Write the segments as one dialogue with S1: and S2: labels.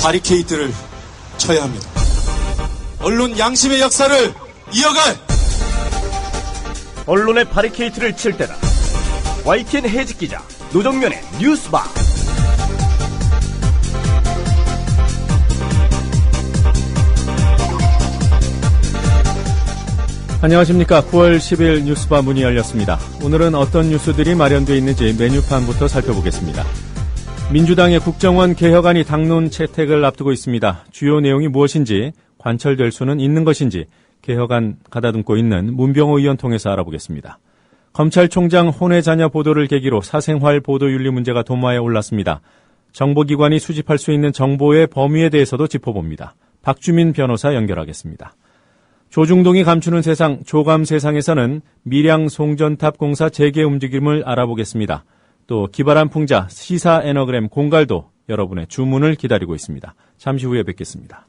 S1: 바리케이트를 쳐야 합니다. 언론 양심의 역사를 이어갈
S2: 언론의 바리케이트를 칠 때다. YTN 해직 기자 노정면의 뉴스바.
S3: 안녕하십니까. 9월 10일 뉴스바 문이 열렸습니다. 오늘은 어떤 뉴스들이 마련되어 있는지 메뉴판부터 살펴보겠습니다. 민주당의 국정원 개혁안이 당론 채택을 앞두고 있습니다. 주요 내용이 무엇인지, 관철될 수는 있는 것인지 개혁안 가다듬고 있는 문병호 의원 통해서 알아보겠습니다. 검찰총장 혼외 자녀 보도를 계기로 사생활 보도윤리 문제가 도마에 올랐습니다. 정보기관이 수집할 수 있는 정보의 범위에 대해서도 짚어봅니다. 박주민 변호사 연결하겠습니다. 조중동이 감추는 세상, 조감 세상에서는 밀양 송전탑 공사 재개 움직임을 알아보겠습니다. 또 기발한 풍자, 시사 애너그램 공갈도 여러분의 주문을 기다리고 있습니다. 잠시 후에 뵙겠습니다.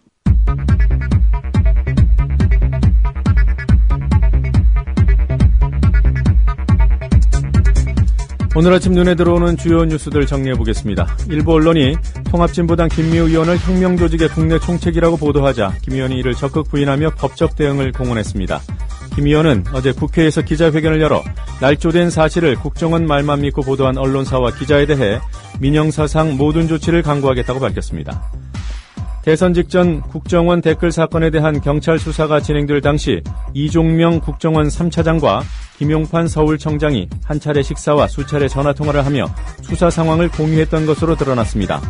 S3: 오늘 아침 눈에 들어오는 주요 뉴스들 정리해보겠습니다. 일부 언론이 통합진보당 김미우 의원을 혁명조직의 국내 총책이라고 보도하자 김 의원이 이를 적극 부인하며 법적 대응을 공언했습니다. 김 의원은 어제 국회에서 기자회견을 열어 날조된 사실을 국정원 말만 믿고 보도한 언론사와 기자에 대해 민형사상 모든 조치를 강구하겠다고 밝혔습니다. 대선 직전 국정원 댓글 사건에 대한 경찰 수사가 진행될 당시 이종명 국정원 3차장과 김용판 서울청장이 한 차례 식사와 수차례 전화통화를 하며 수사 상황을 공유했던 것으로 드러났습니다.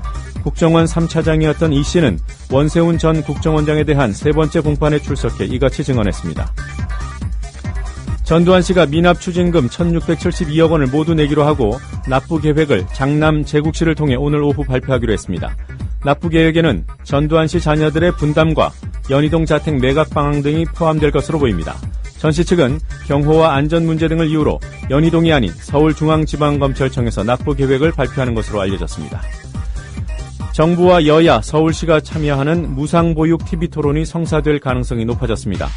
S3: 국정원 3차장이었던 이 씨는 원세훈 전 국정원장에 대한 세 번째 공판에 출석해 이같이 증언했습니다. 전두환 씨가 미납 추징금 1,672억 원을 모두 내기로 하고 납부 계획을 장남 재국 씨를 통해 오늘 오후 발표하기로 했습니다. 납부 계획에는 전두환 씨 자녀들의 분담과 연희동 자택 매각 방안 등이 포함될 것으로 보입니다. 전 씨 측은 경호와 안전 문제 등을 이유로 연희동이 아닌 서울중앙지방검찰청에서 납부 계획을 발표하는 것으로 알려졌습니다. 정부와 여야, 서울시가 참여하는 무상보육 TV토론이 성사될 가능성이 높아졌습니다.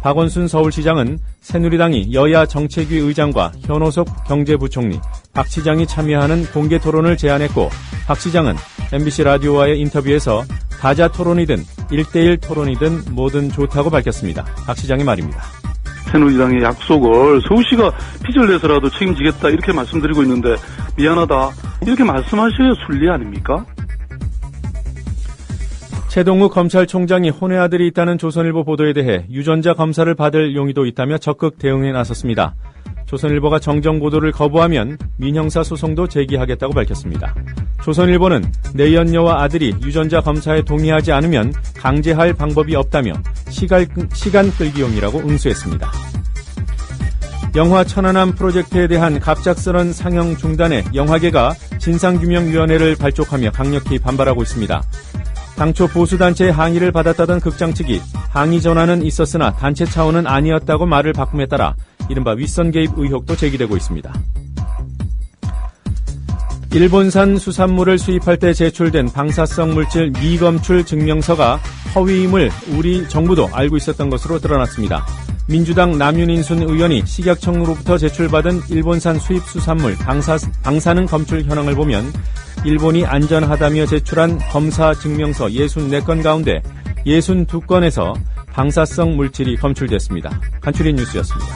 S3: 박원순 서울시장은 새누리당이 여야 정책위 의장과 현호석 경제부총리, 박 시장이 참여하는 공개토론을 제안했고 박 시장은 MBC 라디오와의 인터뷰에서 다자토론이든 1대1 토론이든 뭐든 좋다고 밝혔습니다. 박 시장의 말입니다.
S4: 새누리당의 약속을 서울시가 빚을 내서라도 책임지겠다 이렇게 말씀드리고 있는데 미안하다 이렇게 말씀하셔야 순리 아닙니까?
S3: 최동욱 검찰총장이 혼외 아들이 있다는 조선일보 보도에 대해 유전자 검사를 받을 용의도 있다며 적극 대응에 나섰습니다. 조선일보가 정정 보도를 거부하면 민형사 소송도 제기하겠다고 밝혔습니다. 조선일보는 내연녀와 아들이 유전자 검사에 동의하지 않으면 강제할 방법이 없다며 시간 끌기용이라고 응수했습니다. 영화 천안함 프로젝트에 대한 갑작스런 상영 중단에 영화계가 진상규명위원회를 발족하며 강력히 반발하고 있습니다. 당초 보수단체의 항의를 받았다던 극장 측이 항의 전화는 있었으나 단체 차원은 아니었다고 말을 바꿈에 따라 이른바 윗선 개입 의혹도 제기되고 있습니다. 일본산 수산물을 수입할 때 제출된 방사성 물질 미검출 증명서가 허위임을 우리 정부도 알고 있었던 것으로 드러났습니다. 민주당 남윤인순 의원이 식약청으로부터 제출받은 일본산 수입 수산물 방사능 검출 현황을 보면 일본이 안전하다며 제출한 검사 증명서 64건 가운데 62건에서 방사성 물질이 검출됐습니다. 간추린 뉴스였습니다.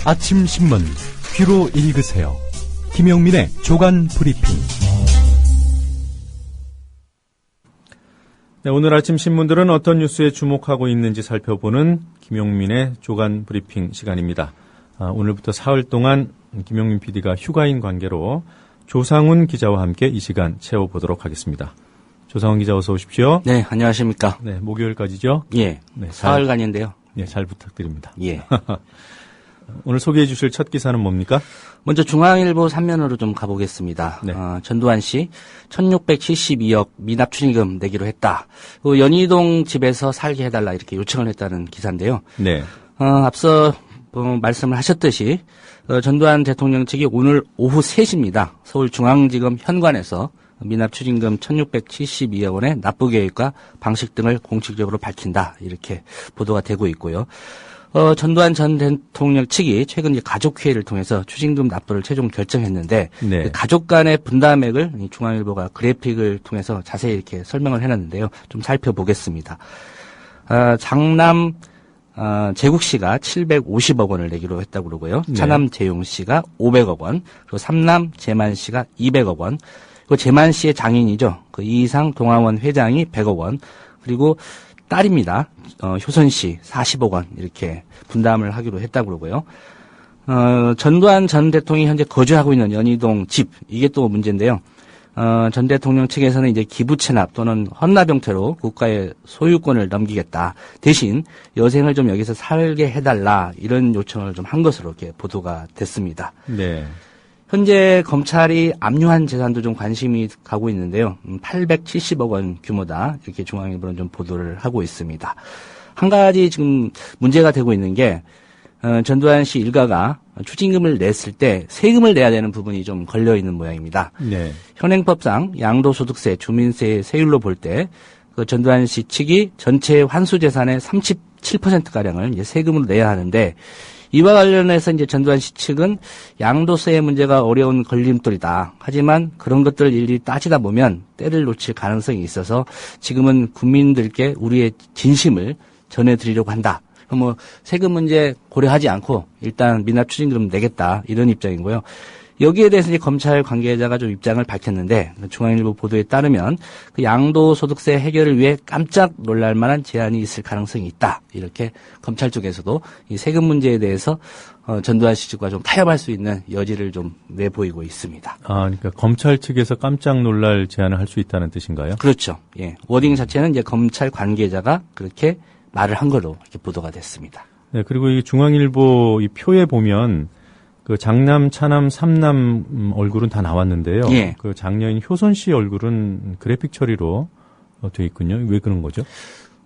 S5: 아침 신문 귀로 읽으세요. 김용민의 조간 브리핑.
S3: 네, 오늘 아침 신문들은 어떤 뉴스에 주목하고 있는지 살펴보는 김용민의 조간 브리핑 시간입니다. 오늘부터 사흘 동안 김용민 PD가 휴가인 관계로 조상훈 기자와 함께 이 시간 채워보도록 하겠습니다. 조상훈 기자 어서 오십시오.
S6: 네, 안녕하십니까.
S3: 네, 목요일까지죠?
S6: 예,
S3: 네,
S6: 사흘간인데요.
S3: 네, 잘 부탁드립니다.
S6: 예.
S3: 오늘 소개해 주실 첫 기사는 뭡니까?
S6: 먼저 중앙일보 3면으로 좀 가보겠습니다.
S3: 네.
S6: 전두환 씨 1,672억 미납 추징금 내기로 했다. 연희동 집에서 살게 해달라 이렇게 요청을 했다는 기사인데요.
S3: 네.
S6: 앞서 말씀을 하셨듯이 전두환 대통령 측이 오늘 오후 3시입니다. 서울중앙지검 현관에서 미납 추징금 1672억 원의 납부 계획과 방식 등을 공식적으로 밝힌다. 이렇게 보도가 되고 있고요. 전두환 전 대통령 측이 최근 이제 가족회의를 통해서 추징금 납부를 최종 결정했는데
S3: 네.
S6: 그 가족 간의 분담액을 중앙일보가 그래픽을 통해서 자세히 이렇게 설명을 해놨는데요. 좀 살펴보겠습니다. 장남 재국 씨가 750억 원을 내기로 했다고 그러고요.
S3: 네.
S6: 차남 재용 씨가 500억 원, 그리고 삼남 재만 씨가 200억 원, 그리고 재만 씨의 장인이죠. 그 이상 동아원 회장이 100억 원, 그리고 딸입니다. 효선 씨 40억 원 이렇게 분담을 하기로 했다고 그러고요. 전두환 전 대통령이 현재 거주하고 있는 연희동 집, 이게 또 문제인데요. 전 대통령 측에서는 이제 기부 체납 또는 헌납 형태로 국가의 소유권을 넘기겠다. 대신 여생을 좀 여기서 살게 해달라. 이런 요청을 좀 한 것으로 이렇게 보도가 됐습니다.
S3: 네.
S6: 현재 검찰이 압류한 재산도 좀 관심이 가고 있는데요. 870억 원 규모다. 이렇게 중앙일보는 좀 보도를 하고 있습니다. 한 가지 지금 문제가 되고 있는 게 전두환 씨 일가가 추징금을 냈을 때 세금을 내야 되는 부분이 좀 걸려 있는 모양입니다.
S3: 네.
S6: 현행법상 양도소득세, 주민세 세율로 볼 때 그 전두환 씨 측이 전체 환수 재산의 37%가량을 이제 세금으로 내야 하는데 이와 관련해서 이제 전두환 씨 측은 양도세의 문제가 어려운 걸림돌이다. 하지만 그런 것들을 일일이 따지다 보면 때를 놓칠 가능성이 있어서 지금은 국민들께 우리의 진심을 전해드리려고 한다. 뭐 세금 문제 고려하지 않고 일단 미납 추징금 내겠다 이런 입장이고요. 여기에 대해서 이제 검찰 관계자가 좀 입장을 밝혔는데 중앙일보 보도에 따르면 그 양도소득세 해결을 위해 깜짝 놀랄 만한 제안이 있을 가능성이 있다. 이렇게 검찰 쪽에서도 이 세금 문제에 대해서 전두환 씨 측과 좀 타협할 수 있는 여지를 좀 내보이고 있습니다.
S3: 그러니까 검찰 측에서 깜짝 놀랄 제안을 할 수 있다는 뜻인가요?
S6: 그렇죠. 예. 워딩 자체는 이제 검찰 관계자가 그렇게 말을 한 걸로 이렇게 보도가 됐습니다.
S3: 네, 그리고 이 중앙일보 이 표에 보면 그 장남, 차남, 삼남 얼굴은 다 나왔는데요.
S6: 예.
S3: 그 장녀인 효선 씨 얼굴은 그래픽 처리로 돼 있군요. 왜 그런 거죠?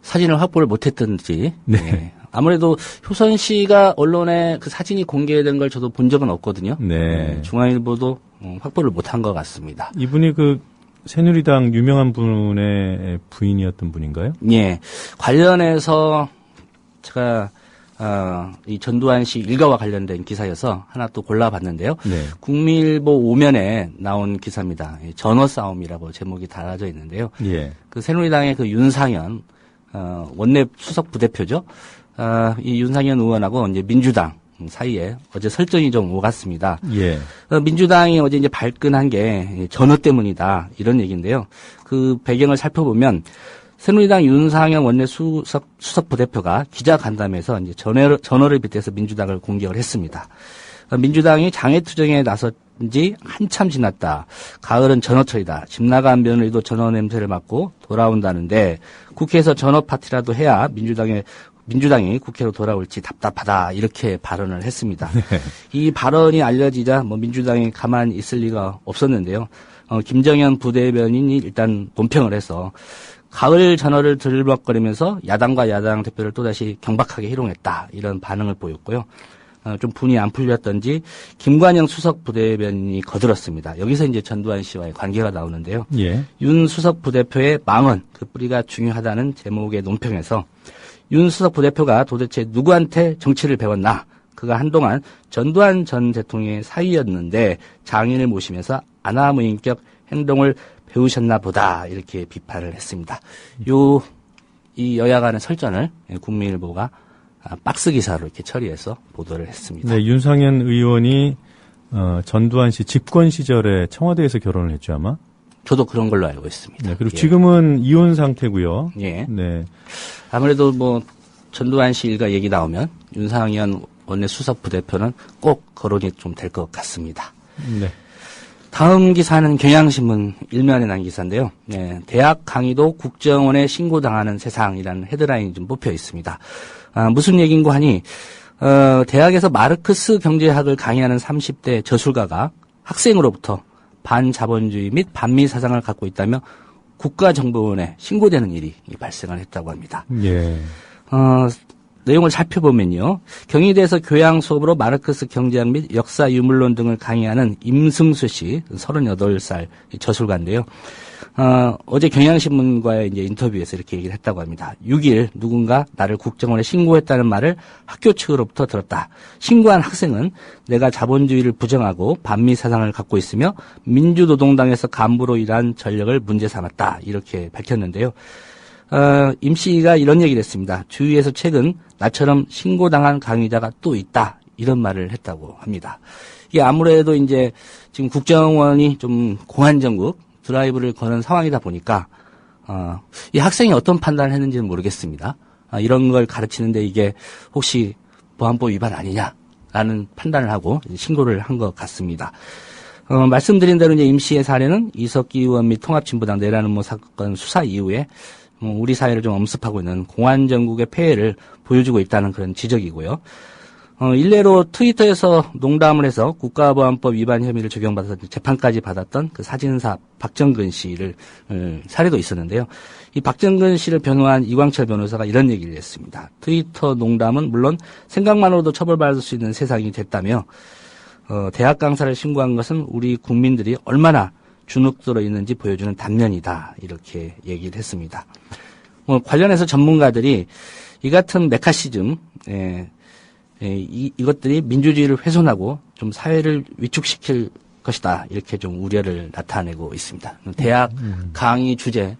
S6: 사진을 확보를 못했던지.
S3: 네.
S6: 예. 아무래도 효선 씨가 언론에 그 사진이 공개된 걸 저도 본 적은 없거든요.
S3: 네.
S6: 중앙일보도 확보를 못한 것 같습니다.
S3: 이분이 그 새누리당 유명한 분의 부인이었던 분인가요?
S6: 예. 관련해서 제가 이 전두환 씨 일가와 관련된 기사여서 하나 또 골라봤는데요.
S3: 네.
S6: 국민일보 5면에 나온 기사입니다. 전어 싸움이라고 제목이 달아져 있는데요.
S3: 예.
S6: 그 새누리당의 그 윤상현 원내 수석 부대표죠. 이 윤상현 의원하고 이제 민주당 사이에 어제 설전이 좀 오갔습니다.
S3: 예.
S6: 민주당이 어제 이제 발끈한 게 전어 때문이다 이런 얘기인데요. 그 배경을 살펴보면 새누리당 윤상현 원내 수석 부대표가 기자 간담회에서 이제 전어를 빗대서 민주당을 공격을 했습니다. 민주당이 장애투쟁에 나선 지 한참 지났다. 가을은 전어철이다. 집 나간 며느리도 전어 냄새를 맡고 돌아온다는데 국회에서 전어 파티라도 해야 민주당이 국회로 돌아올지 답답하다. 이렇게 발언을 했습니다.
S3: 네.
S6: 이 발언이 알려지자 민주당이 가만히 있을 리가 없었는데요. 김정현 부대변인이 일단 논평을 해서 가을 전어를 들먹거리면서 야당과 야당 대표를 또다시 경박하게 희롱했다. 이런 반응을 보였고요. 좀 분이 안 풀렸던지 김관영 수석 부대변인이 거들었습니다. 여기서 이제 전두환 씨와의 관계가 나오는데요.
S3: 예.
S6: 윤 수석 부대표의 망언, 그 뿌리가 중요하다는 제목의 논평에서 윤 수석 부대표가 도대체 누구한테 정치를 배웠나? 그가 한동안 전두환 전 대통령의 사위였는데 장인을 모시면서 아나무인격 행동을 배우셨나 보다 이렇게 비판을 했습니다. 이 여야 간의 설전을 국민일보가 박스 기사로 이렇게 처리해서 보도를 했습니다.
S3: 네, 윤상현 의원이 전두환 씨 집권 시절에 청와대에서 결혼을 했죠, 아마?
S6: 저도 그런 걸로 알고 있습니다.
S3: 네, 그리고
S6: 예.
S3: 지금은 이혼 상태고요.
S6: 예.
S3: 네.
S6: 아무래도 전두환 씨 일가 얘기 나오면 윤상현 원내 수석 부대표는 꼭 거론이 좀 될 것 같습니다.
S3: 네.
S6: 다음 기사는 경향신문 일면에 난 기사인데요. 네, 대학 강의도 국정원에 신고당하는 세상이라는 헤드라인이 좀 뽑혀 있습니다. 무슨 얘기인고 하니 대학에서 마르크스 경제학을 강의하는 30대 저술가가 학생으로부터 반자본주의 및 반미 사상을 갖고 있다며 국가정보원에 신고되는 일이 발생을 했다고 합니다.
S3: 예.
S6: 내용을 살펴보면요. 경희대에서 교양 수업으로 마르크스 경제학 및 역사 유물론 등을 강의하는 임승수 씨, 38살 저술가인데요. 어제 경향신문과의 이제 인터뷰에서 이렇게 얘기를 했다고 합니다. 6일 누군가 나를 국정원에 신고했다는 말을 학교 측으로부터 들었다. 신고한 학생은 내가 자본주의를 부정하고 반미 사상을 갖고 있으며 민주노동당에서 간부로 일한 전력을 문제 삼았다. 이렇게 밝혔는데요. 임 씨가 이런 얘기를 했습니다. 주위에서 최근 나처럼 신고당한 강의자가 또 있다. 이런 말을 했다고 합니다. 이게 아무래도 이제 지금 국정원이 좀 공안정국 드라이브를 거는 상황이다 보니까 이 학생이 어떤 판단을 했는지는 모르겠습니다. 이런 걸 가르치는데 이게 혹시 보안법 위반 아니냐라는 판단을 하고 신고를 한 것 같습니다. 말씀드린 대로 이제 임 씨의 사례는 이석기 의원 및 통합진보당 내란음모 사건 수사 이후에 우리 사회를 좀 엄습하고 있는 공안정국의 폐해를 보여주고 있다는 그런 지적이고요. 일례로 트위터에서 농담을 해서 국가보안법 위반 혐의를 적용받아서 재판까지 받았던 그 사진사 박정근 씨를 사례도 있었는데요. 이 박정근 씨를 변호한 이광철 변호사가 이런 얘기를 했습니다. 트위터 농담은 물론 생각만으로도 처벌받을 수 있는 세상이 됐다며 대학 강사를 신고한 것은 우리 국민들이 얼마나 주눅들어 있는지 보여주는 단면이다. 이렇게 얘기를 했습니다. 관련해서 전문가들이 이 같은 메카시즘, 이것들이 민주주의를 훼손하고 좀 사회를 위축시킬 것이다. 이렇게 좀 우려를 나타내고 있습니다. 대학 강의 주제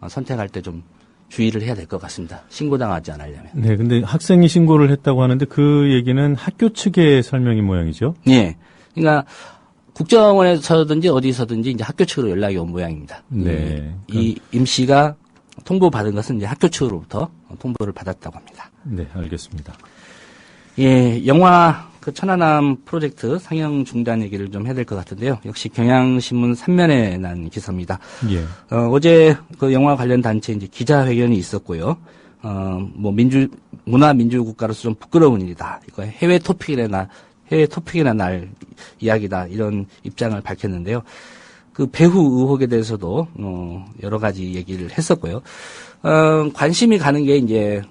S6: 선택할 때 좀 주의를 해야 될 것 같습니다. 신고당하지 않으려면.
S3: 네, 근데 학생이 신고를 했다고 하는데 그 얘기는 학교 측의 설명인 모양이죠?
S6: 네. 그러니까 국정원에서든지 어디서든지 이제 학교 측으로 연락이 온 모양입니다.
S3: 네.
S6: 이 임 씨가 통보받은 것은 이제 학교 측으로부터 통보를 받았다고 합니다.
S3: 네, 알겠습니다.
S6: 예, 영화 그 천안함 프로젝트 상영 중단 얘기를 좀 해야 될 것 같은데요. 역시 경향신문 3면에 난 기사입니다.
S3: 예.
S6: 어제 그 영화 관련 단체 이제 기자회견이 있었고요. 문화 민주 국가로서 좀 부끄러운 일이다. 이거 해외 토픽이나 날 이야기다. 이런 입장을 밝혔는데요. 그 배후 의혹에 대해서도 여러 가지 얘기를 했었고요. 관심이 가는 게 이제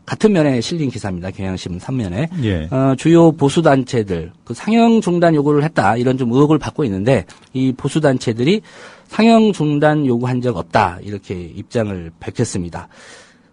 S6: 같은 면에 실린 기사입니다. 경향신문 3면에.
S3: 예.
S6: 주요 보수 단체들 그 상영 중단 요구를 했다. 이런 좀 의혹을 받고 있는데 이 보수 단체들이 상영 중단 요구한 적 없다. 이렇게 입장을 밝혔습니다.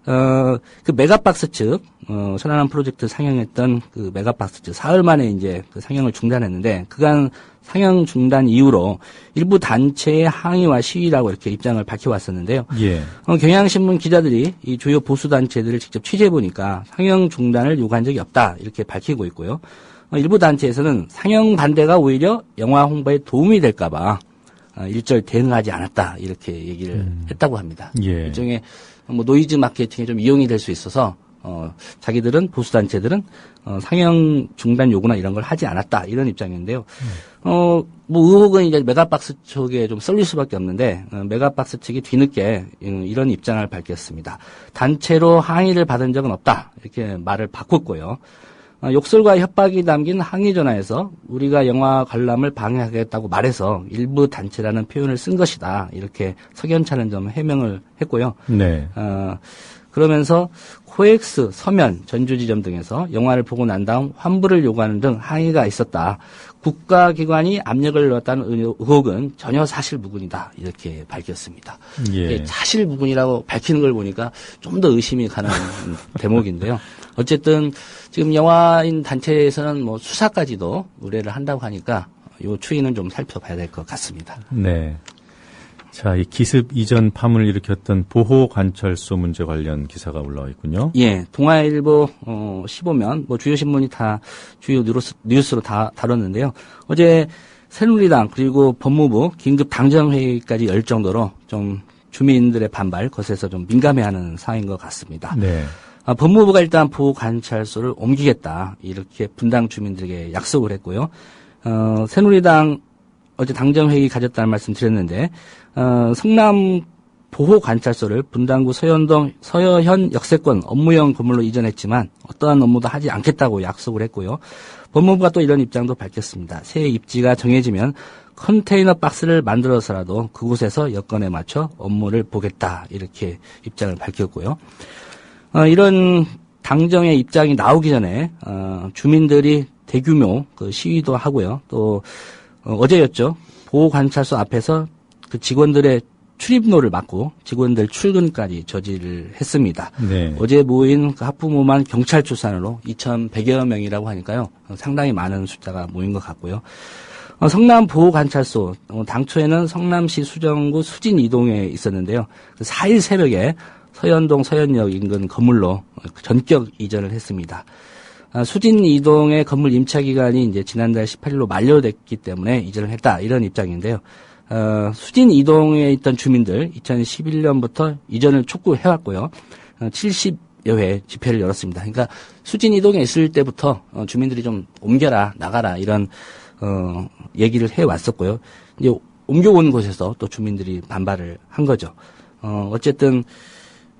S6: 그 메가박스 측, 천안함 프로젝트 상영했던 그 메가박스 측 사흘 만에 이제 그 상영을 중단했는데 그간 상영 중단 이후로 일부 단체의 항의와 시위라고 이렇게 입장을 밝혀왔었는데요.
S3: 예.
S6: 경향신문 기자들이 이 주요 보수 단체들을 직접 취재해 보니까 상영 중단을 요구한 적이 없다 이렇게 밝히고 있고요. 일부 단체에서는 상영 반대가 오히려 영화 홍보에 도움이 될까봐 일절 대응하지 않았다 이렇게 얘기를 했다고 합니다.
S3: 예.
S6: 일종의 노이즈 마케팅에 좀 이용이 될 수 있어서 자기들은 보수 단체들은 상영 중단 요구나 이런 걸 하지 않았다 이런 입장인데요. 의혹은 이제 메가박스 쪽에 좀 쏠릴 수밖에 없는데 메가박스 측이 뒤늦게 이런 입장을 밝혔습니다. 단체로 항의를 받은 적은 없다 이렇게 말을 바꿨고요. 욕설과 협박이 담긴 항의 전화에서 우리가 영화 관람을 방해하겠다고 말해서 일부 단체라는 표현을 쓴 것이다 이렇게 석연찮은 점 해명을 했고요.
S3: 네.
S6: 그러면서 코엑스, 서면, 전주지점 등에서 영화를 보고 난 다음 환불을 요구하는 등 항의가 있었다. 국가기관이 압력을 넣었다는 의혹은 전혀 사실무근이다. 이렇게 밝혔습니다.
S3: 예.
S6: 사실무근이라고 밝히는 걸 보니까 좀 더 의심이 가는 대목인데요. 어쨌든 지금 영화인 단체에서는 수사까지도 의뢰를 한다고 하니까 이 추이는 좀 살펴봐야 될 것 같습니다.
S3: 네. 자, 이 기습 이전 파문을 일으켰던 보호관찰소 문제 관련 기사가 올라와 있군요.
S6: 예, 동아일보 15면 주요 신문이 다 주요 뉴스로 다 다뤘는데요. 어제 새누리당 그리고 법무부 긴급 당정회의까지 열 정도로 좀 주민들의 반발 거세서 좀 민감해하는 상황인 것 같습니다.
S3: 네.
S6: 법무부가 일단 보호관찰소를 옮기겠다 이렇게 분당 주민들에게 약속을 했고요. 새누리당 어제 당정회의 가졌다는 말씀 드렸는데 성남 보호관찰소를 분당구 서여현 역세권 업무용 건물로 이전했지만 어떠한 업무도 하지 않겠다고 약속을 했고요. 법무부가 또 이런 입장도 밝혔습니다. 새 입지가 정해지면 컨테이너 박스를 만들어서라도 그곳에서 여건에 맞춰 업무를 보겠다 이렇게 입장을 밝혔고요. 이런 당정의 입장이 나오기 전에 주민들이 대규모 그 시위도 하고요. 또 어제였죠. 보호관찰소 앞에서 그 직원들의 출입로를 막고 직원들 출근까지 저지를 했습니다.
S3: 네.
S6: 어제 모인 그 학부모만 경찰 출산으로 2,100여 명이라고 하니까요. 상당히 많은 숫자가 모인 것 같고요. 성남 보호관찰소, 당초에는 성남시 수정구 수진 이동에 있었는데요. 4일 새벽에 서현동 서현역 인근 건물로 전격 이전을 했습니다. 수진 이동의 건물 임차 기간이 이제 지난달 18일로 만료됐기 때문에 이전을 했다 이런 입장인데요. 수진 이동에 있던 주민들 2011년부터 이전을 촉구해왔고요. 70여 회 집회를 열었습니다. 그러니까 수진 이동에 있을 때부터 주민들이 좀 옮겨라 나가라 이런 얘기를 해왔었고요. 이제 옮겨온 곳에서 또 주민들이 반발을 한 거죠. 어쨌든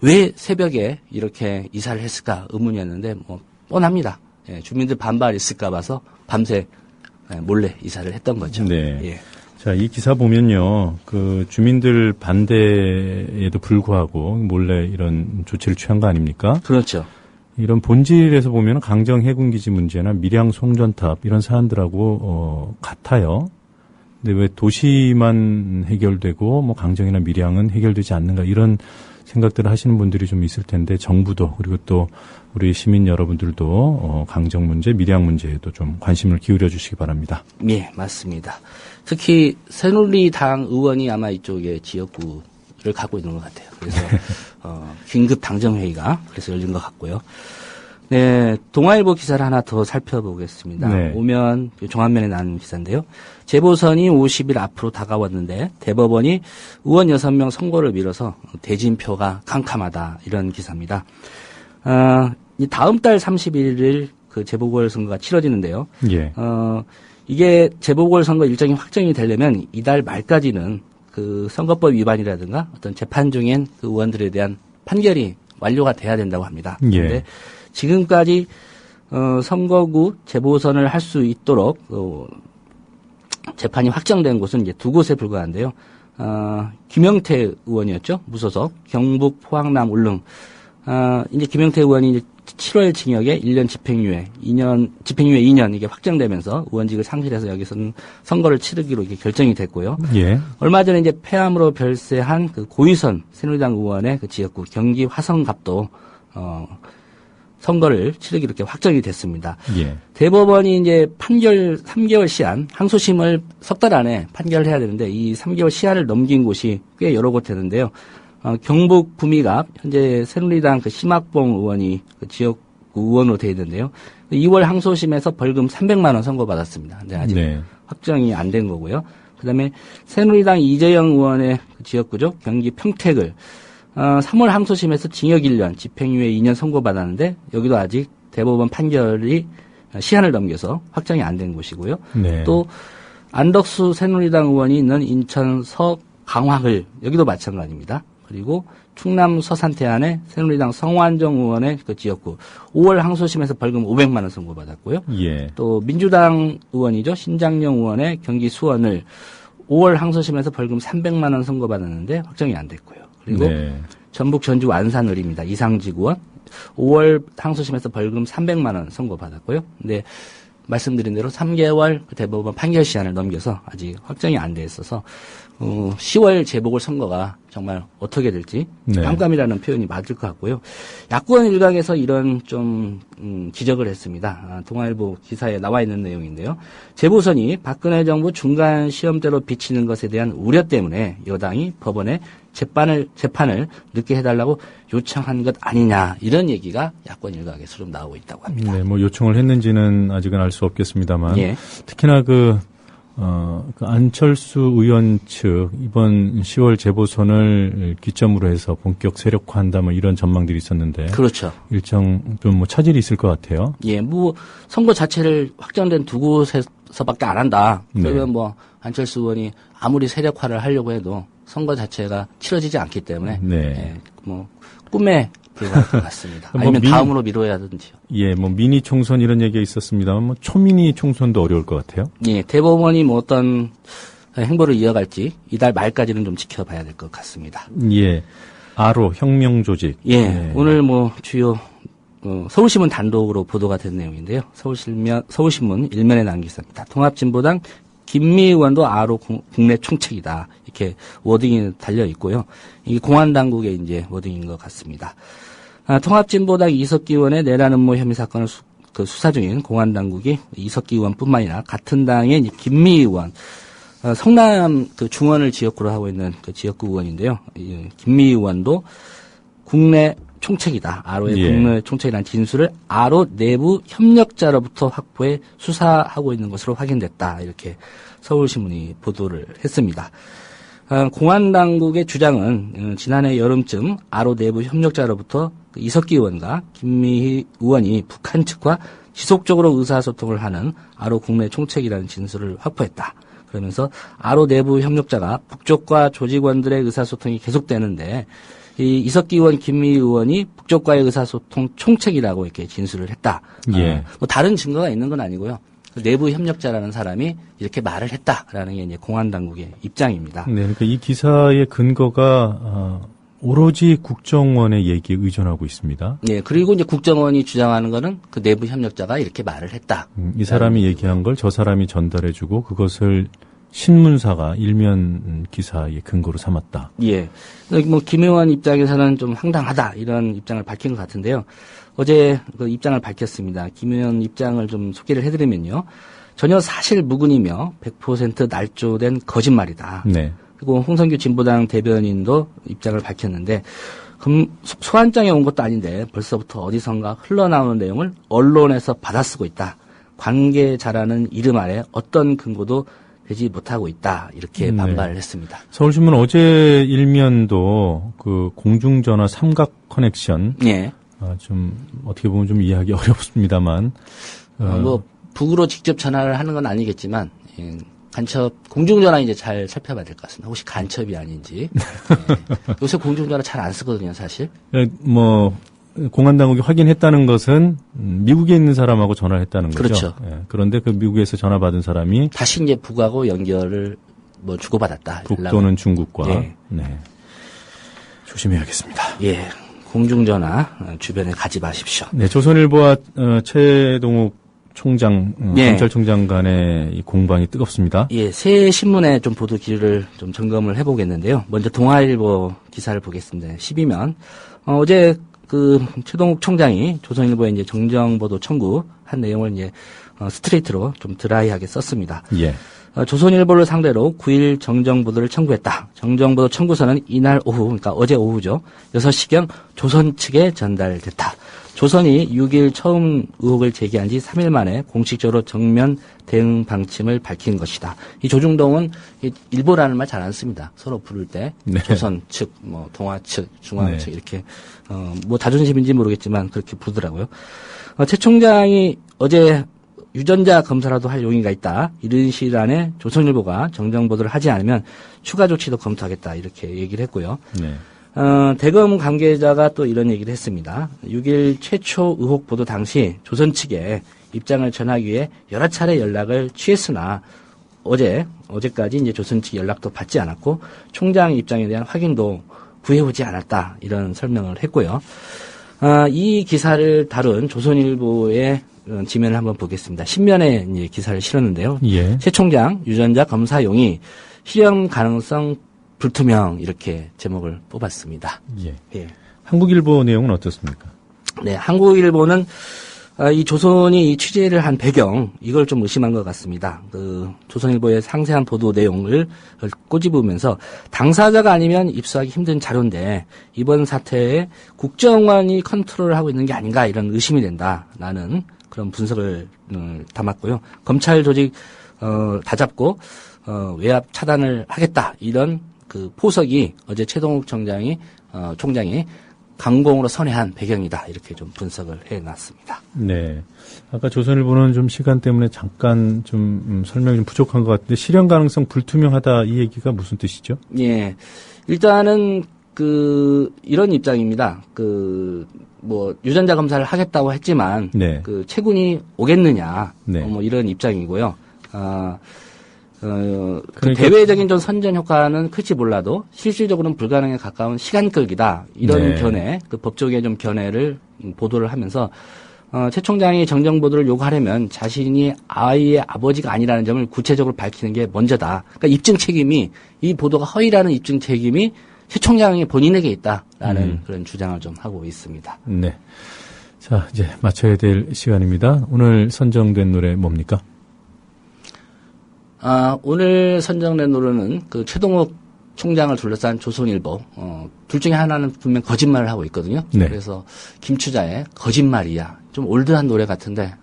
S6: 왜 새벽에 이렇게 이사를 했을까 의문이었는데 뭐 뻔합니다. 예, 주민들 반발이 있을까 봐서 밤새 몰래 이사를 했던 거죠.
S3: 네.
S6: 예.
S3: 자, 이 기사 보면요. 그 주민들 반대에도 불구하고 몰래 이런 조치를 취한 거 아닙니까?
S6: 그렇죠.
S3: 이런 본질에서 보면 강정 해군기지 문제나 밀양 송전탑 이런 사안들하고 같아요. 근데 왜 도시만 해결되고 뭐 강정이나 밀양은 해결되지 않는가 이런 생각들을 하시는 분들이 좀 있을 텐데 정부도 그리고 또 우리 시민 여러분들도 강정 문제, 밀양 문제에도 좀 관심을 기울여 주시기 바랍니다.
S6: 예, 맞습니다. 특히 새누리당 의원이 아마 이쪽에 지역구를 갖고 있는 것 같아요. 그래서 긴급 당정회의가 그래서 열린 것 같고요. 네, 동아일보 기사를 하나 더 살펴보겠습니다.
S3: 네.
S6: 오면 종합면에 나온 기사인데요. 재보선이 50일 앞으로 다가왔는데 대법원이 의원 6명 선고를 미뤄서 대진표가 캄캄하다 이런 기사입니다. 이 다음 달 31일 그 재보궐선거가 치러지는데요.
S3: 예.
S6: 이게 재보궐선거 일정이 확정이 되려면 이달 말까지는 그 선거법 위반이라든가 어떤 재판 중인 그 의원들에 대한 판결이 완료가 돼야 된다고 합니다. 그런데
S3: 예.
S6: 지금까지 선거구 재보선을 할 수 있도록 재판이 확정된 곳은 이제 두 곳에 불과한데요. 김영태 의원이었죠. 무소속 경북 포항남 울릉. 이제 김영태 의원이 이제 7월 징역에 1년 집행유예 2년 이게 확정되면서 의원직을 상실해서 여기서는 선거를 치르기로 이게 결정이 됐고요.
S3: 예.
S6: 얼마 전에 이제 폐암으로 별세한 그 고위선 새누리당 의원의 그 지역구 경기 화성갑도 선거를 치르기로 이렇게 확정이 됐습니다.
S3: 예.
S6: 대법원이 이제 판결 3개월 시한 항소심을 석 달 안에 판결해야 되는데 이 3개월 시한을 넘긴 곳이 꽤 여러 곳 되는데요. 경북 구미갑 현재 새누리당 그 심학봉 의원이 그 지역구 의원으로 되어 있는데요. 2월 항소심에서 벌금 300만 원 선고받았습니다. 근데 아직
S3: 네.
S6: 확정이 안 된 거고요. 그다음에 새누리당 이재영 의원의 그 지역구죠. 경기 평택을 3월 항소심에서 징역 1년, 집행유예 2년 선고받았는데 여기도 아직 대법원 판결이 시한을 넘겨서 확정이 안 된 곳이고요.
S3: 네.
S6: 또 안덕수 새누리당 의원이 있는 인천 서강화을 여기도 마찬가지입니다. 그리고 충남 서산태안의 새누리당 성완종 의원의 그 지역구 5월 항소심에서 벌금 500만 원 선고받았고요.
S3: 예.
S6: 또 민주당 의원이죠. 신장영 의원의 경기 수원을 5월 항소심에서 벌금 300만 원 선고받았는데 확정이 안 됐고요. 그리고
S3: 네.
S6: 전북 전주 안산을입니다. 이상직 의원 5월 항소심에서 벌금 300만 원 선고받았고요. 근데 말씀드린 대로 3개월 대법원 판결 시한을 넘겨서 아직 확정이 안 돼 있어서 10월 재보궐선거가 정말 어떻게 될지
S3: 네.
S6: 깜깜이라는 표현이 맞을 것 같고요. 야권 일각에서 이런 좀 지적을 했습니다. 동아일보 기사에 나와 있는 내용인데요. 재보선이 박근혜 정부 중간 시험대로 비치는 것에 대한 우려 때문에 여당이 법원에 재판을 늦게 해달라고 요청한 것 아니냐 이런 얘기가 야권 일각에서 좀 나오고 있다고 합니다.
S3: 네, 뭐 요청을 했는지는 아직은 알 수 없겠습니다만
S6: 예.
S3: 특히나 그 안철수 의원 측 이번 10월 재보선을 기점으로 해서 본격 세력화한다 뭐 이런 전망들이 있었는데
S6: 그렇죠.
S3: 일정 좀 뭐 차질이 있을 것 같아요.
S6: 예, 뭐 선거 자체를 확정된 두 곳에서밖에 안 한다. 그러면
S3: 네.
S6: 뭐 안철수 의원이 아무리 세력화를 하려고 해도 선거 자체가 치러지지 않기 때문에
S3: 네.
S6: 예, 뭐 꿈에 불과할 것 같습니다.
S3: 뭐
S6: 아니면 다음으로 미뤄야 하든지요.
S3: 예, 뭐 미니 총선 이런 얘기가 있었습니다만 뭐 초미니 총선도 어려울 것 같아요.
S6: 예, 대법원이 뭐 어떤 행보를 이어갈지 이달 말까지는 좀 지켜봐야 될 것 같습니다.
S3: 예. 아로 혁명 조직.
S6: 예, 오늘 뭐 주요 서울신문 단독으로 보도가 된 내용인데요. 서울신문 일면에 난 기사입니다. 통합진보당 김미 의원도 아로 국내 총책이다. 이렇게 워딩이 달려 있고요. 이게 공안당국의 이제 워딩인 것 같습니다. 통합진보당 이석기 의원의 내란 음모 혐의 사건을 수사 중인 공안당국이 이석기 의원뿐만이나 같은 당의 이제 김미 의원, 성남 그 중원을 지역구로 하고 있는 그 지역구 의원인데요. 김미 의원도 국내 총책이다. 아로의 국내 총책이라는 진술을 아로 내부 협력자로부터 확보해 수사하고 있는 것으로 확인됐다. 이렇게 서울신문이 보도를 했습니다. 공안당국의 주장은 지난해 여름쯤 아로 내부 협력자로부터 이석기 의원과 김미희 의원이 북한 측과 지속적으로 의사소통을 하는 아로 국내 총책이라는 진술을 확보했다. 그러면서 아로 내부 협력자가 북쪽과 조직원들의 의사소통이 계속되는데 이 이석기 의원, 김미희 의원이 북쪽과의 의사소통 총책이라고 이렇게 진술을 했다.
S3: 예.
S6: 뭐 다른 증거가 있는 건 아니고요. 내부 협력자라는 사람이 이렇게 말을 했다라는 게 이제 공안당국의 입장입니다.
S3: 네, 그러니까 이 기사의 근거가 오로지 국정원의 얘기에 의존하고 있습니다.
S6: 네, 그리고 이제 국정원이 주장하는 거는 그 내부 협력자가 이렇게 말을 했다.
S3: 이 사람이 얘기한 걸 저 사람이 전달해주고 그것을 신문사가 일면 기사의 근거로 삼았다.
S6: 예. 뭐 김 의원 입장에서는 좀 황당하다 이런 입장을 밝힌 것 같은데요. 어제 그 입장을 밝혔습니다. 김 의원 입장을 좀 소개를 해드리면요. 전혀 사실 무근이며 100% 날조된 거짓말이다.
S3: 네.
S6: 그리고 홍성규 진보당 대변인도 입장을 밝혔는데 소환장에 온 것도 아닌데 벌써부터 어디선가 흘러나오는 내용을 언론에서 받아쓰고 있다. 관계자라는 이름 아래 어떤 근거도 되지 못하고 있다. 이렇게 반발을 했습니다.
S3: 서울신문 어제 일면도 그 공중전화 삼각 커넥션.
S6: 예.
S3: 좀 어떻게 보면 좀 이해하기 어렵습니다만.
S6: 뭐 북으로 직접 전화를 하는 건 아니겠지만 간첩 공중전화 이제 잘 살펴봐야 될 것 같습니다. 혹시 간첩이 아닌지. 예. 요새 공중전화 잘 안 쓰거든요, 사실.
S3: 뭐 공안당국이 확인했다는 것은 미국에 있는 사람하고 전화를 했다는 거죠.
S6: 그렇죠.
S3: 예. 그런데 그 미국에서 전화 받은 사람이
S6: 다시 이제 북하고 연결을 뭐 주고받았다.
S3: 북 또는 중국과.
S6: 예.
S3: 네. 조심해야겠습니다.
S6: 예. 공중전화 주변에 가지 마십시오.
S3: 네, 조선일보와 최동욱 총장,
S6: 예.
S3: 검찰총장 간의 이 공방이 뜨겁습니다.
S6: 예, 새 신문의 좀 보도 기류를 좀 점검을 해보겠는데요. 먼저 동아일보 기사를 보겠습니다. 12면 어제 그 최동욱 총장이 조선일보에 이제 정정보도 청구한 내용을 이제 스트레이트로 좀 드라이하게 썼습니다.
S3: 예.
S6: 조선일보를 상대로 9일 정정보도를 청구했다. 정정보도 청구서는 이날 오후, 그러니까 어제 오후죠. 6시경 조선 측에 전달됐다. 조선이 6일 처음 의혹을 제기한 지 3일 만에 공식적으로 정면 대응 방침을 밝힌 것이다. 이 조중동은 일보라는 말 잘 안 씁니다. 서로 부를 때.
S3: 네.
S6: 조선 측, 뭐 동아 측, 중앙
S3: 네.
S6: 측 이렇게 뭐 자존심인지 모르겠지만 그렇게 부르더라고요. 최 총장이 어제 유전자 검사라도 할 용의가 있다. 이른 시일 안에 조선일보가 정정보도를 하지 않으면 추가 조치도 검토하겠다. 이렇게 얘기를 했고요.
S3: 네.
S6: 대검 관계자가 또 이런 얘기를 했습니다. 6일 최초 의혹 보도 당시 조선 측에 입장을 전하기 위해 여러 차례 연락을 취했으나 어제까지 이제 조선 측 연락도 받지 않았고 총장 입장에 대한 확인도 구해오지 않았다. 이런 설명을 했고요. 이 기사를 다룬 조선일보의 지면을 한번 보겠습니다. 신면에 이제 기사를 실었는데요.
S3: 예.
S6: 최 총장 유전자 검사용이 실현 가능성 불투명 이렇게 제목을 뽑았습니다.
S3: 예.
S6: 예.
S3: 한국일보 내용은 어떻습니까?
S6: 네, 한국일보는 이 조선이 이 취재를 한 배경 이걸 좀 의심한 것 같습니다. 그 조선일보의 상세한 보도 내용을 꼬집으면서 당사자가 아니면 입수하기 힘든 자료인데 이번 사태에 국정원이 컨트롤을 하고 있는 게 아닌가 이런 의심이 된다라는 그런 분석을 담았고요. 검찰 조직 다 잡고 외압 차단을 하겠다 이런 그 포석이 어제 최동욱 총장이 강공으로 선회한 배경이다 이렇게 좀 분석을 해놨습니다.
S3: 네. 아까 조선일보는 좀 시간 때문에 잠깐 좀 설명이 좀 부족한 것 같은데 실현 가능성 불투명하다 이 얘기가 무슨 뜻이죠?
S6: 예, 일단은 이런 입장입니다. 뭐 유전자 검사를 하겠다고 했지만
S3: 네.
S6: 최군이 오겠느냐
S3: 네.
S6: 뭐 이런 입장이고요. 그
S3: 그러니까
S6: 대외적인 좀 선전 효과는 클지 몰라도 실질적으로는 불가능에 가까운 시간 끌기다. 이런
S3: 네.
S6: 견해, 그 법조계의 좀 견해를 보도를 하면서 최 총장이 정정 보도를 요구하려면 자신이 아이의 아버지가 아니라는 점을 구체적으로 밝히는 게 먼저다. 그러니까 입증 책임이 이 보도가 허위라는 입증 책임이 최 총장이 본인에게 있다라는 그런 주장을 좀 하고 있습니다.
S3: 네. 자, 이제 마쳐야 될 시간입니다. 오늘 선정된 노래 뭡니까?
S6: 오늘 선정된 노래는 그 최동욱 총장을 둘러싼 조선일보, 둘 중에 하나는 분명 거짓말을 하고 있거든요.
S3: 네.
S6: 그래서 김추자의 거짓말이야. 좀 올드한 노래 같은데,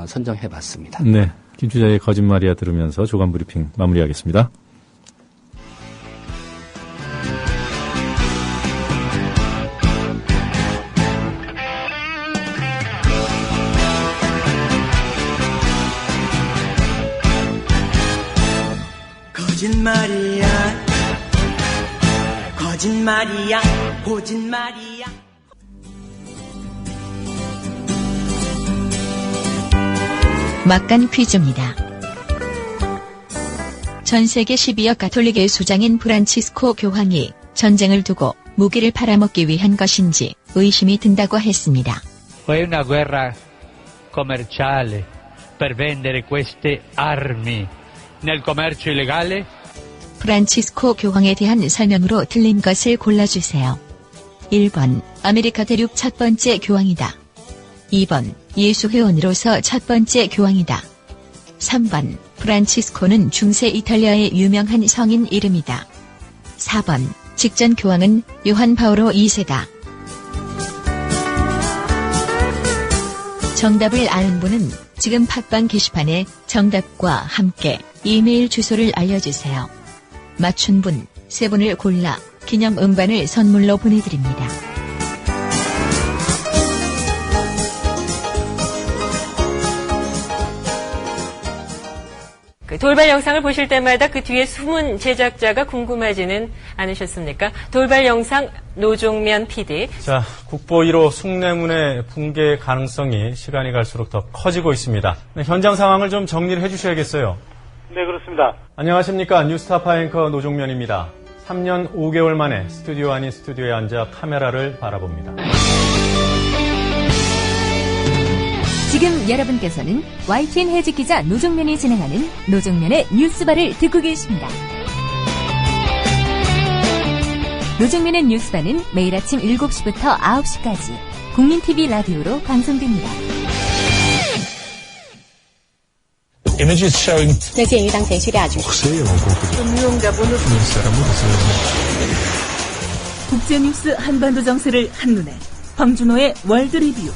S6: 선정해 봤습니다.
S3: 네. 김추자의 거짓말이야 들으면서 조간 브리핑 마무리하겠습니다.
S7: 거짓말이야 거짓말이야 거짓말이야
S8: 막간 퀴즈입니다. 전 세계 12억 가톨릭의 수장인 프란치스코 교황이 전쟁을 두고 무기를 팔아먹기 위한 것인지 의심이 든다고 했습니다.
S9: È una guerra commerciale per vendere queste armi nel commercio illegale?
S8: 프란치스코 교황에 대한 설명으로 틀린 것을 골라주세요. 1번 아메리카 대륙 첫 번째 교황이다. 2번 예수 회원으로서 첫 번째 교황이다. 3번 프란치스코는 중세 이탈리아의 유명한 성인 이름이다. 4번 직전 교황은 요한 바오로 2세다. 정답을 아는 분은 지금 팟빵 게시판에 정답과 함께 이메일 주소를 알려주세요. 맞춘 분 3분을 골라 기념 음반을 선물로 보내드립니다.
S10: 돌발 영상을 보실 때마다 그 뒤에 숨은 제작자가 궁금하지는 않으셨습니까? 돌발 영상 노종면 PD.
S3: 자, 국보 1호 숭례문의 붕괴 가능성이 시간이 갈수록 더 커지고 있습니다. 네, 현장 상황을 좀 정리를 해주셔야겠어요.
S4: 네, 그렇습니다.
S3: 안녕하십니까. 뉴스타파 앵커 노종면입니다. 3년 5개월 만에 스튜디오 아닌 스튜디오에 앉아 카메라를 바라봅니다.
S11: 지금 여러분께서는 YTN 해직 기자 노종면이 진행하는 노종면의 뉴스바를 듣고 계십니다. 노종면의 뉴스바는 매일 아침 7시부터 9시까지 국민TV 라디오로 방송됩니다.
S12: 국제뉴스 한반도 정세를 한눈에 황준호의 월드 리뷰.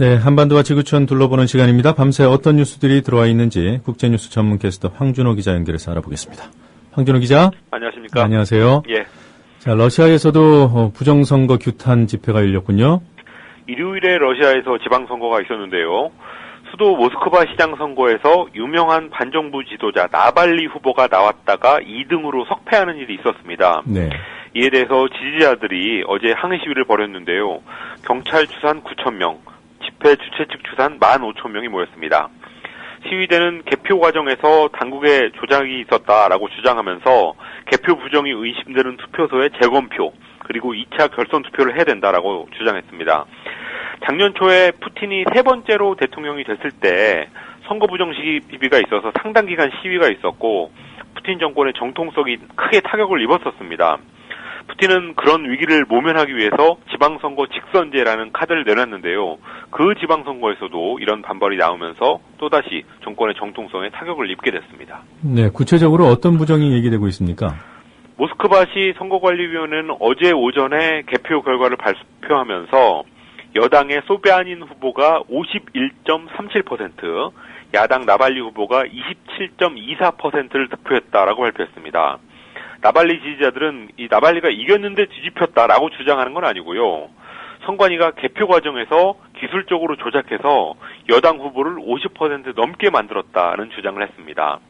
S3: 네, 한반도와 지구촌 둘러보는 시간입니다. 밤새 어떤 뉴스들이 들어와 있는지 국제뉴스 전문 캐스터 황준호 기자 연결해서 알아보겠습니다. 황준호 기자.
S13: 안녕하십니까.
S3: 안녕하세요.
S13: 예.
S3: 자, 러시아에서도 부정선거 규탄 집회가 열렸군요.
S13: 일요일에 러시아에서 지방선거가 있었는데요. 수도 모스크바 시장 선거에서 유명한 반정부 지도자 나발리 후보가 나왔다가 2등으로 석패하는 일이 있었습니다.
S3: 네.
S13: 이에 대해서 지지자들이 어제 항의 시위를 벌였는데요. 경찰 추산 9,000명, 집회 주최 측 추산 15,000명이 모였습니다. 시위대는 개표 과정에서 당국의 조작이 있었다라고 주장하면서 개표 부정이 의심되는 투표소의 재검표 그리고 2차 결선 투표를 해야 된다라고 주장했습니다. 작년 초에 푸틴이 3번째로 대통령이 됐을 때 선거 부정 시비가 있어서 상당 기간 시위가 있었고 푸틴 정권의 정통성이 크게 타격을 입었었습니다. 푸틴은 그런 위기를 모면하기 위해서 지방선거 직선제라는 카드를 내놨는데요. 그 지방선거에서도 이런 반발이 나오면서 또다시 정권의 정통성에 타격을 입게 됐습니다.
S3: 네, 구체적으로 어떤 부정이 얘기되고 있습니까?
S13: 모스크바시 선거관리위원회는 어제 오전에 개표 결과를 발표하면서 여당의 소비아닌 후보가 51.37%, 야당 나발리 후보가 27.24%를 득표했다라고 발표했습니다. 나발리 지지자들은 이 나발리가 이겼는데 뒤집혔다라고 주장하는 건 아니고요. 선관위가 개표 과정에서 기술적으로 조작해서 여당 후보를 50% 넘게 만들었다는 주장을 했습니다.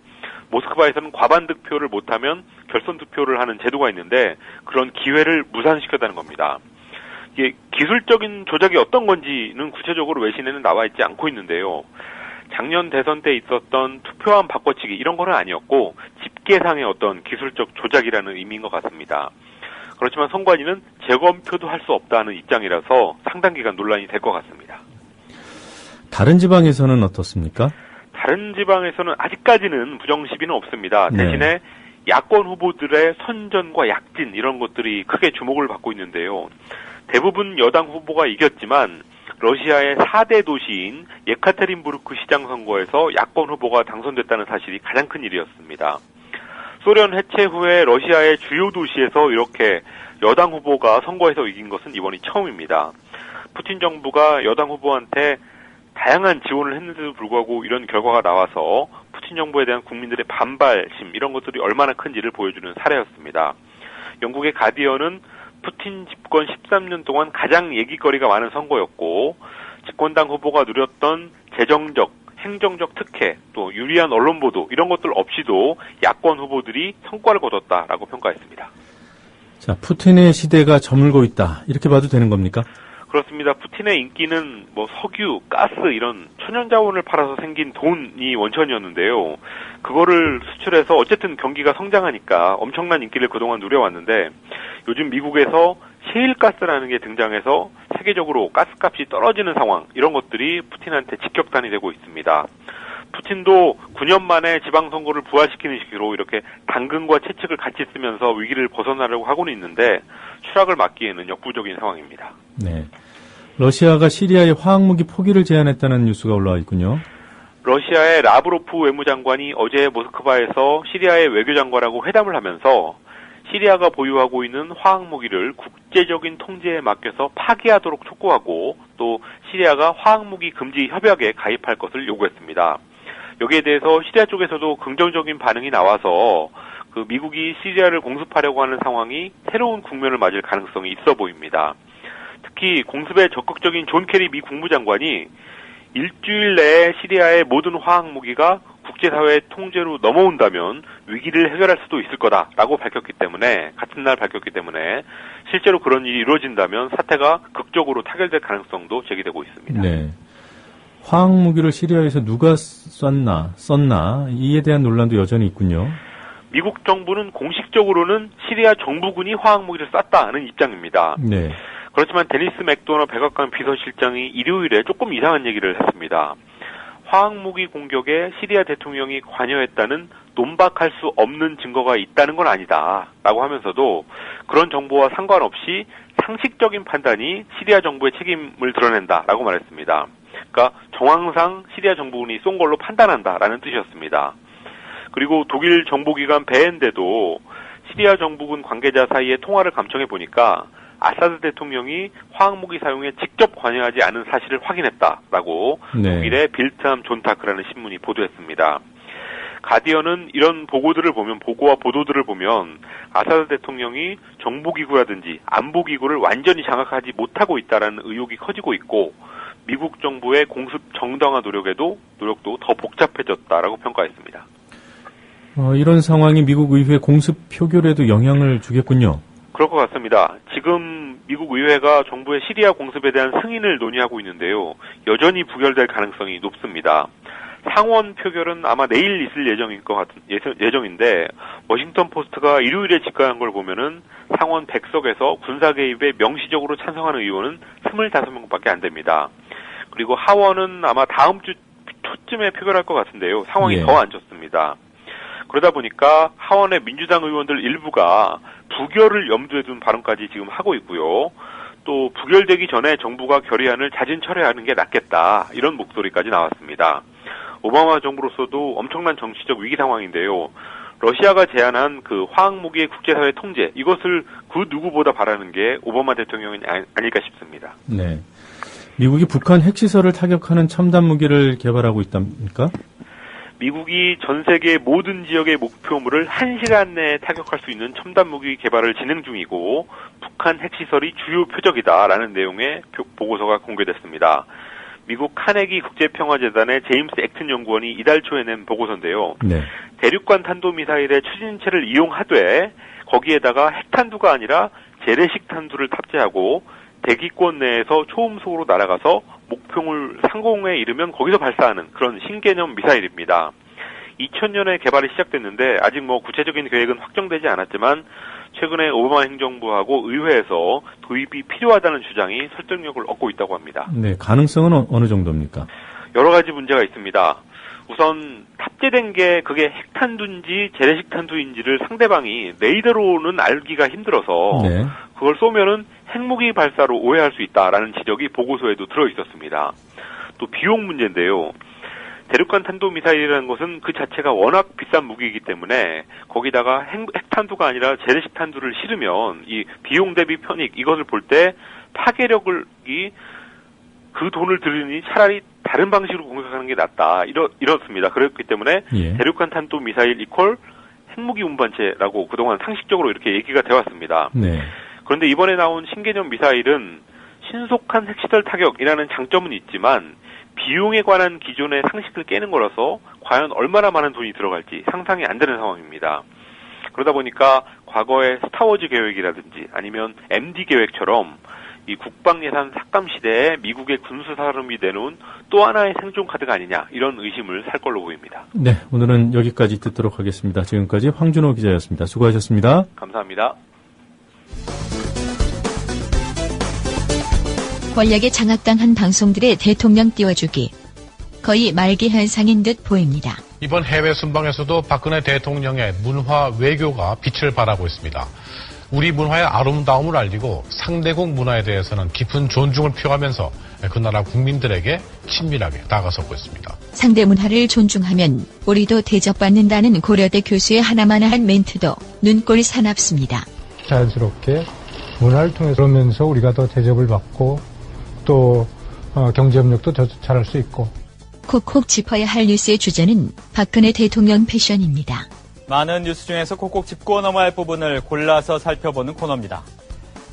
S13: 모스크바에서는 과반 득표를 못하면 결선 투표를 하는 제도가 있는데 그런 기회를 무산시켰다는 겁니다. 이게 기술적인 조작이 어떤 건지는 구체적으로 외신에는 나와 있지 않고 있는데요. 작년 대선 때 있었던 투표함 바꿔치기 이런 거는 아니었고 집계상의 어떤 기술적 조작이라는 의미인 것 같습니다. 그렇지만 선관위는 재검표도 할 수 없다는 입장이라서 상당 기간 논란이 될 것 같습니다.
S3: 다른 지방에서는 어떻습니까?
S13: 다른 지방에서는 아직까지는 부정 시비는 없습니다.
S3: 네.
S13: 대신에 야권 후보들의 선전과 약진 이런 것들이 크게 주목을 받고 있는데요. 대부분 여당 후보가 이겼지만 러시아의 4대 도시인 예카테린부르크 시장 선거에서 야권 후보가 당선됐다는 사실이 가장 큰 일이었습니다. 소련 해체 후에 러시아의 주요 도시에서 이렇게 여당 후보가 선거에서 이긴 것은 이번이 처음입니다. 푸틴 정부가 여당 후보한테 다양한 지원을 했는데도 불구하고 이런 결과가 나와서 푸틴 정부에 대한 국민들의 반발심 이런 것들이 얼마나 큰지를 보여주는 사례였습니다. 영국의 가디언은 푸틴 집권 13년 동안 가장 얘기거리가 많은 선거였고 집권당 후보가 누렸던 재정적, 행정적 특혜, 또 유리한 언론 보도 이런 것들 없이도 야권 후보들이 성과를 거뒀다라고 평가했습니다.
S3: 자, 푸틴의 시대가 저물고 있다. 이렇게 봐도 되는 겁니까?
S13: 그렇습니다. 푸틴의 인기는 석유, 가스 이런 천연자원을 팔아서 생긴 돈이 원천이었는데요. 그거를 수출해서 어쨌든 경기가 성장하니까 엄청난 인기를 그동안 누려왔는데 요즘 미국에서 셰일가스라는 게 등장해서 세계적으로 가스값이 떨어지는 상황 이런 것들이 푸틴한테 직격탄이 되고 있습니다. 푸틴도 9년 만에 지방선거를 부활시키는 식으로 이렇게 당근과 채찍을 같이 쓰면서 위기를 벗어나려고 하고는 있는데 추락을 막기에는 역부족인 상황입니다.
S3: 네. 러시아가 시리아의 화학무기 포기를 제안했다는 뉴스가 올라와 있군요.
S13: 러시아의 라브로프 외무장관이 어제 모스크바에서 시리아의 외교장관하고 회담을 하면서 시리아가 보유하고 있는 화학무기를 국제적인 통제에 맡겨서 파기하도록 촉구하고 또 시리아가 화학무기 금지 협약에 가입할 것을 요구했습니다. 여기에 대해서 시리아 쪽에서도 긍정적인 반응이 나와서 미국이 시리아를 공습하려고 하는 상황이 새로운 국면을 맞을 가능성이 있어 보입니다. 특히 공습에 적극적인 존 케리 미 국무장관이 일주일 내에 시리아의 모든 화학무기가 국제사회의 통제로 넘어온다면 위기를 해결할 수도 있을 거다라고 밝혔기 때문에 같은 날 밝혔기 때문에 실제로 그런 일이 이루어진다면 사태가 극적으로 타결될 가능성도 제기되고 있습니다.
S3: 네. 화학무기를 시리아에서 누가 썼나 이에 대한 논란도 여전히 있군요.
S13: 미국 정부는 공식적으로는 시리아 정부군이 화학무기를 쐈다는 입장입니다.
S3: 네.
S13: 그렇지만 데니스 맥도너 백악관 비서실장이 일요일에 조금 이상한 얘기를 했습니다. 화학무기 공격에 시리아 대통령이 관여했다는 논박할 수 없는 증거가 있다는 건 아니다 라고 하면서도 그런 정보와 상관없이 상식적인 판단이 시리아 정부의 책임을 드러낸다라고 말했습니다. 그러니까 정황상 시리아 정부군이 쏜 걸로 판단한다라는 뜻이었습니다. 그리고 독일 정보기관 BND도 시리아 정부군 관계자 사이에 통화를 감청해 보니까 아사드 대통령이 화학무기 사용에 직접 관여하지 않은 사실을 확인했다라고
S3: 네.
S13: 독일의 빌트암 존타크라는 신문이 보도했습니다. 가디언은 이런 보고와 보도들을 보면 아사드 대통령이 정보기구라든지 안보기구를 완전히 장악하지 못하고 있다는 의혹이 커지고 있고 미국 정부의 공습 정당화 노력도 더 복잡해졌다라고 평가했습니다.
S3: 이런 상황이 미국 의회 공습 표결에도 영향을 주겠군요.
S13: 그럴 것 같습니다. 지금 미국 의회가 정부의 시리아 공습에 대한 승인을 논의하고 있는데요. 여전히 부결될 가능성이 높습니다. 상원 표결은 아마 내일 있을 예정인데 워싱턴 포스트가 일요일에 집계한 걸 보면은 상원 100석에서 군사 개입에 명시적으로 찬성하는 의원은 25명밖에 안 됩니다. 그리고 하원은 아마 다음 주 초쯤에 표결할 것 같은데요. 상황이 더 안 좋습니다. 그러다 보니까 하원의 민주당 의원들 일부가 부결을 염두에 둔 발언까지 지금 하고 있고요. 또 부결되기 전에 정부가 결의안을 자진 철회하는 게 낫겠다 이런 목소리까지 나왔습니다. 오바마 정부로서도 엄청난 정치적 위기 상황인데요. 러시아가 제안한 그 화학무기의 국제사회 통제 이것을 그 누구보다 바라는 게 오바마 대통령이 아닐까 싶습니다.
S3: 네. 미국이 북한 핵시설을 타격하는 첨단 무기를 개발하고 있답니까?
S13: 미국이 전 세계 모든 지역의 목표물을 1시간 내에 타격할 수 있는 첨단 무기 개발을 진행 중이고 북한 핵시설이 주요 표적이다라는 내용의 보고서가 공개됐습니다. 미국 카네기 국제평화재단의 제임스 액튼 연구원이 이달 초에 낸 보고서인데요.
S3: 네.
S13: 대륙간 탄도미사일의 추진체를 이용하되 거기에다가 핵탄두가 아니라 재래식 탄두를 탑재하고 대기권 내에서 초음속으로 날아가서 목표물 상공에 이르면 거기서 발사하는 그런 신개념 미사일입니다. 2000년에 개발이 시작됐는데 아직 구체적인 계획은 확정되지 않았지만 최근에 오바마 행정부하고 의회에서 도입이 필요하다는 주장이 설득력을 얻고 있다고 합니다.
S3: 네, 가능성은 어느 정도입니까?
S13: 여러 가지 문제가 있습니다. 우선 탑재된 게 그게 핵탄두인지 재래식 탄두인지를 상대방이 레이더로는 알기가 힘들어서
S3: 네.
S13: 그걸 쏘면은 핵무기 발사로 오해할 수 있다라는 지적이 보고서에도 들어 있었습니다. 또 비용 문제인데요. 대륙간 탄도미사일이라는 것은 그 자체가 워낙 비싼 무기이기 때문에 거기다가 핵탄두가 아니라 재래식 탄두를 실으면 이 비용 대비 편익 이것을 볼 때 파괴력이 그 돈을 들으니 차라리 다른 방식으로 공격하는 게 낫다. 이렇습니다. 그렇기 때문에 대륙간 탄도미사일 이퀄 핵무기 운반체라고 그동안 상식적으로 이렇게 얘기가 되었습니다.
S3: 네.
S13: 그런데 이번에 나온 신개념 미사일은 신속한 핵시설 타격이라는 장점은 있지만 비용에 관한 기존의 상식을 깨는 거라서 과연 얼마나 많은 돈이 들어갈지 상상이 안 되는 상황입니다. 그러다 보니까 과거의 스타워즈 계획이라든지 아니면 MD 계획처럼 이 국방 예산 삭감 시대에 미국의 군수 산업이 내놓은 또 하나의 생존 카드가 아니냐 이런 의심을 살 걸로 보입니다.
S3: 네, 오늘은 여기까지 듣도록 하겠습니다. 지금까지 황준호 기자였습니다. 수고하셨습니다.
S13: 감사합니다.
S8: 권력에 장악당한 방송들의 대통령 띄워주기. 거의 말기 현상인 듯 보입니다.
S14: 이번 해외 순방에서도 박근혜 대통령의 문화 외교가 빛을 발하고 있습니다. 우리 문화의 아름다움을 알리고 상대국 문화에 대해서는 깊은 존중을 표하면서 그 나라 국민들에게 친밀하게 다가서고 있습니다.
S8: 상대 문화를 존중하면 우리도 대접받는다는 고려대 교수의 하나마나한 멘트도 눈꼴 사납습니다.
S15: 자연스럽게 문화를 통해서 그러면서 우리가 더 대접을 받고 또 경제협력도 더 잘할 수 있고.
S8: 콕콕 짚어야 할 뉴스의 주제는 박근혜 대통령 패션입니다.
S16: 많은 뉴스 중에서 콕콕 짚고 넘어야 할 부분을 골라서 살펴보는 코너입니다.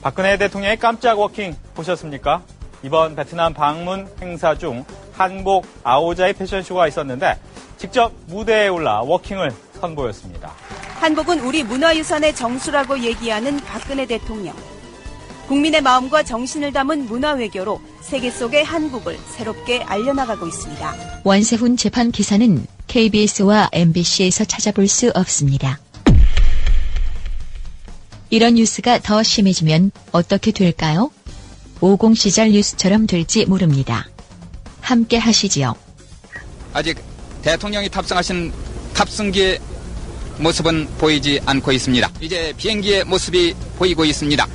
S16: 박근혜 대통령의 깜짝 워킹 보셨습니까? 이번 베트남 방문 행사 중 한복 아오자이 패션쇼가 있었는데 직접 무대에 올라 워킹을 선보였습니다.
S17: 한복은 우리 문화유산의 정수라고 얘기하는 박근혜 대통령. 국민의 마음과 정신을 담은 문화외교로 세계 속의 한국을 새롭게 알려나가고 있습니다.
S8: 원세훈 재판 기사는 KBS와 MBC에서 찾아볼 수 없습니다. 이런 뉴스가 더 심해지면 어떻게 될까요? 50 시절 뉴스처럼 될지 모릅니다. 함께 하시지요.
S18: 아직 대통령이 탑승하신 탑승기의 모습은 보이지 않고 있습니다. 이제 비행기의 모습이 보이고 있습니다.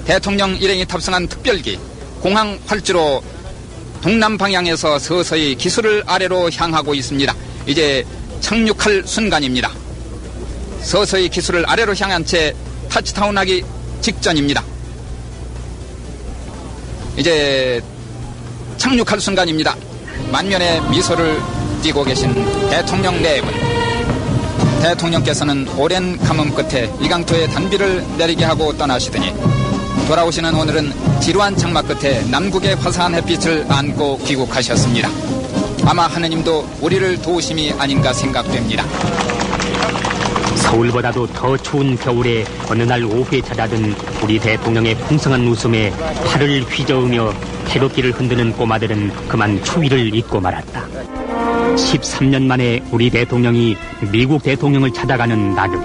S18: 대통령 일행이 탑승한 특별기 공항 활주로 동남 방향에서 서서히 기술을 아래로 향하고 있습니다. 이제 착륙할 순간입니다. 서서히 기술을 아래로 향한 채 타치다운하기 직전입니다. 이제 착륙할 순간입니다. 만면의 미소를 띠고 계신 대통령 네 분. 대통령께서는 오랜 가뭄 끝에 이강토의 단비를 내리게 하고 떠나시더니 돌아오시는 오늘은 지루한 장마 끝에 남국의 화사한 햇빛을 안고 귀국하셨습니다. 아마 하느님도 우리를 도우심이 아닌가 생각됩니다.
S19: 서울보다도 더 추운 겨울에 어느 날 오후에 찾아든 우리 대통령의 풍성한 웃음에 팔을 휘저으며 태극기를 흔드는 꼬마들은 그만 추위를 잊고 말았다. 13년 만에 우리 대통령이 미국 대통령을 찾아가는 나들이.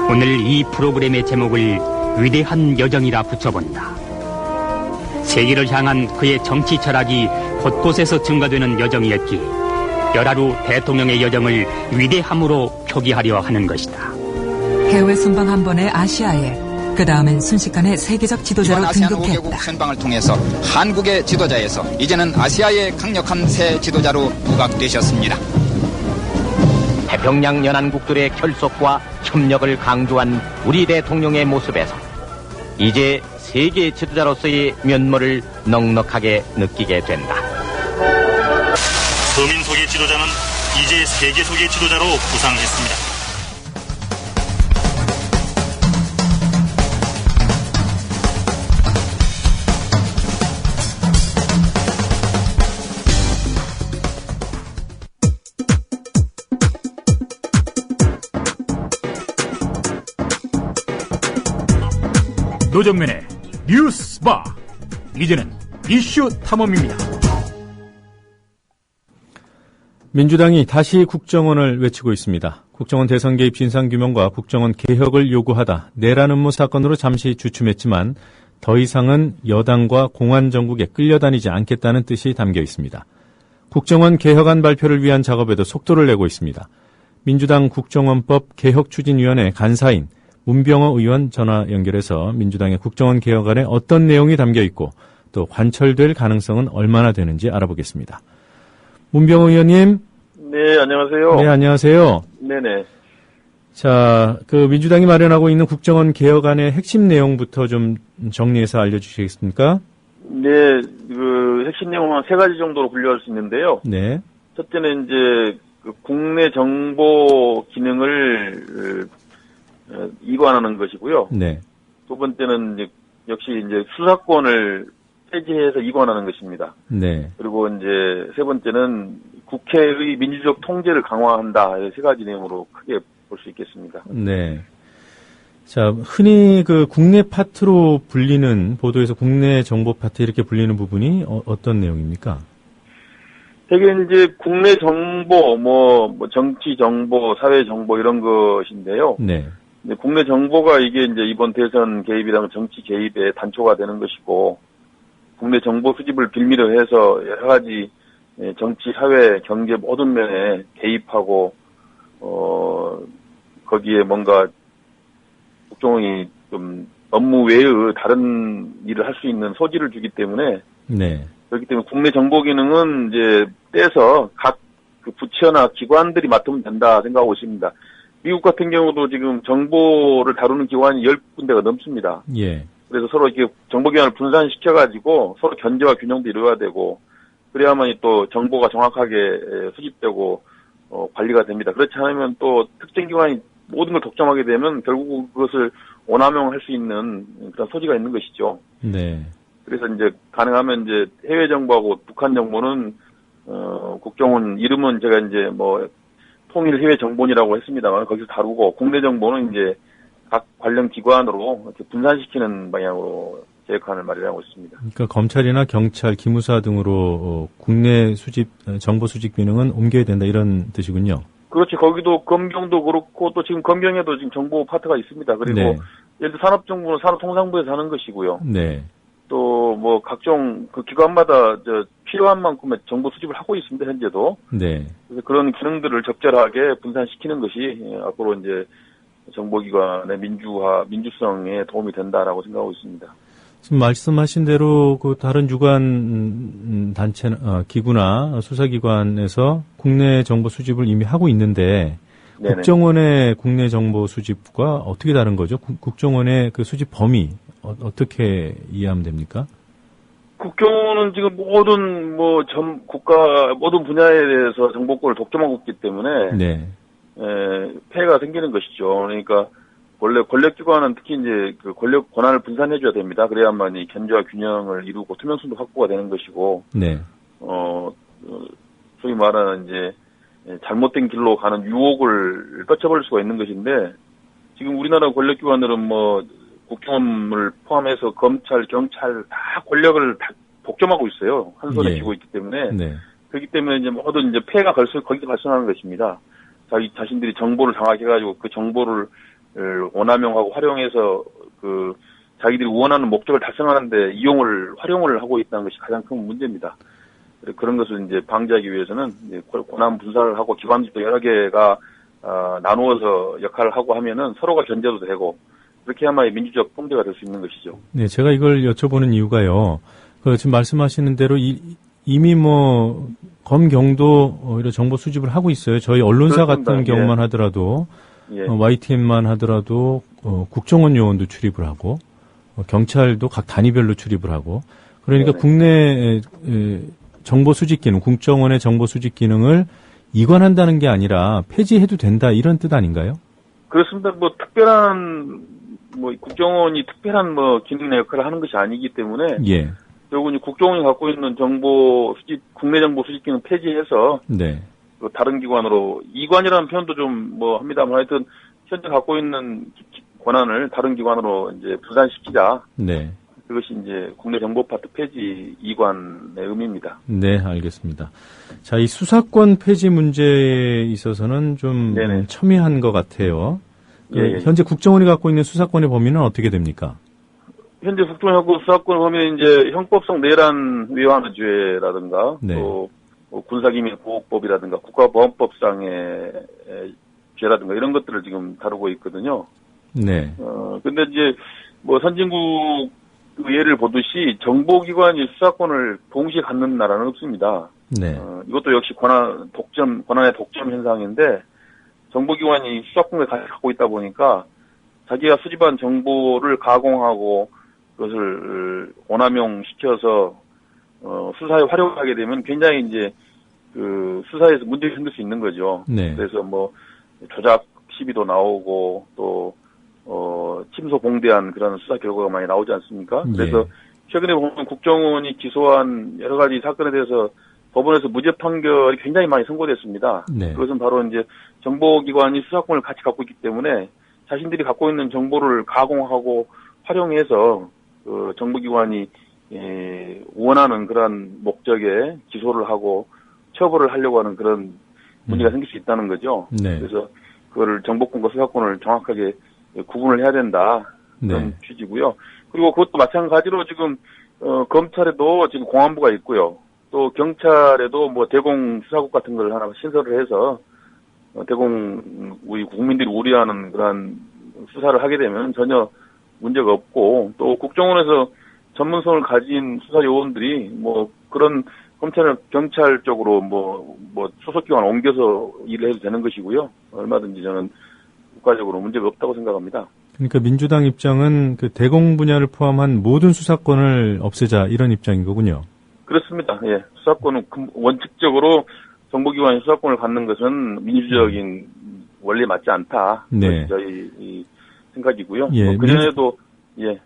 S19: 오늘 이 프로그램의 제목을 위대한 여정이라 붙여본다. 세계를 향한 그의 정치 철학이 곳곳에서 증가되는 여정이었기에 열하루 대통령의 여정을 위대함으로 표기하려 하는 것이다.
S20: 해외 순방 한 번에 아시아에, 그 다음엔 순식간에 세계적 지도자로 등극했다.
S18: 이번 아시안 5개국 순방을 통해서 한국의 지도자에서 이제는 아시아의 강력한 새 지도자로 부각되셨습니다.
S19: 태평양 연안국들의 결속과 협력을 강조한 우리 대통령의 모습에서 이제 세계 지도자로서의 면모를 넉넉하게 느끼게 된다.
S21: 서민 속의 지도자는 이제 세계 속의 지도자로 부상했습니다.
S1: 노정면의 뉴스바. 이제는 이슈 탐험입니다.
S3: 민주당이 다시 국정원을 외치고 있습니다. 국정원 대선 개입 진상규명과 국정원 개혁을 요구하다 내란 음모 사건으로 잠시 주춤했지만 더 이상은 여당과 공안 정국에 끌려다니지 않겠다는 뜻이 담겨 있습니다. 국정원 개혁안 발표를 위한 작업에도 속도를 내고 있습니다. 민주당 국정원법 개혁추진위원회 간사인 문병호 의원 전화 연결해서 민주당의 국정원 개혁안에 어떤 내용이 담겨 있고 또 관철될 가능성은 얼마나 되는지 알아보겠습니다. 문병호 의원님.
S22: 네, 안녕하세요.
S3: 네, 안녕하세요.
S22: 네네.
S3: 자, 민주당이 마련하고 있는 국정원 개혁안의 핵심 내용부터 좀 정리해서 알려주시겠습니까?
S22: 네, 핵심 내용은 세 가지 정도로 분류할 수 있는데요.
S3: 네.
S22: 첫째는 이제 국내 정보 기능을 이관하는 것이고요.
S3: 네.
S22: 두 번째는 역시 수사권을 폐지해서 이관하는 것입니다.
S3: 네.
S22: 그리고 이제 세 번째는 국회의 민주적 통제를 강화한다. 세 가지 내용으로 크게 볼 수 있겠습니다.
S3: 네. 자, 흔히 국내 파트로 불리는, 보도에서 국내 정보 파트 이렇게 불리는 부분이 어떤 내용입니까?
S22: 되게 이제 국내 정보, 정치 정보, 사회 정보 이런 것인데요.
S3: 네.
S22: 국내 정보가 이게 이제 이번 대선 개입이랑 정치 개입의 단초가 되는 것이고, 국내 정보 수집을 빌미로 해서 여러 가지 정치, 사회, 경제 모든 면에 개입하고, 거기에 뭔가 국정원이 좀 업무 외의 다른 일을 할 수 있는 소지를 주기 때문에,
S3: 네.
S22: 그렇기 때문에 국내 정보 기능은 이제 떼서 각 부처나 기관들이 맡으면 된다 생각하고 있습니다. 미국 같은 경우도 지금 정보를 다루는 기관이 10군데가 넘습니다.
S3: 예.
S22: 그래서 서로 이렇게 정보기관을 분산시켜가지고 서로 견제와 균형도 이루어야 되고, 그래야만이 또 정보가 정확하게 수집되고, 관리가 됩니다. 그렇지 않으면 또 특정 기관이 모든 걸 독점하게 되면 결국 그것을 오남용할 수 있는 그런 소지가 있는 것이죠.
S3: 네.
S22: 그래서 이제 가능하면 이제 해외 정보하고 북한 정보는, 국정원 이름은 제가 이제 통일 해외 정보원이라고 했습니다만 거기서 다루고, 국내 정보는 이제 각 관련 기관으로 이렇게 분산시키는 방향으로 계획안을 마련하고 있습니다.
S3: 그러니까 검찰이나 경찰, 기무사 등으로 국내 정보 수집 기능은 옮겨야 된다 이런 뜻이군요.
S22: 그렇지. 거기도 검경도 그렇고 또 지금 검경에도 지금 정보 파트가 있습니다. 그리고
S3: 네.
S22: 예를 들어 산업정보는 산업통상부에서 하는 것이고요.
S3: 네.
S22: 또 각종 기관마다 필요한 만큼의 정보 수집을 하고 있습니다. 현재도.
S3: 네.
S22: 그래서 그런 기능들을 적절하게 분산시키는 것이 앞으로 이제 정보기관의 민주성에 도움이 된다라고 생각하고 있습니다.
S3: 지금 말씀하신 대로 다른 유관 단체, 기구나 수사기관에서 국내 정보 수집을 이미 하고 있는데, 네네. 국정원의 국내 정보 수집과 어떻게 다른 거죠? 국정원의 수집 범위 어떻게 이해하면 됩니까?
S22: 국정원은 지금 모든 국가 모든 분야에 대해서 정보권을 독점하고 있기 때문에
S3: 네.
S22: 폐해가 생기는 것이죠. 그러니까 원래 권력기관은 특히 이제 권력 권한을 분산해줘야 됩니다. 그래야만 이 견제와 균형을 이루고 투명성도 확보가 되는 것이고,
S3: 네.
S22: 소위 말하는 이제 잘못된 길로 가는 유혹을 떨쳐버릴 수가 있는 것인데, 지금 우리나라 권력기관들은 국정원을 포함해서 검찰, 경찰 다 권력을 다 독점하고 있어요. 한 손에 쥐고 있기 때문에.
S3: 네.
S22: 그렇기 때문에 이제 모든 이제 폐해가 거기서 발생하는 것입니다. 자신들이 정보를 장악해가지고 그 정보를 오남용하고 활용해서 자기들이 원하는 목적을 달성하는데 활용을 하고 있다는 것이 가장 큰 문제입니다. 그런 것을 이제 방지하기 위해서는 이제 권한 분산을 하고 기관들도 여러 개가 나누어서 역할을 하고 하면은 서로가 견제도 되고, 그렇게 해야만 민주적 통제가 될 수 있는 것이죠.
S3: 네, 제가 이걸 여쭤보는 이유가요. 지금 말씀하시는 대로 이미 검경도 이런 정보 수집을 하고 있어요. 저희 언론사
S22: 그렇습니다.
S3: 같은 경우만 하더라도, YTN만 하더라도 국정원 요원도 출입을 하고, 경찰도 각 단위별로 출입을 하고, 그러니까 국내 정보 수집 기능, 국정원의 정보 수집 기능을 이관한다는 게 아니라 폐지해도 된다 이런 뜻 아닌가요?
S22: 그렇습니다. 특별한 국정원이 특별한 기능의 역할을 하는 것이 아니기 때문에,
S3: 예.
S22: 결국은 국정원이 갖고 있는 정보 수집, 국내 정보 수집 기능 폐지해서,
S3: 네. 다른
S22: 기관으로 이관이라는 표현도 좀 합니다만, 하여튼 현재 갖고 있는 권한을 다른 기관으로 이제 분산시키자.
S3: 네.
S22: 그것이 이제 국내 정보 파트 폐지 이관의 의미입니다.
S3: 네, 알겠습니다. 자, 이 수사권 폐지 문제에 있어서는 좀 첨예한 것 같아요.
S22: 예.
S3: 현재 국정원이 갖고 있는 수사권의 범위는 어떻게 됩니까?
S22: 현재 국정원하고 수사권 범위는 이제 형법성 내란 위반죄라든가
S3: 네.
S22: 또 군사기밀 보호법이라든가 국가보안법상의 죄라든가 이런 것들을 지금 다루고 있거든요.
S3: 네.
S22: 근데 이제 뭐 선진국 예를 보듯이 정보기관이 수사권을 동시에 갖는 나라는 없습니다.
S3: 네.
S22: 이것도 역시 권한의 독점 현상인데 정보기관이 수사권을 갖고 있다 보니까 자기가 수집한 정보를 가공하고 그것을 오남용시켜서 수사에 활용하게 되면 굉장히 이제 그 수사에서 문제가 생길 수 있는 거죠.
S3: 네.
S22: 그래서 뭐 조작 시비도 나오고 또 침소봉대한 그런 수사 결과가 많이 나오지 않습니까? 그래서 최근에 보면 국정원이 기소한 여러 가지 사건에 대해서 법원에서 무죄 판결이 굉장히 많이 선고됐습니다.
S3: 네.
S22: 그것은 바로 이제 정보기관이 수사권을 같이 갖고 있기 때문에 자신들이 갖고 있는 정보를 가공하고 활용해서 그 정보기관이 원하는 그런 목적에 기소를 하고 처벌을 하려고 하는 그런 문제가 생길 수 있다는 거죠.
S3: 네.
S22: 그래서 그거를 정보권과 수사권을 정확하게 구분을 해야 된다. 그런 취지고요. 그리고 그것도 마찬가지로 지금 검찰에도 지금 공안부가 있고요. 또 경찰에도 뭐 대공 수사국 같은 걸 하나 신설을 해서 우리 국민들이 우려하는 그런 수사를 하게 되면 전혀 문제가 없고 또 국정원에서 전문성을 가진 수사 요원들이 뭐 그런 경찰 쪽으로 뭐 소속기관 옮겨서 일을 해도 되는 것이고요. 얼마든지 저는 국가적으로 문제가 없다고 생각합니다.
S3: 그러니까 민주당 입장은 그 대공 분야를 포함한 모든 수사권을 없애자 이런 입장인 거군요.
S22: 그렇습니다. 예. 수사권은 원칙적으로 정보기관이 수사권을 갖는 것은 민주적인 원리에 맞지 않다.
S3: 네.
S22: 저희 생각이고요.
S3: 예.
S22: 그전에도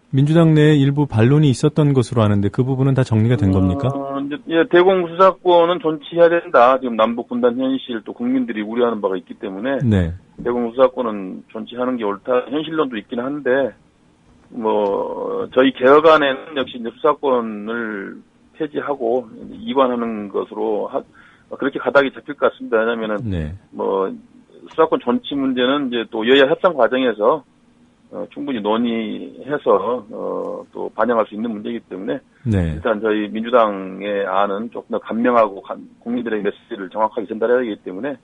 S3: 민주당 내에 일부 반론이 있었던 것으로 아는데 그 부분은 다 정리가 된 겁니까?
S22: 대공 수사권은 존치해야 된다. 지금 남북 분단 현실 또 국민들이 우려하는 바가 있기 때문에
S3: 네.
S22: 대공 수사권은 존치하는 게 옳다. 현실론도 있긴 한데 저희 개혁안에는 역시 이제 수사권을 폐지하고 이관하는 것으로 그렇게 가닥이 잡힐 것 같습니다. 왜냐하면은 수사권 존치 문제는 이제 또 여야 협상 과정에서 충분히 논의해서 또 반영할 수 있는 문제이기 때문에 일단 저희 민주당의 안은 조금 더 간명하고 국민들의 메시지를 정확하게 전달해야 하기 때문에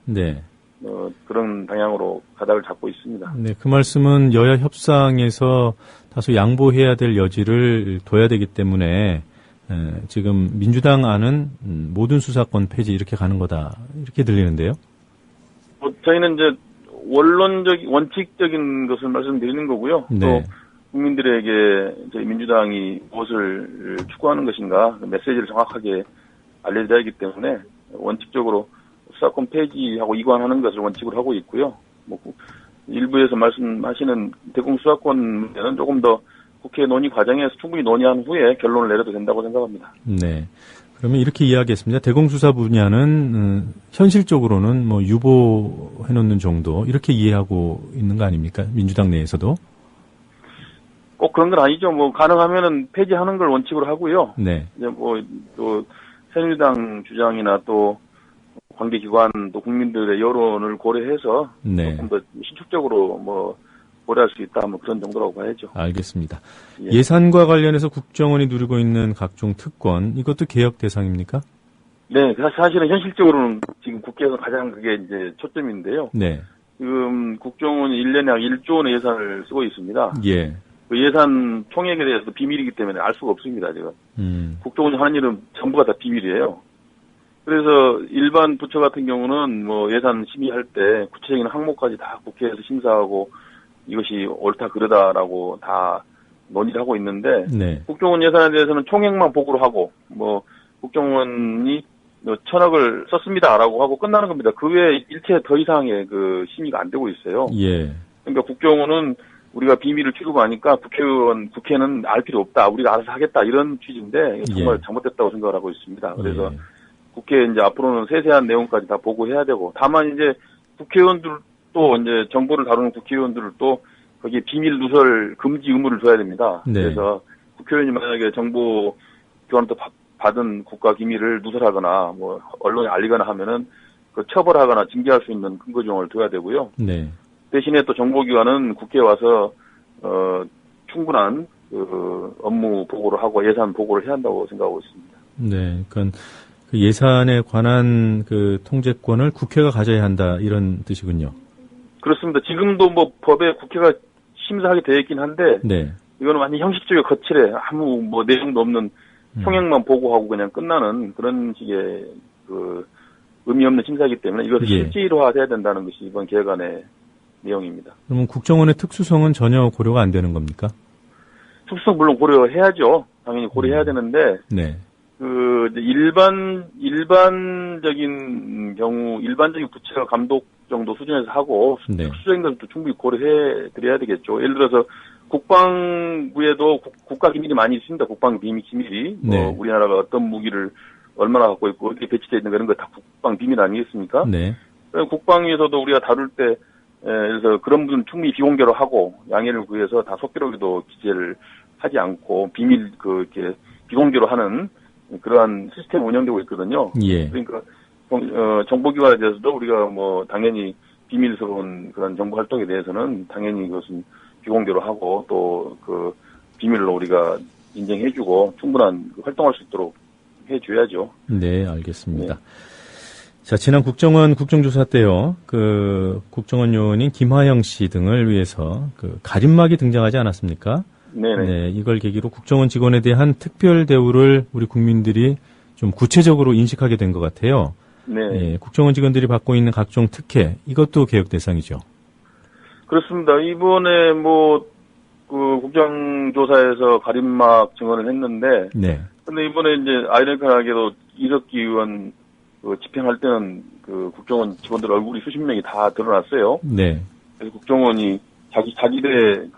S22: 그런 방향으로 가닥을 잡고 있습니다.
S3: 네, 그 말씀은 여야 협상에서 다소 양보해야 될 여지를 둬야 되기 때문에 지금 민주당 안은 모든 수사권 폐지 이렇게 가는 거다 이렇게 들리는데요.
S22: 저희는 이제 원칙적인 것을 말씀드리는 거고요. 또 국민들에게 저희 민주당이 무엇을 추구하는 것인가 메시지를 정확하게 알려줘야 하기 때문에 원칙적으로 수사권 폐지하고 이관하는 것을 원칙으로 하고 있고요. 일부에서 말씀하시는 대공 수사권 문제는 조금 더 국회 논의 과정에서 충분히 논의한 후에 결론을 내려도 된다고 생각합니다.
S3: 네. 그러면 이렇게 이야기했습니다. 대공수사 분야는 현실적으로는 유보해놓는 정도 이렇게 이해하고 있는 거 아닙니까? 민주당 내에서도?
S22: 꼭 그런 건 아니죠. 가능하면은 폐지하는 걸 원칙으로 하고요.
S3: 네.
S22: 이제 또 새누리당 주장이나 또 관계기관 또 국민들의 여론을 고려해서 조금 더 신축적으로 고려할 수 있다, 그런 정도라고 봐야죠.
S3: 알겠습니다. 예산과 관련해서 국정원이 누리고 있는 각종 특권, 이것도 개혁 대상입니까?
S22: 네, 사실은 현실적으로는 지금 국회에서 가장 그게 이제 초점인데요.
S3: 네.
S22: 지금 국정원이 1년에 약 1조 원의 예산을 쓰고 있습니다.
S3: 예.
S22: 그 예산 총액에 대해서도 비밀이기 때문에 알 수가 없습니다, 제가. 국정원이 하는 일은 전부가 다 비밀이에요. 그래서 일반 부처 같은 경우는 예산 심의할 때 구체적인 항목까지 다 국회에서 심사하고 이것이 옳다 그러다라고 다 논의를 하고 있는데 국정원 예산에 대해서는 총액만 보고를 하고 국정원이 1,000억을 썼습니다라고 하고 끝나는 겁니다. 그 외에 일체 더 이상의 그 심의가 안 되고 있어요.
S3: 예.
S22: 그러니까 국정원은 우리가 비밀을 취급하니까 국회는 알 필요 없다. 우리가 알아서 하겠다. 이런 취지인데 정말 잘못됐다고 생각을 하고 있습니다. 그래서 국회에 이제 앞으로는 세세한 내용까지 다 보고해야 되고 다만 이제 국회의원들 또 이제 정보를 다루는 국회의원들을 또 거기에 비밀 누설 금지 의무를 둬야 됩니다.
S3: 네.
S22: 그래서 국회의원이 만약에 정보 교환부터 받은 국가 기밀을 누설하거나 뭐 언론에 알리거나 하면은 그 처벌하거나 징계할 수 있는 근거 조항을 둬야 되고요.
S3: 네.
S22: 대신에 또 정보기관은 국회에 와서 충분한 그 업무 보고를 하고 예산 보고를 해야 한다고 생각하고 있습니다.
S3: 네, 그러니까 그 예산에 관한 그 통제권을 국회가 가져야 한다 이런 뜻이군요.
S22: 그렇습니다. 지금도 뭐 법에 국회가 심사하게 되어 있긴 한데
S3: 네.
S22: 이거는 완전 형식적이고 거칠해 아무 뭐 내용도 없는 총액만 보고하고 그냥 끝나는 그런 식의 그 의미 없는 심사이기 때문에 이것을
S3: 예.
S22: 실질화해야 된다는 것이 이번 개혁안의 내용입니다.
S3: 그러면 국정원의 특수성은 전혀 고려가 안 되는 겁니까?
S22: 특수성 물론 고려해야죠. 당연히 고려해야 되는데
S3: 네.
S22: 그 일반적인 경우 일반적인 부처 감독 정도 수준에서 하고
S3: 네.
S22: 특수적인 것도 충분히 고려해 드려야 되겠죠. 예를 들어서 국방부에도 국가 기밀이 많이 있습니다. 국방 비밀 기밀이
S3: 네.
S22: 뭐 우리나라가 어떤 무기를 얼마나 갖고 있고 어디에 배치되어 있는 그런 거 다 국방 비밀 아니겠습니까?
S3: 네.
S22: 국방위에서도 우리가 다룰 때 그래서 그런 부분 충분히 비공개로 하고 양해를 구해서 다 속기록에도 기재를 하지 않고 비밀 이렇게 비공개로 하는 그러한 시스템이 운영되고 있거든요.
S3: 예.
S22: 그러니까 정보기관에 대해서도 우리가 뭐 당연히 비밀스러운 그런 정보 활동에 대해서는 당연히 이것은 비공개로 하고 또 그 비밀로 우리가 인정해주고 충분한 활동할 수 있도록 해줘야죠.
S3: 네, 알겠습니다. 네. 자, 지난 국정원 국정조사 때요, 그 국정원 요원인 김하영 씨 등을 위해서 그 가림막이 등장하지 않았습니까?
S22: 네네.
S3: 네, 이걸 계기로 국정원 직원에 대한 특별 대우를 우리 국민들이 좀 구체적으로 인식하게 된 것 같아요.
S22: 네.
S3: 네, 국정원 직원들이 받고 있는 각종 특혜, 이것도 개혁 대상이죠.
S22: 그렇습니다. 이번에 그 국정조사에서 가림막 증언을 했는데,
S3: 네.
S22: 근데 이번에 이제 아이러니컬하게도 이석기 의원 집행할 때는 그 국정원 직원들 얼굴이 수십 명이 다 드러났어요.
S3: 네.
S22: 그래서 국정원이 자기들의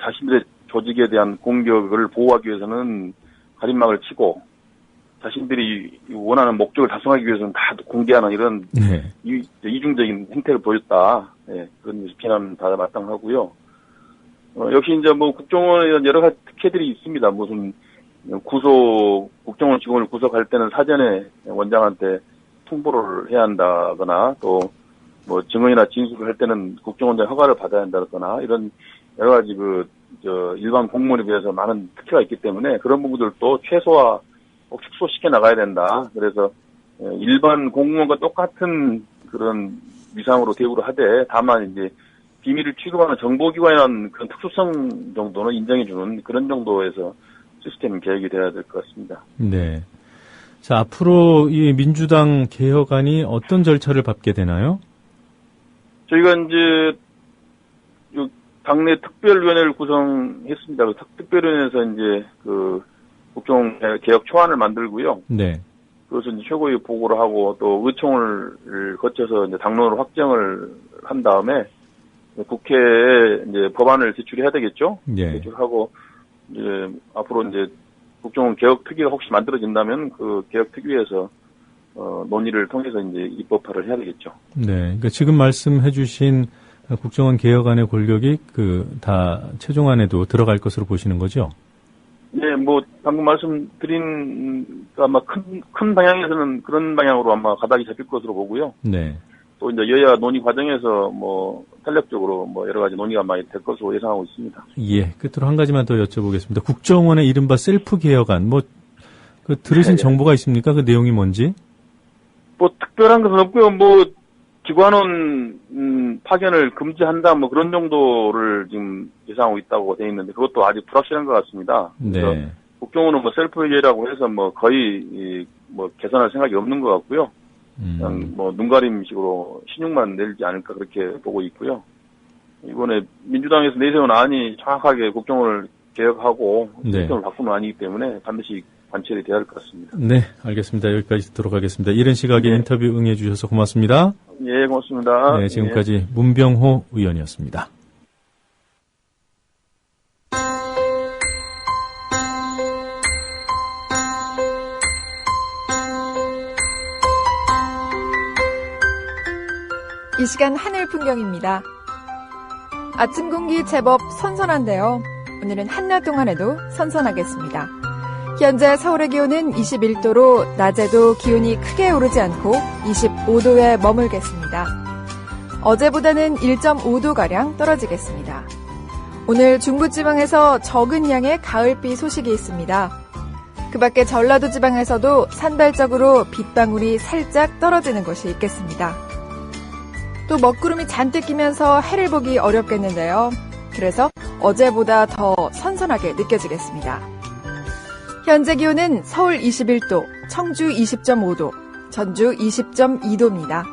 S22: 자신들의 조직에 대한 공격을 보호하기 위해서는 가림막을 치고 자신들이 원하는 목적을 달성하기 위해서는 다 공개하는 이런
S3: 네.
S22: 이중적인 행태를 보였다. 네, 그런 비난 다 마땅하고요. 역시 이제 국정원에 이런 여러 가지 특혜들이 있습니다. 무슨 국정원 직원을 구속할 때는 사전에 원장한테 통보를 해야 한다거나 또 증언이나 진술을 할 때는 국정원장 허가를 받아야 한다거나 이런 여러 가지 일반 공무원에 비해서 많은 특혜가 있기 때문에 그런 부분들도 최소화 꼭 축소시켜 나가야 된다. 그래서 일반 공무원과 똑같은 그런 위상으로 대우를 하되 다만 이제 비밀을 취급하는 정보기관이라는 그런 특수성 정도는 인정해주는 그런 정도에서 시스템 개혁이 돼야 될 것 같습니다.
S3: 네. 자, 앞으로 이 민주당 개혁안이 어떤 절차를 밟게 되나요?
S22: 저희가 이제 당내 특별위원회를 구성했습니다. 그 특별위원회에서 이제 국정 개혁 초안을 만들고요.
S3: 네.
S22: 그것을 이제 최고위 보고를 하고 또 의총을 거쳐서 이제 당론을 확정을 한 다음에 국회에 이제 법안을 제출해야 되겠죠.
S3: 네.
S22: 제출하고 이제 앞으로 이제 국정원 개혁 특위가 혹시 만들어진다면 그 개혁 특위에서 논의를 통해서 이제 입법화를 해야 되겠죠.
S3: 네. 그러니까 지금 말씀해주신 국정원 개혁안의 골격이 다 최종안에도 들어갈 것으로 보시는 거죠?
S22: 네, 방금 말씀드린 아마 큰 방향에서는 그런 방향으로 아마 가닥이 잡힐 것으로 보고요.
S3: 네.
S22: 또 이제 여야 논의 과정에서 탄력적으로 여러 가지 논의가 많이 될 것으로 예상하고 있습니다.
S3: 예, 끝으로 한 가지만 더 여쭤보겠습니다. 국정원의 이른바 셀프 개혁안, 들으신
S22: 네.
S3: 정보가 있습니까? 그 내용이 뭔지?
S22: 특별한 것은 없고요. 기관원 파견을 금지한다 그런 정도를 지금 예상하고 있다고 돼 있는데 그것도 아직 불확실한 것 같습니다.
S3: 네.
S22: 국정원은 셀프 회계라고 해서 거의 개선할 생각이 없는 것 같고요. 그냥 눈가림식으로 신용만 내지 않을까 그렇게 보고 있고요. 이번에 민주당에서 내세운 안이 정확하게 국정원을 개혁하고 시스템을 바꾸는 안이기 때문에 반드시 관철이 돼야 할 것 같습니다.
S3: 네, 알겠습니다. 여기까지 듣도록 하겠습니다. 이른 시각에 인터뷰 응해 주셔서 고맙습니다.
S22: 예, 고맙습니다.
S3: 네, 지금까지 문병호 의원이었습니다.
S2: 이 시간 하늘 풍경입니다. 아침 공기 제법 선선한데요. 오늘은 한낮 동안에도 선선하겠습니다. 현재 서울의 기온은 21도로 낮에도 기온이 크게 오르지 않고 25도에 머물겠습니다. 어제보다는 1.5도가량 떨어지겠습니다. 오늘 중부지방에서 적은 양의 가을비 소식이 있습니다. 그 밖에 전라도 지방에서도 산발적으로 빗방울이 살짝 떨어지는 곳이 있겠습니다. 또 먹구름이 잔뜩 끼면서 해를 보기 어렵겠는데요. 그래서 어제보다 더 선선하게 느껴지겠습니다. 현재 기온은 서울 21도, 청주 20.5도, 전주 20.2도입니다.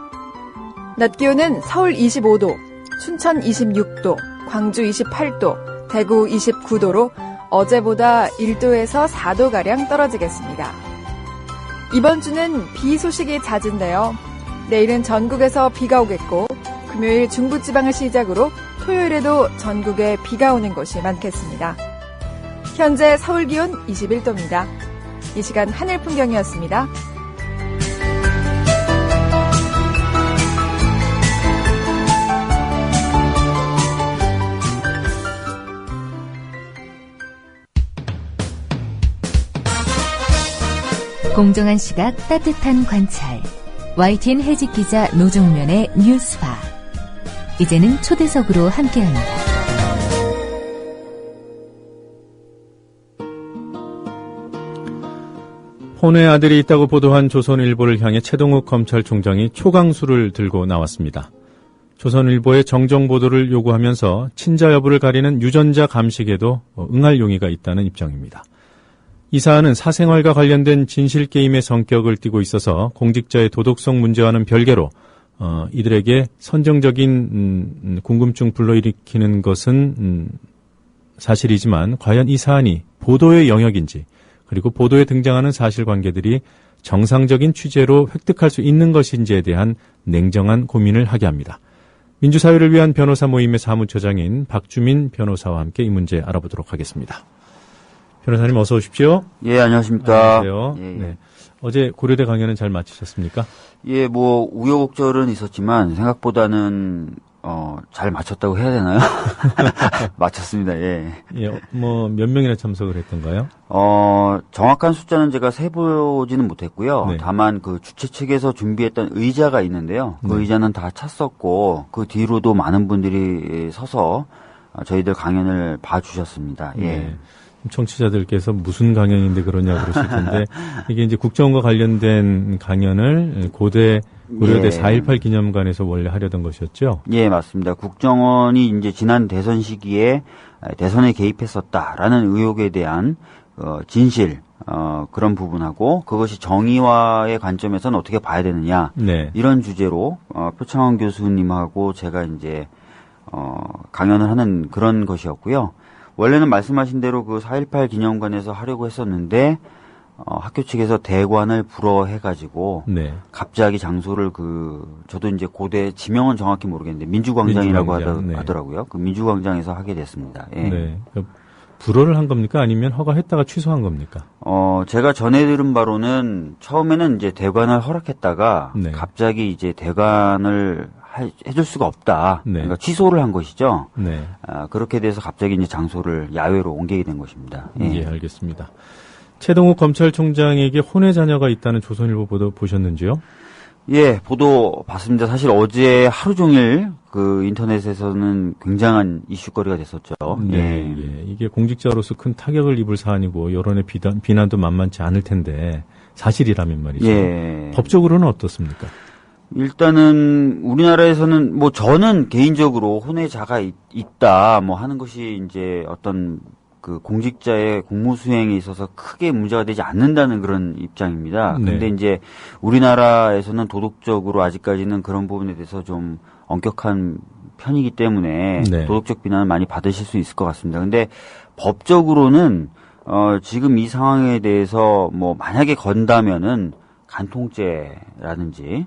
S2: 낮 기온은 서울 25도, 춘천 26도, 광주 28도, 대구 29도로 어제보다 1도에서 4도가량 떨어지겠습니다. 이번 주는 비 소식이 잦은데요. 내일은 전국에서 비가 오겠고 금요일 중부지방을 시작으로 토요일에도 전국에 비가 오는 곳이 많겠습니다. 현재 서울 기온 21도입니다. 이 시간 하늘 풍경이었습니다.
S11: 공정한 시각, 따뜻한 관찰. YTN 해직 기자 노종면의 뉴스바. 이제는 초대석으로 함께합니다.
S3: 혼외 아들이 있다고 보도한 조선일보를 향해 최동욱 검찰총장이 초강수를 들고 나왔습니다. 조선일보의 정정보도를 요구하면서 친자 여부를 가리는 유전자 감식에도 응할 용의가 있다는 입장입니다. 이 사안은 사생활과 관련된 진실게임의 성격을 띠고 있어서 공직자의 도덕성 문제와는 별개로 이들에게 선정적인 궁금증 불러일으키는 것은 사실이지만 과연 이 사안이 보도의 영역인지 그리고 보도에 등장하는 사실관계들이 정상적인 취재로 획득할 수 있는 것인지에 대한 냉정한 고민을 하게 합니다. 민주사회를 위한 변호사 모임의 사무처장인 박주민 변호사와 함께 이 문제 알아보도록 하겠습니다. 변호사님 어서 오십시오.
S5: 예, 안녕하십니까.
S3: 안녕하세요.
S5: 예.
S3: 네. 어제 고려대 강연은 잘 마치셨습니까?
S5: 예, 뭐 우여곡절은 있었지만 생각보다는 잘 마쳤다고 해야 되나요? 마쳤습니다. 예.
S3: 예, 뭐 몇 명이나 참석을 했던가요?
S5: 정확한 숫자는 제가 세보지는 못했고요.
S3: 네.
S5: 다만 그 주최 측에서 준비했던 의자가 있는데요. 그
S3: 네.
S5: 의자는 다 찼었고 그 뒤로도 많은 분들이 서서 저희들 강연을 봐주셨습니다. 예.
S3: 네. 청취자들께서 무슨 강연인데 그러냐 그러실 텐데 이게 이제 국정원과 관련된 강연을 고려대
S5: 예.
S3: 4.18 기념관에서 원래 하려던 것이었죠?
S5: 예, 맞습니다. 국정원이 이제 지난 대선 시기에 대선에 개입했었다라는 의혹에 대한 진실 그런 부분하고 그것이 정의와의 관점에서는 어떻게 봐야 되느냐
S3: 네.
S5: 이런 주제로 표창원 교수님하고 제가 이제 강연을 하는 그런 것이었고요. 원래는 말씀하신 대로 그 4.18 기념관에서 하려고 했었는데 학교 측에서 대관을 불허해가지고
S3: 네.
S5: 갑자기 장소를 저도 이제 고대 지명은 정확히 모르겠는데 민주광장이라고
S3: 네.
S5: 하더라고요. 그 민주광장에서 하게 됐습니다. 예.
S3: 네. 불허를 한 겁니까? 아니면 허가했다가 취소한 겁니까?
S5: 제가 전해 들은 바로는 처음에는 이제 대관을 허락했다가
S3: 네.
S5: 갑자기 이제 대관을 해줄 수가 없다.
S3: 네.
S5: 그러니까 취소를 한 것이죠.
S3: 네.
S5: 그렇게 돼서 갑자기 이제 장소를 야외로 옮기게 된 것입니다.
S3: 예, 알겠습니다. 최동욱 검찰총장에게 혼외 자녀가 있다는 조선일보 보도 보셨는지요?
S5: 예, 보도 봤습니다. 사실 어제 하루 종일 그 인터넷에서는 굉장한 이슈거리가 됐었죠.
S3: 네, 예. 이게 공직자로서 큰 타격을 입을 사안이고 여론의 비난도 만만치 않을 텐데 사실이라면 말이죠.
S5: 예.
S3: 법적으로는 어떻습니까?
S5: 일단은 우리나라에서는 뭐 저는 개인적으로 혼외자가 있다 뭐 하는 것이 이제 어떤 그 공직자의 공무 수행에 있어서 크게 문제가 되지 않는다는 그런 입장입니다.
S3: 네.
S5: 근데 이제 우리나라에서는 도덕적으로 아직까지는 그런 부분에 대해서 좀 엄격한 편이기 때문에
S3: 네.
S5: 도덕적 비난을 많이 받으실 수 있을 것 같습니다. 근데 법적으로는 지금 이 상황에 대해서 뭐 만약에 건다면은 간통죄라든지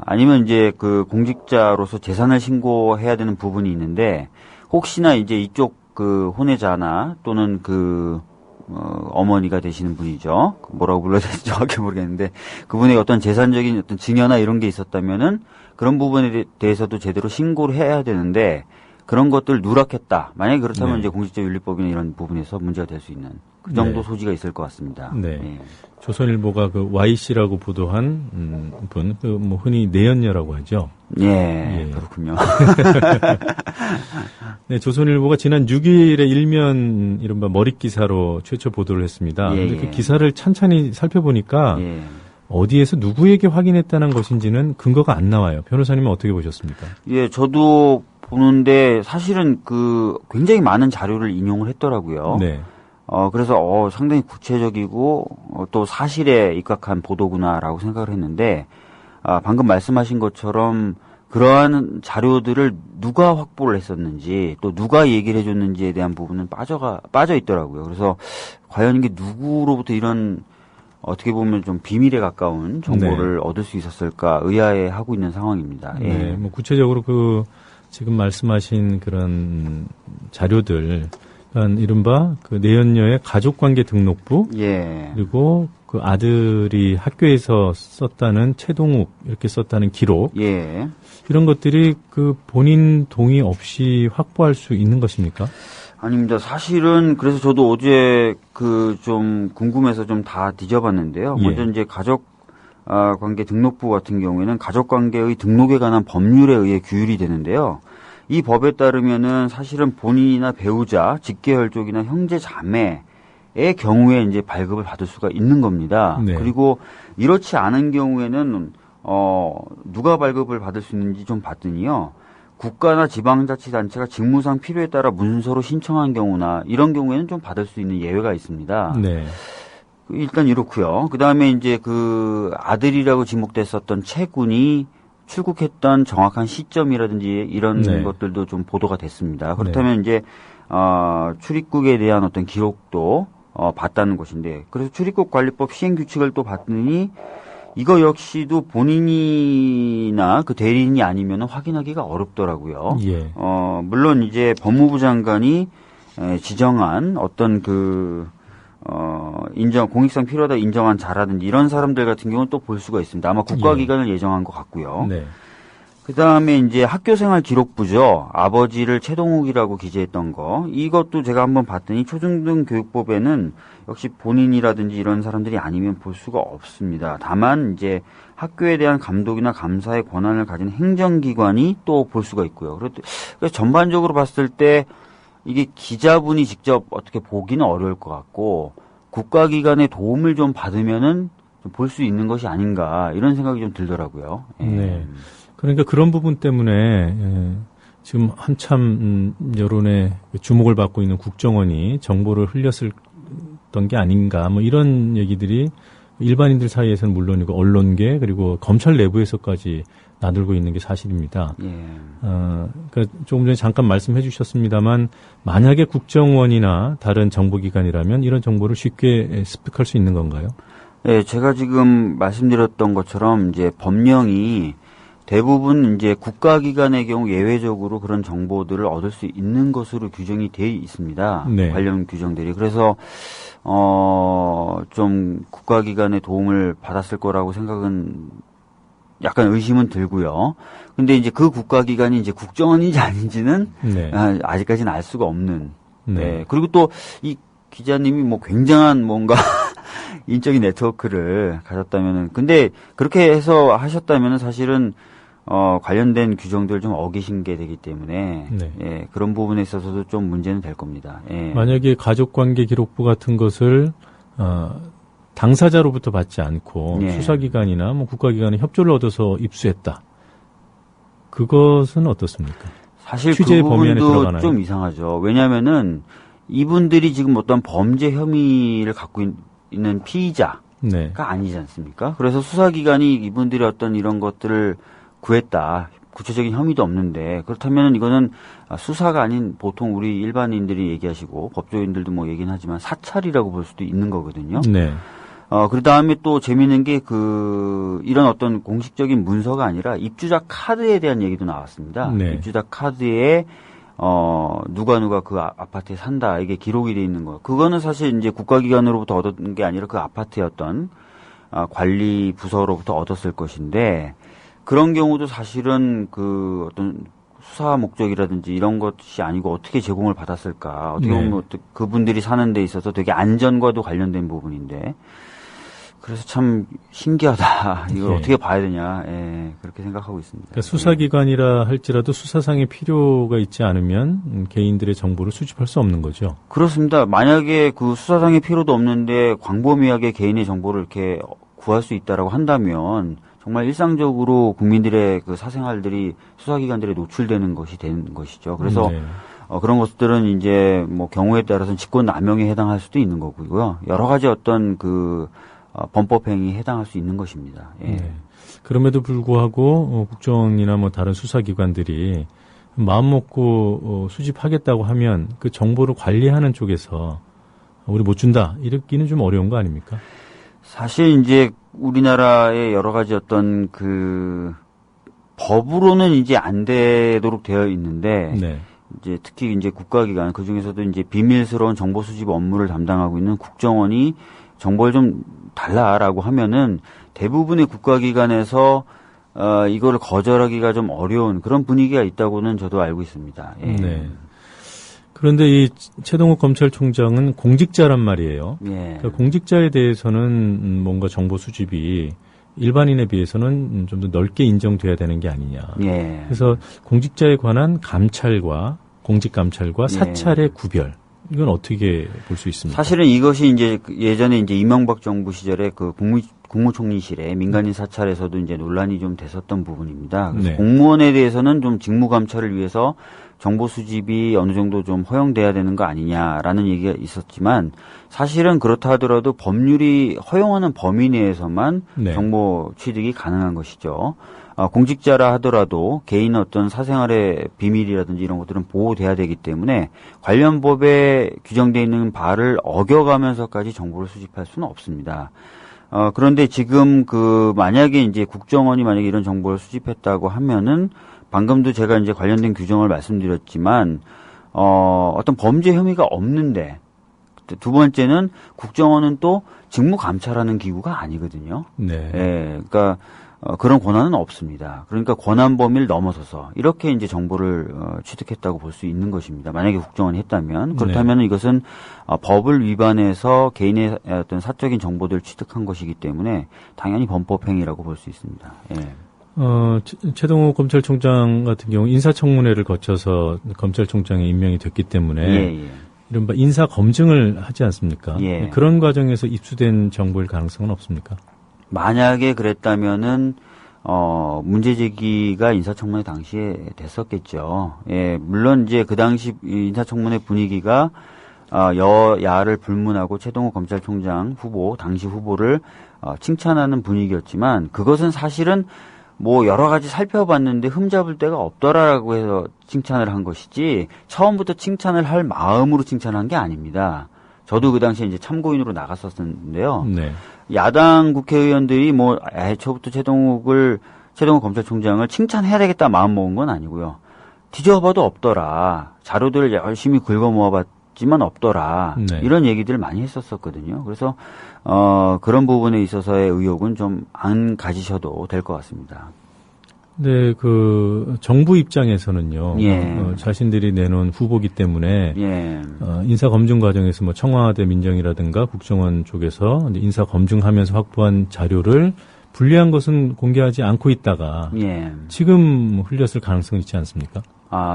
S5: 아니면 이제 그 공직자로서 재산을 신고해야 되는 부분이 있는데 혹시나 이제 이쪽 그 혼외자나 또는 어머니가 되시는 분이죠. 뭐라고 불러야 될지 정확히 모르겠는데 그분의 어떤 재산적인 어떤 증여나 이런 게 있었다면은 그런 부분에 대해서도 제대로 신고를 해야 되는데 그런 것들을 누락했다. 만약에 그렇다면
S3: 네.
S5: 이제 공직자윤리법이나 이런 부분에서 문제가 될 수 있는 그 정도
S3: 네.
S5: 소지가 있을 것 같습니다.
S3: 네.
S5: 예.
S3: 조선일보가 그 Y씨라고 보도한 분, 그 뭐 흔히 내연녀라고 하죠.
S5: 예, 그렇군요.
S3: 네, 조선일보가 지난 6일에 일면 이른바 머릿 기사로 최초 보도를 했습니다.
S5: 예,
S3: 근데 그
S5: 예.
S3: 기사를 찬찬히 살펴보니까
S5: 예.
S3: 어디에서 누구에게 확인했다는 것인지는 근거가 안 나와요. 변호사님은 어떻게 보셨습니까?
S5: 예, 저도 보는데 사실은 그 굉장히 많은 자료를 인용을 했더라고요.
S3: 네.
S5: 그래서 상당히 구체적이고 또 사실에 입각한 보도구나라고 생각을 했는데 방금 말씀하신 것처럼 그러한 자료들을 누가 확보를 했었는지 또 누가 얘기를 해줬는지에 대한 부분은 빠져 있더라고요. 그래서 과연 이게 누구로부터 이런 어떻게 보면 좀 비밀에 가까운 정보를
S3: 네.
S5: 얻을 수 있었을까 의아해하고 있는 상황입니다. 예.
S3: 네, 뭐 구체적으로 그 지금 말씀하신 그런 자료들, 그러니까 이른바 그 내연녀의 가족관계 등록부,
S5: 예.
S3: 그리고 그 아들이 학교에서 썼다는 최동욱 이렇게 썼다는 기록,
S5: 예.
S3: 이런 것들이 그 본인 동의 없이 확보할 수 있는 것입니까?
S5: 아닙니다. 사실은 그래서 저도 어제 그 좀 궁금해서 좀 다 뒤져봤는데요.
S3: 예.
S5: 먼저 이제 가족 관계 등록부 같은 경우에는 가족 관계의 등록에 관한 법률에 의해 규율이 되는데요. 이 법에 따르면은 사실은 본인이나 배우자, 직계혈족이나 형제 자매의 경우에 이제 발급을 받을 수가 있는 겁니다.
S3: 네.
S5: 그리고 이렇지 않은 경우에는 누가 발급을 받을 수 있는지 좀 봤더니요. 국가나 지방자치단체가 직무상 필요에 따라 문서로 신청한 경우나 이런 경우에는 좀 받을 수 있는 예외가 있습니다.
S3: 네.
S5: 일단 이렇고요. 그다음에 이제 그 아들이라고 지목됐었던 최 군이 출국했던 정확한 시점이라든지 이런
S3: 네.
S5: 것들도 좀 보도가 됐습니다. 그렇다면 이제 출입국에 대한 어떤 기록도 봤다는 것인데, 그래서 출입국 관리법 시행 규칙을 또 봤더니 이거 역시도 본인이나 그 대리인이 아니면 확인하기가 어렵더라고요.
S3: 예.
S5: 물론 이제 법무부 장관이 지정한 어떤 공익상 필요하다 인정한 자라든지 이런 사람들 같은 경우는 또 볼 수가 있습니다. 아마 국가기관을 예정한 것 같고요.
S3: 네.
S5: 그 다음에 이제 학교생활 기록부죠. 아버지를 최동욱이라고 기재했던 거. 이것도 제가 한번 봤더니 초중등 교육법에는 역시 본인이라든지 이런 사람들이 아니면 볼 수가 없습니다. 다만 이제 학교에 대한 감독이나 감사의 권한을 가진 행정기관이 또 볼 수가 있고요. 그래서 전반적으로 봤을 때 이게 기자분이 직접 어떻게 보기는 어려울 것 같고 국가기관의 도움을 좀 받으면은 좀 볼 수 있는 것이 아닌가 이런 생각이 좀 들더라고요. 예.
S3: 네. 그러니까 그런 부분 때문에 지금 한참 여론의 주목을 받고 있는 국정원이 정보를 흘렸었던 게 아닌가 뭐 이런 얘기들이 일반인들 사이에서는 물론이고 언론계 그리고 검찰 내부에서까지 나들고 있는 게 사실입니다.
S5: 예.
S3: 그러니까 조금 전에 잠깐 말씀해 주셨습니다만 만약에 국정원이나 다른 정보기관이라면 이런 정보를 쉽게 습득할 수 있는 건가요?
S5: 네, 제가 지금 말씀드렸던 것처럼 이제 법령이 대부분 이제 국가기관의 경우 예외적으로 그런 정보들을 얻을 수 있는 것으로 규정이 되어 있습니다.
S3: 네.
S5: 관련 규정들이. 그래서 좀 국가기관의 도움을 받았을 거라고 생각은 약간 의심은 들고요. 근데 이제 그 국가기관이 이제 국정원인지 아닌지는
S3: 네.
S5: 아직까지는 알 수가 없는.
S3: 네.
S5: 네. 그리고 또 이 기자님이 뭐 굉장한 뭔가 인적인 네트워크를 가졌다면은, 근데 그렇게 해서 하셨다면은 사실은 관련된 규정들을 좀 어기신 게 되기 때문에
S3: 네.
S5: 예, 그런 부분에 있어서도 좀 문제는 될 겁니다. 예.
S3: 만약에 가족관계 기록부 같은 것을 당사자로부터 받지 않고
S5: 예.
S3: 수사기관이나 뭐 국가기관의 협조를 얻어서 입수했다. 그것은 어떻습니까?
S5: 사실
S3: 취재의
S5: 그
S3: 범위 안에
S5: 부분도
S3: 들어가나요?
S5: 좀 이상하죠. 왜냐하면은 이분들이 지금 어떤 범죄 혐의를 갖고 있는 피의자가
S3: 네.
S5: 아니지 않습니까? 그래서 수사기관이 이분들이 어떤 이런 것들을 구했다. 구체적인 혐의도 없는데 그렇다면 이거는 수사가 아닌 보통 우리 일반인들이 얘기하시고 법조인들도 뭐 얘기는 하지만 사찰이라고 볼 수도 있는 거거든요.
S3: 네.
S5: 그 다음에 또 재미있는 게 이런 어떤 공식적인 문서가 아니라 입주자 카드에 대한 얘기도 나왔습니다.
S3: 네.
S5: 입주자 카드에 누가 그 아파트에 산다 이게 기록이 돼 있는 거. 그거는 사실 이제 국가기관으로부터 얻은 게 아니라 그 아파트의 어떤 관리 부서로부터 얻었을 것인데 그런 경우도 사실은 그 어떤 수사 목적이라든지 이런 것이 아니고 어떻게 제공을 받았을까? 어떻게 보면 그분들이 사는 데 있어서 되게 안전과도 관련된 부분인데 그래서 참 신기하다. 이걸 어떻게 봐야 되냐. 그렇게 생각하고 있습니다.
S3: 그러니까 수사기관이라 할지라도 수사상의 필요가 있지 않으면 개인들의 정보를 수집할 수 없는 거죠.
S5: 그렇습니다. 만약에 그 수사상의 필요도 없는데 광범위하게 개인의 정보를 이렇게 구할 수 있다라고 한다면 정말 일상적으로 국민들의 그 사생활들이 수사기관들에 노출되는 것이 되는 것이죠. 그래서 그런 것들은 이제 뭐 경우에 따라서는 직권남용에 해당할 수도 있는 거고요. 여러 가지 어떤 그 범법행위에 해당할 수 있는 것입니다.
S3: 그럼에도 불구하고 국정원이나 뭐 다른 수사기관들이 마음 먹고 수집하겠다고 하면 그 정보를 관리하는 쪽에서 우리 못 준다 이러기는 좀 어려운 거 아닙니까?
S5: 사실 이제 우리나라의 여러 가지 어떤 그 법으로는 이제 안 되도록 되어 있는데 이제 특히 이제 국가기관 그 중에서도 이제 비밀스러운 정보 수집 업무를 담당하고 있는 국정원이 정보를 좀 달라라고 하면은 대부분의 국가기관에서 이거를 거절하기가 좀 어려운 그런 분위기가 있다고는 저도 알고 있습니다.
S3: 그런데 이 최동욱 검찰총장은 공직자란 말이에요. 그러니까 공직자에 대해서는 뭔가 정보 수집이 일반인에 비해서는 좀 더 넓게 인정돼야 되는 게 아니냐. 그래서 공직자에 관한 감찰과 공직감찰과 사찰의 구별. 이건 어떻게 볼 수 있습니까?
S5: 사실은 이것이 이제 예전에 이제 이명박 정부 시절에 그 국무총리실에 민간인 사찰에서도 이제 논란이 좀 됐었던 부분입니다. 그래서 공무원에 대해서는 좀 직무 감찰을 위해서 정보 수집이 어느 정도 좀 허용돼야 되는 거 아니냐라는 얘기가 있었지만 사실은 그렇다 하더라도 법률이 허용하는 범위 내에서만 정보 취득이 가능한 것이죠. 공직자라 하더라도 개인의 어떤 사생활의 비밀이라든지 이런 것들은 보호돼야 되기 때문에 관련 법에 규정되어 있는 바를 어겨가면서까지 정보를 수집할 수는 없습니다. 그런데 지금 만약에 이제 국정원이 만약에 이런 정보를 수집했다고 하면은 방금도 제가 이제 관련된 규정을 말씀드렸지만, 어떤 범죄 혐의가 없는데, 두 번째는 국정원은 또 직무 감찰하는 기구가 아니거든요. 그러니까, 그런 권한은 없습니다. 그러니까 권한 범위를 넘어서서 이렇게 이제 정보를 취득했다고 볼 수 있는 것입니다. 만약에 국정원이 했다면 그렇다면 이것은 법을 위반해서 개인의 어떤 사적인 정보들을 취득한 것이기 때문에 당연히 범법 행위라고 볼 수 있습니다.
S3: 최동욱 검찰총장 같은 경우 인사청문회를 거쳐서 검찰총장에 임명이 됐기 때문에 이른바 인사 검증을 하지 않습니까? 그런 과정에서 입수된 정보일 가능성은 없습니까?
S5: 만약에 그랬다면은 문제 제기가 인사청문회 당시에 됐었겠죠. 물론 이제 그 당시 인사청문회 분위기가 여야를 불문하고 최동욱 검찰총장 후보, 당시 후보를 칭찬하는 분위기였지만 그것은 사실은 뭐 여러 가지 살펴봤는데 흠잡을 데가 없더라라고 해서 칭찬을 한 것이지 처음부터 칭찬을 할 마음으로 칭찬한 게 아닙니다. 저도 그 당시에 이제 참고인으로 나갔었는데요. 야당 국회의원들이 뭐 애초부터 최동욱 검찰총장을 칭찬해야 되겠다 마음 먹은 건 아니고요. 뒤져봐도 없더라. 자료들을 열심히 긁어 모아봤지만 없더라. 이런 얘기들을 많이 했었거든요. 그래서 그런 부분에 있어서의 의혹은 좀 안 가지셔도 될 것 같습니다.
S3: 네, 정부 입장에서는요, 자신들이 내놓은 후보기 때문에, 인사 검증 과정에서 뭐 청와대 민정이라든가 국정원 쪽에서 인사 검증하면서 확보한 자료를 불리한 것은 공개하지 않고 있다가, 지금 흘렸을 가능성은 있지 않습니까?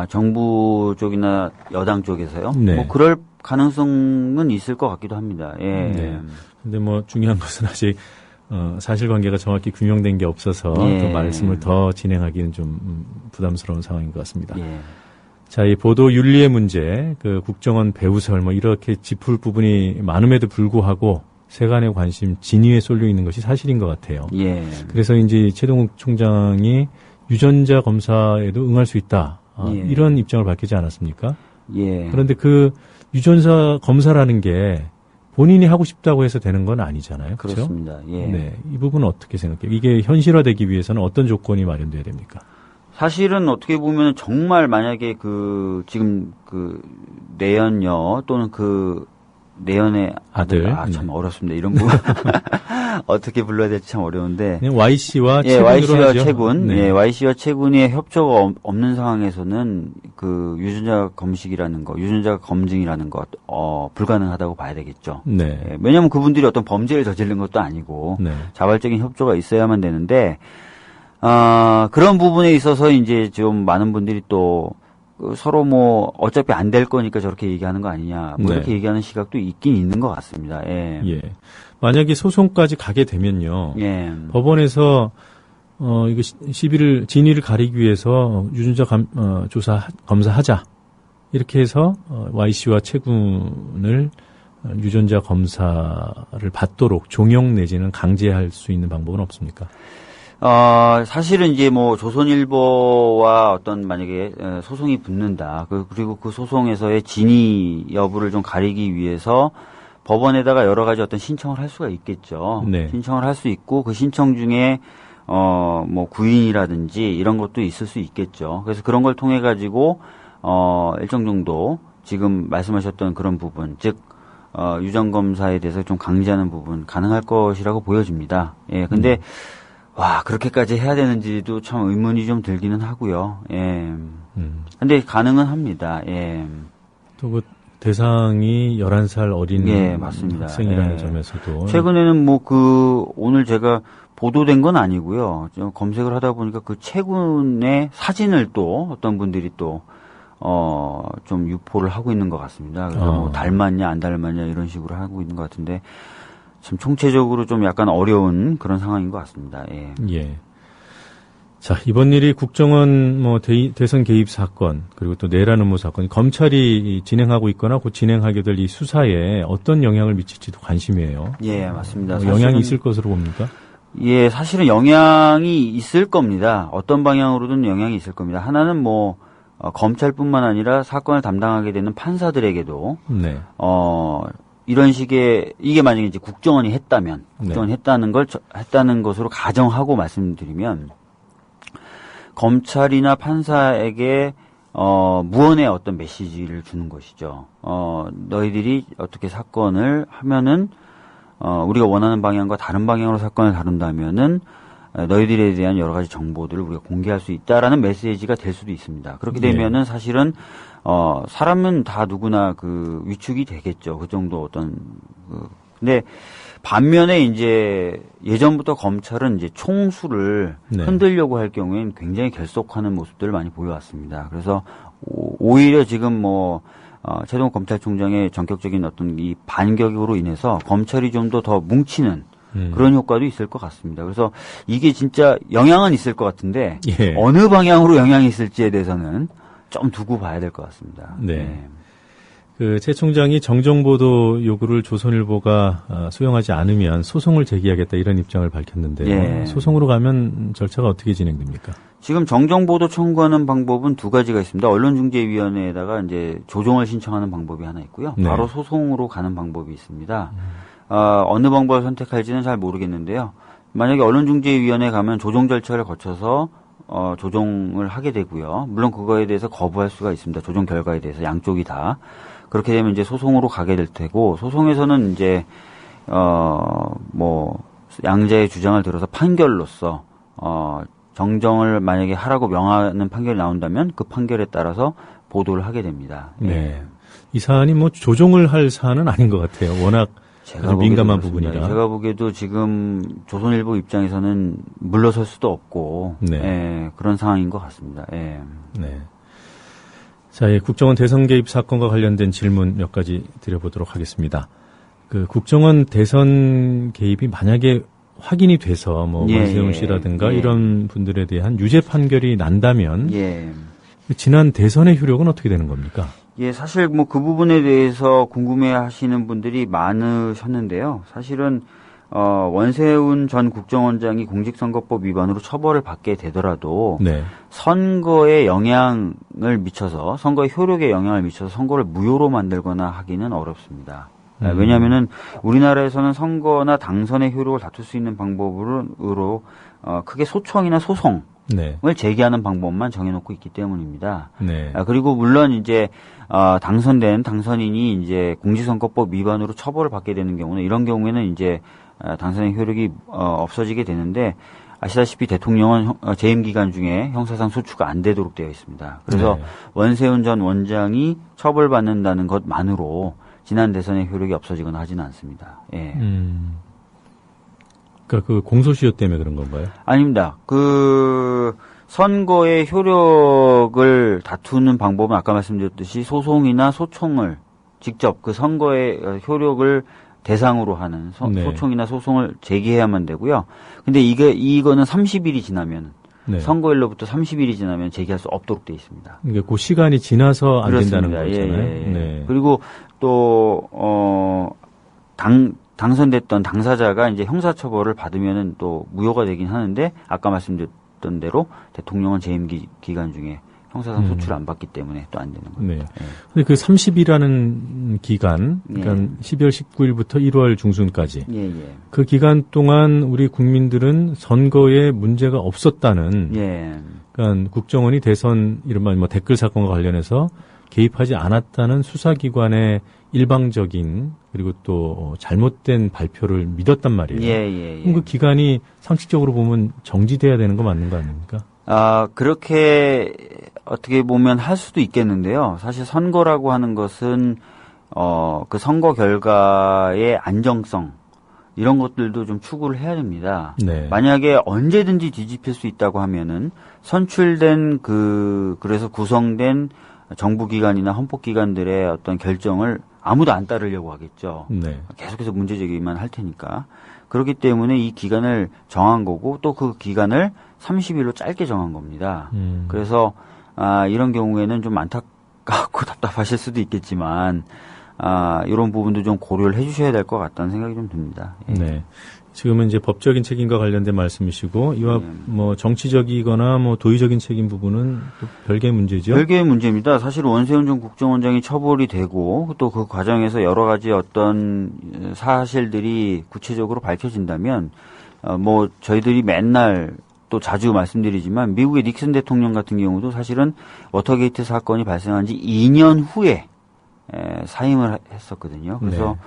S5: 정부 쪽이나 여당 쪽에서요? 뭐, 그럴 가능성은 있을 것 같기도 합니다.
S3: 근데 뭐, 중요한 것은 아직, 사실관계가 정확히 규명된 게 없어서 또 말씀을 더 진행하기는 좀 부담스러운 상황인 것 같습니다. 자, 이 보도 윤리의 문제, 국정원 배우설 뭐 이렇게 짚을 부분이 많음에도 불구하고 세간의 관심 진위에 쏠려 있는 것이 사실인 것 같아요. 그래서 이제 최동욱 총장이 유전자 검사에도 응할 수 있다. 이런 입장을 밝히지 않았습니까? 그런데 유전자 검사라는 게 본인이 하고 싶다고 해서 되는 건 아니잖아요. 그렇죠?
S5: 그렇습니다.
S3: 이 부분은 어떻게 생각해요? 이게 현실화되기 위해서는 어떤 조건이 마련돼야 됩니까?
S5: 사실은 어떻게 보면 정말 만약에 지금 내연녀 또는 내연의 아들, 참 어렵습니다. 이런 부분. 어떻게 불러야 될지 참 어려운데.
S3: Y씨와
S5: 예,
S3: 채군으로
S5: Y씨와
S3: 하죠.
S5: 채군.
S3: 네.
S5: 예, Y씨와 채군의 협조가 없는 상황에서는 그 유전자 검식이라는 거, 유전자 검증이라는 것, 불가능하다고 봐야 되겠죠.
S3: 네.
S5: 예, 왜냐하면 그분들이 어떤 범죄를 저지른 것도 아니고
S3: 네.
S5: 자발적인 협조가 있어야만 되는데, 그런 부분에 있어서 이제 좀 많은 분들이 또 서로 뭐 어차피 안 될 거니까 저렇게 얘기하는 거 아니냐, 뭐
S3: 네.
S5: 이렇게 얘기하는 시각도 있긴 있는 것 같습니다. 예.
S3: 예. 만약에 소송까지 가게 되면요.
S5: 예.
S3: 법원에서 이거 진위를 가리기 위해서 유전자 검사하자. 이렇게 해서 Y씨와 채군을 유전자 검사를 받도록 종용 내지는 강제할 수 있는 방법은 없습니까?
S5: 사실은 이제 뭐 조선일보와 어떤 만약에 소송이 붙는다. 그리고 그 소송에서의 진위 여부를 좀 가리기 위해서 법원에다가 여러 가지 어떤 신청을 할 수가 있겠죠.
S3: 네.
S5: 신청을 할 수 있고 그 신청 중에 뭐 구인이라든지 이런 것도 있을 수 있겠죠. 그래서 그런 걸 통해 가지고 일정 정도 지금 말씀하셨던 그런 부분, 즉 유전 검사에 대해서 좀 강제하는 부분 가능할 것이라고 보여집니다. 예. 근데 와, 그렇게까지 해야 되는지도 참 의문이 좀 들기는 하고요. 예. 근데 가능은 합니다. 예.
S3: 또 그 대상이 11살 어린
S5: 예, 맞습니다.
S3: 학생이라는
S5: 예.
S3: 점에서도
S5: 최근에는 뭐 오늘 제가 보도된 건 아니고요. 좀 검색을 하다 보니까 그 채군의 사진을 또 어떤 분들이 또 좀 유포를 하고 있는 것 같습니다. 그래서 뭐 닮았냐 안 닮았냐 이런 식으로 하고 있는 것 같은데 참 총체적으로 좀 약간 어려운 그런 상황인 것 같습니다. 예.
S3: 예. 자, 이번 일이 국정원 대선 개입 사건, 그리고 또 내란 음모 사건, 검찰이 진행하고 있거나 곧 진행하게 될 이 수사에 어떤 영향을 미칠지도 관심이에요.
S5: 예, 맞습니다.
S3: 영향이 있을 것으로 봅니까?
S5: 예, 사실은 영향이 있을 겁니다. 어떤 방향으로든 영향이 있을 겁니다. 하나는 뭐 검찰뿐만 아니라 사건을 담당하게 되는 판사들에게도
S3: 네.
S5: 이런 식의 이게 만약에 이제 국정원이 했다면 국정원이 했다는 것으로 가정하고 말씀드리면 검찰이나 판사에게 무언의 어떤 메시지를 주는 것이죠. 너희들이 어떻게 사건을 하면은 우리가 원하는 방향과 다른 방향으로 사건을 다룬다면은 너희들에 대한 여러 가지 정보들을 우리가 공개할 수 있다라는 메시지가 될 수도 있습니다. 그렇게 되면은 사실은 사람은 다 누구나 그 위축이 되겠죠. 그 정도 어떤 근데 반면에 이제 예전부터 검찰은 이제 총수를 흔들려고 할 경우에는 굉장히 결속하는 모습들을 많이 보여왔습니다. 그래서 오히려 지금 최동욱 검찰총장의 전격적인 어떤 이 반격으로 인해서 검찰이 좀 더 뭉치는 그런 효과도 있을 것 같습니다. 그래서 이게 진짜 영향은 있을 것 같은데 어느 방향으로 영향이 있을지에 대해서는 좀 두고 봐야 될 것 같습니다.
S3: 네. 그 최 총장이 정정보도 요구를 조선일보가 수용하지 않으면 소송을 제기하겠다 이런 입장을 밝혔는데 소송으로 가면 절차가 어떻게 진행됩니까?
S5: 지금 정정보도 청구하는 방법은 두 가지가 있습니다. 언론중재위원회에다가 이제 조정을 신청하는 방법이 하나 있고요.
S3: 네.
S5: 바로 소송으로 가는 방법이 있습니다. 어느 방법을 선택할지는 잘 모르겠는데요. 만약에 언론중재위원회에 가면 조정 절차를 거쳐서 조정을 하게 되고요. 물론 그거에 대해서 거부할 수가 있습니다. 조정 결과에 대해서 양쪽이 다. 그렇게 되면 이제 소송으로 가게 될 테고, 소송에서는 이제 양자의 주장을 들어서 판결로서 정정을 만약에 하라고 명하는 판결이 나온다면 그 판결에 따라서 보도를 하게 됩니다.
S3: 네. 이 사안이 조정을 할 사안은 아닌 것 같아요. 워낙 민감한 부분이라.
S5: 제가 보기에도 지금 조선일보 입장에서는 물러설 수도 없고 그런 상황인 것 같습니다. 예.
S3: 네. 자, 국정원 대선 개입 사건과 관련된 질문 몇 가지 드려보도록 하겠습니다. 그 국정원 대선 개입이 만약에 확인이 돼서 원세훈 씨라든가 이런 분들에 대한 유죄 판결이 난다면 지난 대선의 효력은 어떻게 되는 겁니까?
S5: 예, 사실 그 부분에 대해서 궁금해하시는 분들이 많으셨는데요. 사실은 원세훈 전 국정원장이 공직선거법 위반으로 처벌을 받게 되더라도 선거에 영향을 미쳐서 선거의 효력에 영향을 미쳐서 선거를 무효로 만들거나 하기는 어렵습니다. 왜냐하면은 우리나라에서는 선거나 당선의 효력을 다툴 수 있는 방법으로 크게 소청이나 소송을 제기하는 방법만 정해놓고 있기 때문입니다. 그리고 물론 이제 당선된 당선인이 이제 공직선거법 위반으로 처벌을 받게 되는 경우는 이런 경우에는 이제 당선의 효력이 없어지게 되는데 아시다시피 대통령은 재임 기간 중에 형사상 소추가 안 되도록 되어 있습니다. 그래서
S3: 네.
S5: 원세훈 전 원장이 처벌받는다는 것만으로 지난 대선의 효력이 없어지거나 하지는 않습니다. 예.
S3: 그러니까 그 공소시효 때문에 그런 건가요?
S5: 아닙니다. 그 선거의 효력을 다투는 방법은 아까 말씀드렸듯이 소송이나 소총을 직접 그 선거의 효력을 대상으로 하는
S3: 네.
S5: 소총이나 소송을 제기해야만 되고요. 근데 이거는 30일이 지나면
S3: 네.
S5: 선거일로부터 30일이 지나면 제기할 수 없도록 돼 있습니다.
S3: 그러니까 그 시간이 지나서 안
S5: 그렇습니다.
S3: 된다는 거잖아요.
S5: 예.
S3: 네.
S5: 그리고 또 당선됐던 당사자가 이제 형사처벌을 받으면은 또 무효가 되긴 하는데 아까 말씀드렸던 대로 대통령은 재임 기간 중에 형사상 소추를 안 받기 때문에 또 안 되는 겁니다.
S3: 네. 근데 그 30일이라는 기간, 그러니까 12월 19일부터 1월 중순까지 그 기간 동안 우리 국민들은 선거에 문제가 없었다는, 그러니까 국정원이 대선 이른바 뭐 댓글 사건과 관련해서 개입하지 않았다는 수사기관의 일방적인 그리고 또 잘못된 발표를 믿었단 말이에요. 그럼 그 기간이 상식적으로 보면 정지돼야 되는 거 맞는 거 아닙니까?
S5: 그렇게 어떻게 보면 할 수도 있겠는데요. 사실 선거라고 하는 것은 그 선거 결과의 안정성 이런 것들도 좀 추구를 해야 됩니다.
S3: 네.
S5: 만약에 언제든지 뒤집힐 수 있다고 하면은 선출된 그래서 구성된 정부기관이나 헌법기관들의 어떤 결정을 아무도 안 따르려고 하겠죠.
S3: 네.
S5: 계속해서 문제 제기만 할 테니까. 그렇기 때문에 이 기간을 정한 거고 또 그 기간을 30일로 짧게 정한 겁니다. 그래서 이런 경우에는 좀 안타깝고 답답하실 수도 있겠지만 이런 부분도 좀 고려를 해주셔야 될 것 같다는 생각이 좀 듭니다. 예.
S3: 네. 지금은 이제 법적인 책임과 관련된 말씀이시고 이와 뭐 정치적이거나 뭐 도의적인 책임 부분은 또 별개의 문제죠.
S5: 별개의 문제입니다. 사실 원세훈 전 국정원장이 처벌이 되고 또 그 과정에서 여러 가지 어떤 사실들이 구체적으로 밝혀진다면 뭐 저희들이 맨날 또 자주 말씀드리지만 미국의 닉슨 대통령 같은 경우도 사실은 워터게이트 사건이 발생한 지 2년 후에 사임을 했었거든요. 그래서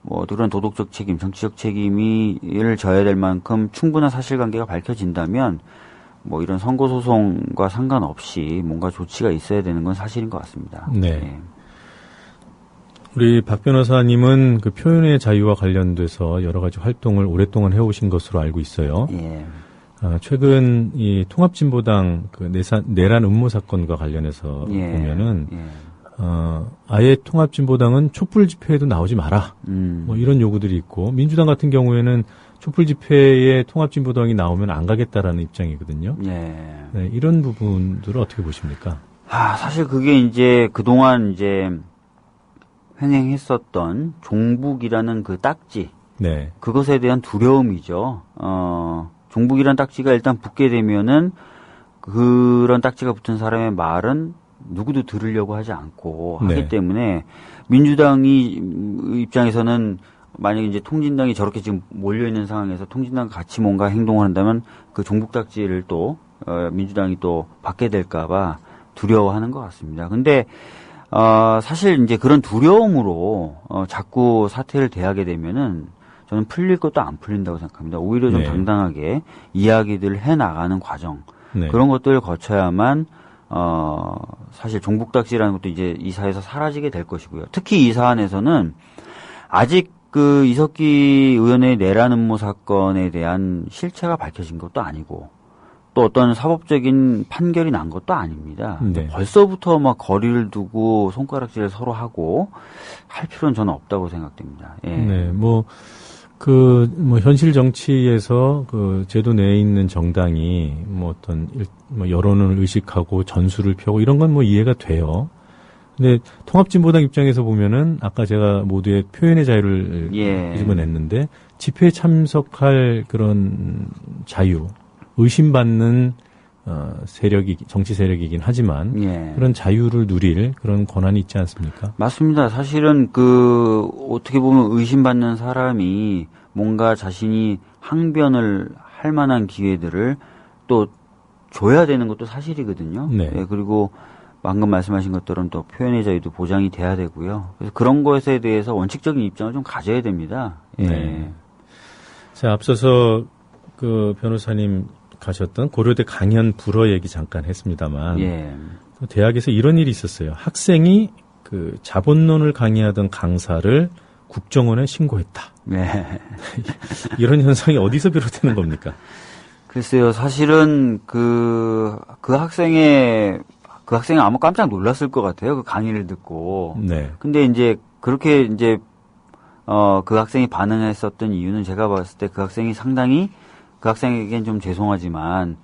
S5: 뭐 그런 도덕적 책임, 정치적 책임을 져야 될 만큼 충분한 사실관계가 밝혀진다면 뭐 이런 선거 소송과 상관없이 뭔가 조치가 있어야 되는 건 사실인 것 같습니다.
S3: 네. 우리 박 변호사님은 그 표현의 자유와 관련돼서 여러 가지 활동을 오랫동안 해오신 것으로 알고 있어요. 최근 이 통합진보당 그 내란 음모 사건과 관련해서 보면은 아예 통합진보당은 촛불 집회에도 나오지 마라. 뭐 이런 요구들이 있고 민주당 같은 경우에는 촛불 집회에 통합진보당이 나오면 안 가겠다라는 입장이거든요. 네, 이런 부분들을 어떻게 보십니까?
S5: 사실 그게 이제 그동안 이제 횡행했었던 종북이라는 그 딱지. 그것에 대한 두려움이죠. 종북이라는 딱지가 일단 붙게 되면은 그런 딱지가 붙은 사람의 말은 누구도 들으려고 하지 않고 하기 때문에 민주당이 입장에서는 만약에 이제 통진당이 저렇게 지금 몰려있는 상황에서 통진당과 같이 뭔가 행동을 한다면 그 종북 딱지를 또 민주당이 또 받게 될까봐 두려워하는 것 같습니다. 근데 사실 이제 그런 두려움으로 자꾸 사태를 대하게 되면은 저는 풀릴 것도 안 풀린다고 생각합니다. 오히려 좀 당당하게 이야기들을 해나가는 과정 그런 것들을 거쳐야만 사실 종북딱지라는 것도 이제 이 사회에서 사라지게 될 것이고요. 특히 이 사안에서는 아직 그 이석기 의원의 내란 음모 사건에 대한 실체가 밝혀진 것도 아니고 또 어떤 사법적인 판결이 난 것도 아닙니다. 벌써부터 막 거리를 두고 손가락질을 서로 하고 할 필요는 저는 없다고 생각됩니다.
S3: 현실 정치에서 그 제도 내에 있는 정당이 뭐 어떤 여론을 의식하고 전술을 펴고 이런 건 뭐 이해가 돼요. 근데 통합진보당 입장에서 보면은 아까 제가 모두의 표현의 자유를 끄집어냈는데 집회에 참석할 그런 자유, 의심받는 정치 세력이긴 하지만 그런 자유를 누릴 그런 권한이 있지 않습니까?
S5: 맞습니다. 사실은 어떻게 보면 의심받는 사람이 뭔가 자신이 항변을 할 만한 기회들을 또 줘야 되는 것도 사실이거든요. 그리고 방금 말씀하신 것처럼 또 표현의 자유도 보장이 돼야 되고요. 그래서 그런 것에 대해서 원칙적인 입장을 좀 가져야 됩니다.
S3: 자, 앞서서 그 변호사님 가셨던 고려대 강연 불허 얘기 잠깐 했습니다만
S5: 예.
S3: 대학에서 이런 일이 있었어요. 학생이 그 자본론을 강의하던 강사를 국정원에 신고했다.
S5: 네.
S3: 이런 현상이 어디서 비롯되는 겁니까?
S5: 글쎄요, 사실은 그 학생이 아마 깜짝 놀랐을 것 같아요. 그 강의를 듣고.
S3: 네.
S5: 근데 이제 그렇게 이제 그 학생이 반응했었던 이유는 제가 봤을 때 그 학생이 상당히 그 학생에겐 좀 죄송하지만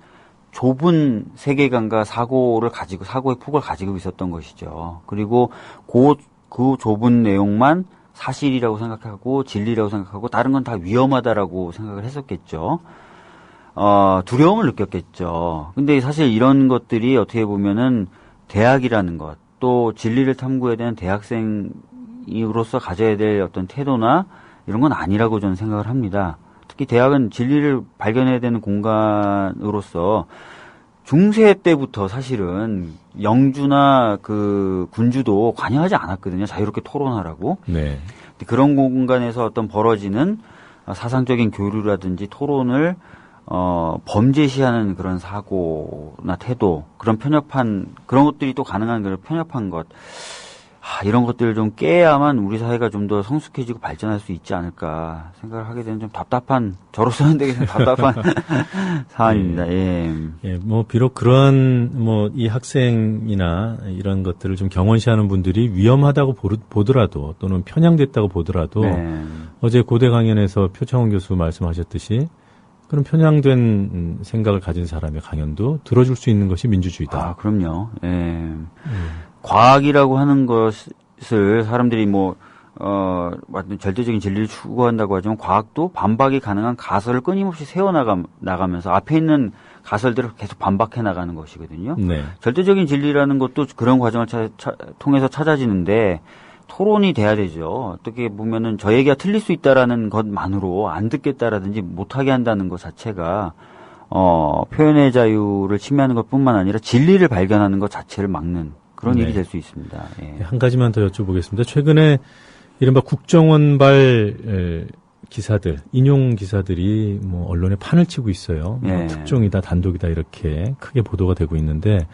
S5: 좁은 세계관과 사고의 폭을 가지고 있었던 것이죠. 그리고 그 좁은 내용만 사실이라고 생각하고 진리라고 생각하고 다른 건 다 위험하다라고 생각을 했었겠죠. 두려움을 느꼈겠죠. 근데 사실 이런 것들이 어떻게 보면은 대학이라는 것, 또 진리를 탐구해야 되는 대학생으로서 가져야 될 어떤 태도나 이런 건 아니라고 저는 생각을 합니다. 특히 대학은 진리를 발견해야 되는 공간으로서 중세 때부터 사실은 영주나 그 군주도 관여하지 않았거든요. 자유롭게 토론하라고.
S3: 네.
S5: 그런 공간에서 어떤 벌어지는 사상적인 교류라든지 토론을 범죄시하는 그런 사고나 태도, 그런 그런 것들이 또 가능한 그런 편협한 것, 이런 것들을 좀 깨야만 우리 사회가 좀 더 성숙해지고 발전할 수 있지 않을까 생각을 하게 되는 좀 저로서는 되게 답답한 사안입니다. 예.
S3: 예, 비록 이 학생이나 이런 것들을 좀 경원시하는 분들이 위험하다고 보더라도 또는 편향됐다고 보더라도
S5: 네.
S3: 어제 고대 강연에서 표창원 교수 말씀하셨듯이 그런 편향된 생각을 가진 사람의 강연도 들어줄 수 있는 것이 민주주의다.
S5: 그럼요. 예. 과학이라고 하는 것을 사람들이 절대적인 진리를 추구한다고 하지만 과학도 반박이 가능한 가설을 끊임없이 세워나가면서 앞에 있는 가설들을 계속 반박해 나가는 것이거든요.
S3: 네.
S5: 절대적인 진리라는 것도 그런 과정을 통해서 찾아지는데 토론이 돼야 되죠. 어떻게 보면은 저 얘기가 틀릴 수 있다라는 것만으로 안 듣겠다라든지 못하게 한다는 것 자체가 표현의 자유를 침해하는 것뿐만 아니라 진리를 발견하는 것 자체를 막는 그런 일이 될 수 있습니다. 예.
S3: 한 가지만 더 여쭤보겠습니다. 최근에 이른바 국정원발 기사들, 인용 기사들이 언론에 판을 치고 있어요.
S5: 예.
S3: 특종이다, 단독이다 이렇게 크게 보도가 되고 있는데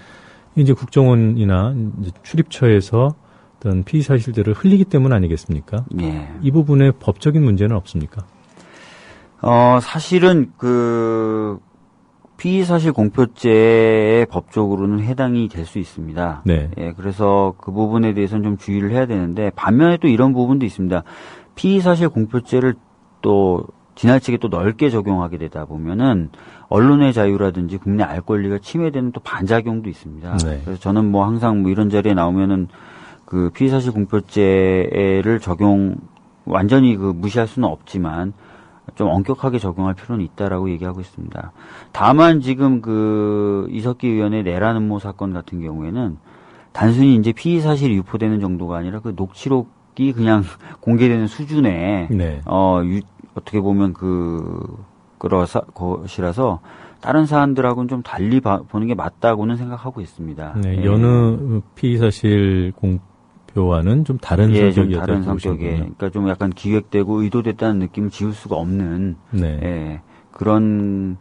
S3: 이제 국정원이나 이제 출입처에서 어떤 피의 사실들을 흘리기 때문 아니겠습니까?
S5: 예.
S3: 이 부분에 법적인 문제는 없습니까?
S5: 사실은 피의사실 공표죄에 법적으로는 해당이 될 수 있습니다.
S3: 네.
S5: 예, 그래서 그 부분에 대해서는 좀 주의를 해야 되는데 반면에 또 이런 부분도 있습니다. 피의사실 공표죄를 또 지나치게 또 넓게 적용하게 되다 보면은 언론의 자유라든지 국민의 알 권리가 침해되는 또 반작용도 있습니다.
S3: 네.
S5: 그래서 저는 항상 이런 자리에 나오면은 그 피의사실 공표죄를 완전히 무시할 수는 없지만 좀 엄격하게 적용할 필요는 있다라고 얘기하고 있습니다. 다만 지금 이석기 의원의 내란 음모 사건 같은 경우에는 단순히 이제 피의 사실이 유포되는 정도가 아니라 녹취록이 그냥 공개되는 수준의
S3: 네.
S5: 어떻게 보면 것이라서 다른 사안들하고는 좀 달리 보는 게 맞다고는 생각하고 있습니다.
S3: 네, 여느 피의 사실 공표와는 좀 다른 성격이었다고
S5: 좀 다른 성격의, 그러니까 좀 약간 기획되고 의도됐다는 느낌을 지울 수가 없는 그런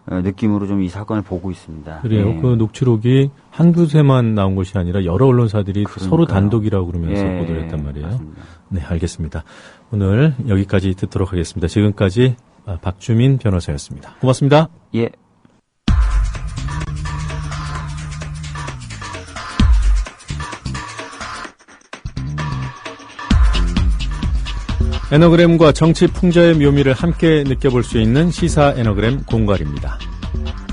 S5: 느낌으로 좀 이 사건을 보고 있습니다.
S3: 그래요.
S5: 예.
S3: 그 녹취록이 한두세만 나온 것이 아니라 여러 언론사들이 서로 단독이라고 그러면서 보도를 했단 말이에요.
S5: 맞습니다.
S3: 네, 알겠습니다. 오늘 여기까지 듣도록 하겠습니다. 지금까지 박주민 변호사였습니다. 고맙습니다.
S5: 예.
S3: 에너그램과 정치 풍자의 묘미를 함께 느껴볼 수 있는 시사 에너그램 공갈입니다.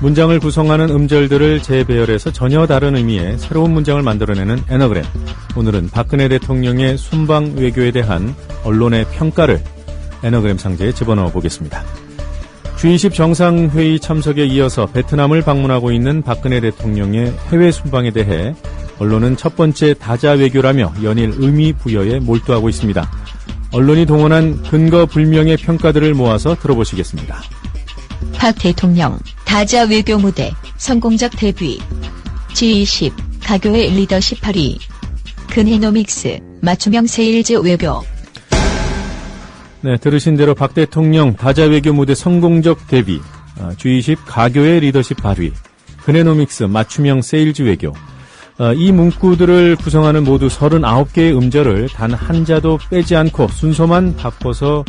S3: 문장을 구성하는 음절들을 재배열해서 전혀 다른 의미의 새로운 문장을 만들어내는 에너그램. 오늘은 박근혜 대통령의 순방 외교에 대한 언론의 평가를 에너그램 상자에 집어넣어 보겠습니다. G20 정상회의 참석에 이어서 베트남을 방문하고 있는 박근혜 대통령의 해외 순방에 대해 언론은 첫 번째 다자 외교라며 연일 의미 부여에 몰두하고 있습니다. 언론이 동원한 근거 불명의 평가들을 모아서 들어보시겠습니다.
S8: 박 대통령 다자 외교 무대 성공적 데뷔 G20 가교의 리더십 발휘 근해노믹스 맞춤형 세일즈 외교.
S3: 네, 들으신 대로 박 대통령 다자 외교 무대 성공적 데뷔, G20 가교의 리더십 발휘, 그네노믹스 맞춤형 세일즈 외교. 이 문구들을 구성하는 모두 39개의 음절을 단 한 자도 빼지 않고 순서만 바꿔서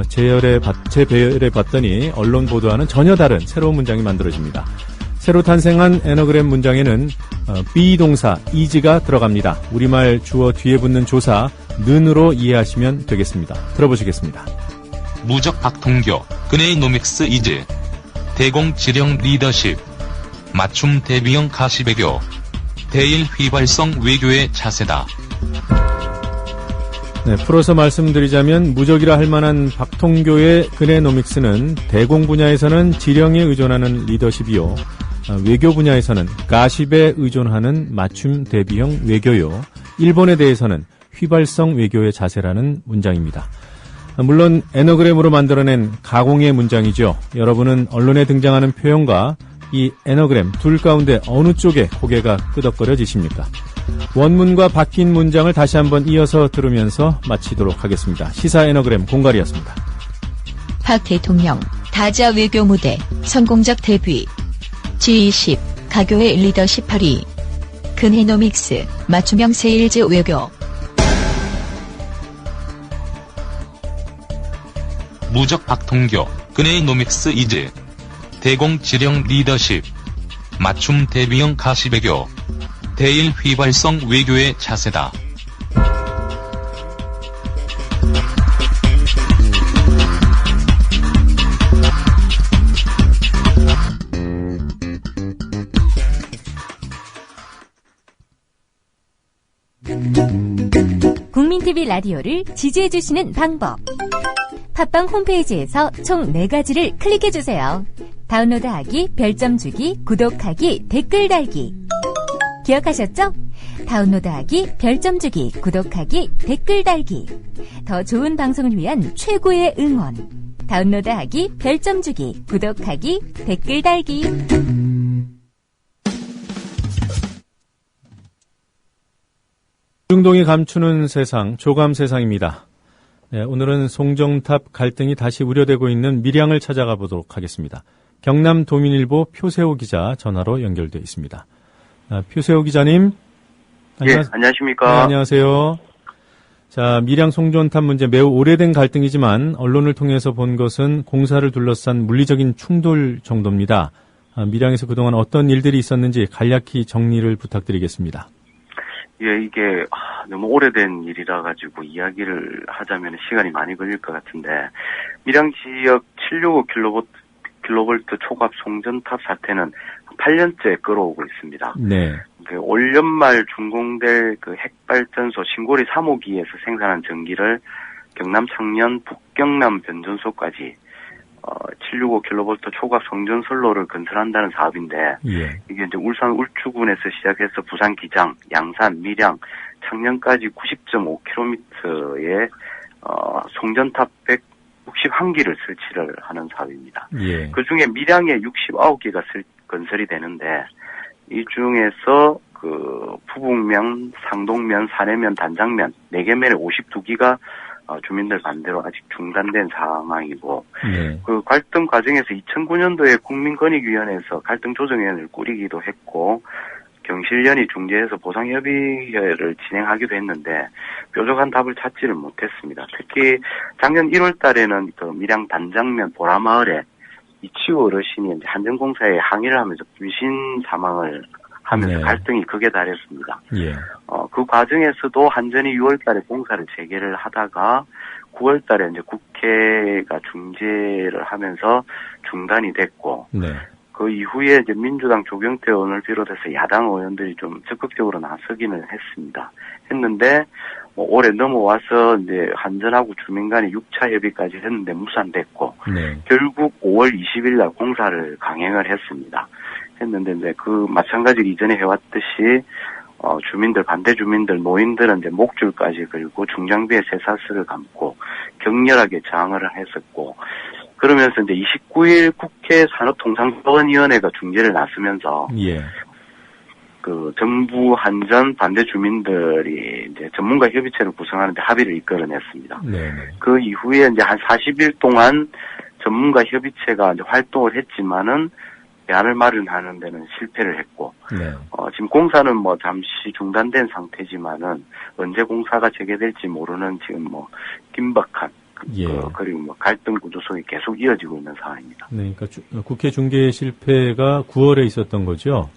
S3: 재배열해 봤더니 언론 보도와는 전혀 다른 새로운 문장이 만들어집니다. 새로 탄생한 애너그램 문장에는 be 동사 is가 들어갑니다. 우리말 주어 뒤에 붙는 조사 는으로 이해하시면 되겠습니다. 들어보시겠습니다.
S6: 무적 박통교, 그네이노믹스 이즈, 대공 지령 리더십, 맞춤 대비형 가시배교, 대일 휘발성 외교의 자세다.
S3: 네, 풀어서 말씀드리자면 무적이라 할 만한 박통교의 그네노믹스는 대공 분야에서는 지령에 의존하는 리더십이요. 외교 분야에서는 가십에 의존하는 맞춤 대비형 외교요. 일본에 대해서는 휘발성 외교의 자세라는 문장입니다. 물론 애너그램으로 만들어낸 가공의 문장이죠. 여러분은 언론에 등장하는 표현과 이 애너그램 둘 가운데 어느 쪽에 고개가 끄덕거려지십니까? 원문과 바뀐 문장을 다시 한번 이어서 들으면서 마치도록 하겠습니다. 시사 애너그램 공갈이었습니다.
S8: 박 대통령 다자 외교 무대 성공적 데뷔, G20 가교의 리더십 발휘, 그네노믹스 맞춤형 세일즈 외교.
S6: 무적 박통교, 그네이노믹스 이즈, 대공 지령 리더십, 맞춤 대비형 가시배교, 대일 휘발성 외교의 자세다.
S11: 국민TV 라디오를 지지해주시는 방법. 팟빵 홈페이지에서 총 4가지를 클릭해주세요. 다운로드하기, 별점 주기, 구독하기, 댓글 달기. 기억하셨죠? 다운로드하기, 별점 주기, 구독하기, 댓글 달기. 더 좋은 방송을 위한 최고의 응원. 다운로드하기, 별점 주기, 구독하기, 댓글 달기.
S3: 중동이 감추는 세상, 조감 세상입니다. 네, 오늘은 송정탑 갈등이 다시 우려되고 있는 밀양을 찾아가 보도록 하겠습니다. 경남 도민일보 표세호 기자 전화로 연결돼 있습니다. 표세호 기자님.
S7: 예, 안녕하십니까.
S3: 네, 안녕하세요. 자, 밀양 송정탑 문제 매우 오래된 갈등이지만 언론을 통해서 본 것은 공사를 둘러싼 물리적인 충돌 정도입니다. 밀양에서 그동안 어떤 일들이 있었는지 간략히 정리를 부탁드리겠습니다.
S7: 예, 이게 너무 오래된 일이라 가지고 이야기를 하자면 시간이 많이 걸릴 것 같은데, 밀양 지역 765kV 초갑 송전탑 사태는 8년째 끌어오고 있습니다.
S3: 네.
S7: 올 연말 준공될 그 핵발전소 신고리 3호기에서 생산한 전기를 경남 창녕 북경남 변전소까지 765kV 초갑 송전선로를 건설한다는 사업인데,
S3: 예.
S7: 이게 이제 울산 울주군에서 시작해서 부산 기장, 양산, 밀양, 창녕까지 90.5km의 송전탑 161기를 설치를 하는 사업입니다.
S3: 예.
S7: 그 중에 밀양에 69기가 건설이 되는데, 이 중에서 그 부북면, 상동면, 산해면, 단장면 4개 면에 52기가 주민들 반대로 아직 중단된 상황이고,
S3: 네.
S7: 그 갈등 과정에서 2009년도에 국민권익위원회에서 갈등조정위원회를 꾸리기도 했고, 경실련이 중재해서 보상협의회를 진행하기도 했는데 뾰족한 답을 찾지를 못했습니다. 특히 작년 1월 달에는 그 밀양 단장면 보라마을에 이치우 어르신이 이제 한전공사에 항의를 하면서 분신 사망을 하면서
S3: 네.
S7: 갈등이 극에 달했습니다.
S3: 예.
S7: 그 과정에서도 한전이 6월 달에 공사를 재개를 하다가 9월 달에 이제 국회가 중재를 하면서 중단이 됐고,
S3: 네.
S7: 그 이후에 이제 민주당 조경태 의원을 비롯해서 야당 의원들이 좀 적극적으로 나서기는 했는데, 올해 넘어와서 이제 한전하고 주민 간에 6차 협의까지 했는데 무산됐고,
S3: 네.
S7: 결국 5월 20일 날 공사를 강행을 했는데 이제 그 마찬가지로 이전에 해왔듯이 주민들, 반대 주민들, 노인들은 이제 목줄까지 걸고 중장비에 쇠사슬을 감고 격렬하게 저항을 했었고, 그러면서 이제 29일 국회 산업통상자원위원회가 중재를 나서면서
S3: 예.
S7: 그 정부 한전 반대 주민들이 이제 전문가 협의체를 구성하는데 합의를 이끌어냈습니다.
S3: 네.
S7: 그 이후에 이제 한 40일 동안 전문가 협의체가 이제 활동을 했지만은 대안을 마련하는 데는 실패를 했고,
S3: 네.
S7: 지금 공사는 뭐 잠시 중단된 상태지만은 언제 공사가 재개될지 모르는 지금 뭐 긴박한 그리고 뭐 갈등 구조 속에 계속 이어지고 있는 상황입니다.
S3: 네, 그러니까 국회 중개 실패가 9월에 있었던 거죠?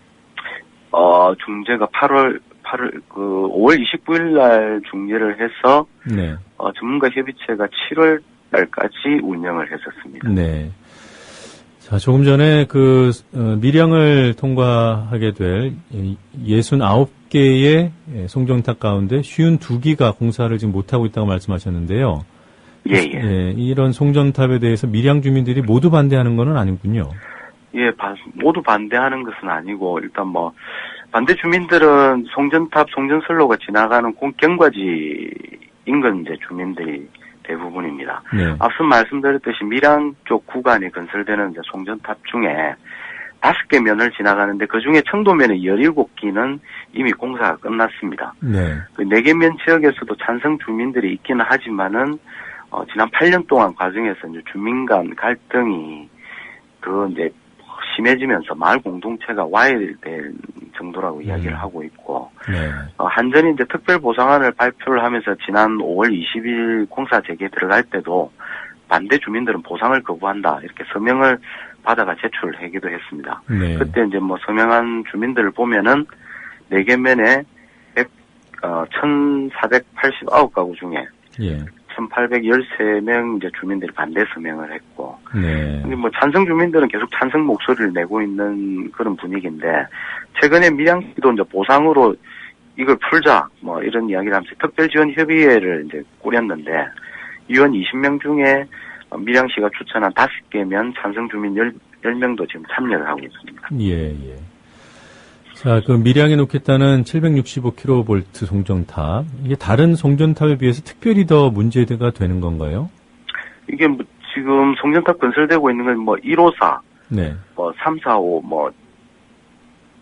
S7: 중재가 5월 29일 날 중재를 해서,
S3: 네.
S7: 전문가 협의체가 7월 달까지 운영을 했었습니다.
S3: 네. 자, 조금 전에 밀양을 통과하게 될 69개의 송전탑 가운데 52기가 공사를 지금 못하고 있다고 말씀하셨는데요.
S7: 예.
S3: 이런 송전탑에 대해서 밀양 주민들이 모두 반대하는 건 아니군요.
S7: 예, 모두 반대하는 것은 아니고, 일단 뭐, 반대 주민들은 송전탑, 송전선로가 지나가는 경과지인 건 이제 주민들이 대부분입니다.
S3: 네.
S7: 앞서 말씀드렸듯이 밀양 쪽 구간에 건설되는 이제 송전탑 중에 5개 면을 지나가는데 그 중에 청도면의 17기는 이미 공사가 끝났습니다.
S3: 네.
S7: 그 4개 면 지역에서도 찬성 주민들이 있기는 하지만은, 지난 8년 동안 과정에서 이제 주민 간 갈등이 이제 심해지면서 마을 공동체가 와해될 정도라고 이야기를 하고 있고,
S3: 네.
S7: 한전이 이제 특별 보상안을 발표를 하면서 지난 5월 20일 공사 재개 들어갈 때도 반대 주민들은 보상을 거부한다 이렇게 서명을 받아가 제출하기도 했습니다.
S3: 네.
S7: 그때 이제 뭐 서명한 주민들을 보면은 4개 면에 1,489가구 중에 1,813명 이제 주민들이 반대 서명을 했고,
S3: 네.
S7: 뭐 찬성 주민들은 계속 찬성 목소리를 내고 있는 그런 분위기인데, 최근에 밀양시도 이제 보상으로 이걸 풀자 뭐 이런 이야기를 하면서 특별지원협의회를 이제 꾸렸는데, 위원 20명 중에 밀양시가 추천한 5개면 찬성 주민 10명도 지금 참여를 하고 있습니다.
S3: 예. 자, 밀양에 놓겠다는 765kV 송전탑, 이게 다른 송전탑에 비해서 특별히 더 문제가 되는 건가요? 이게
S7: 뭐 지금 송전탑 건설되고 있는 건 뭐 154,
S3: 네.
S7: 345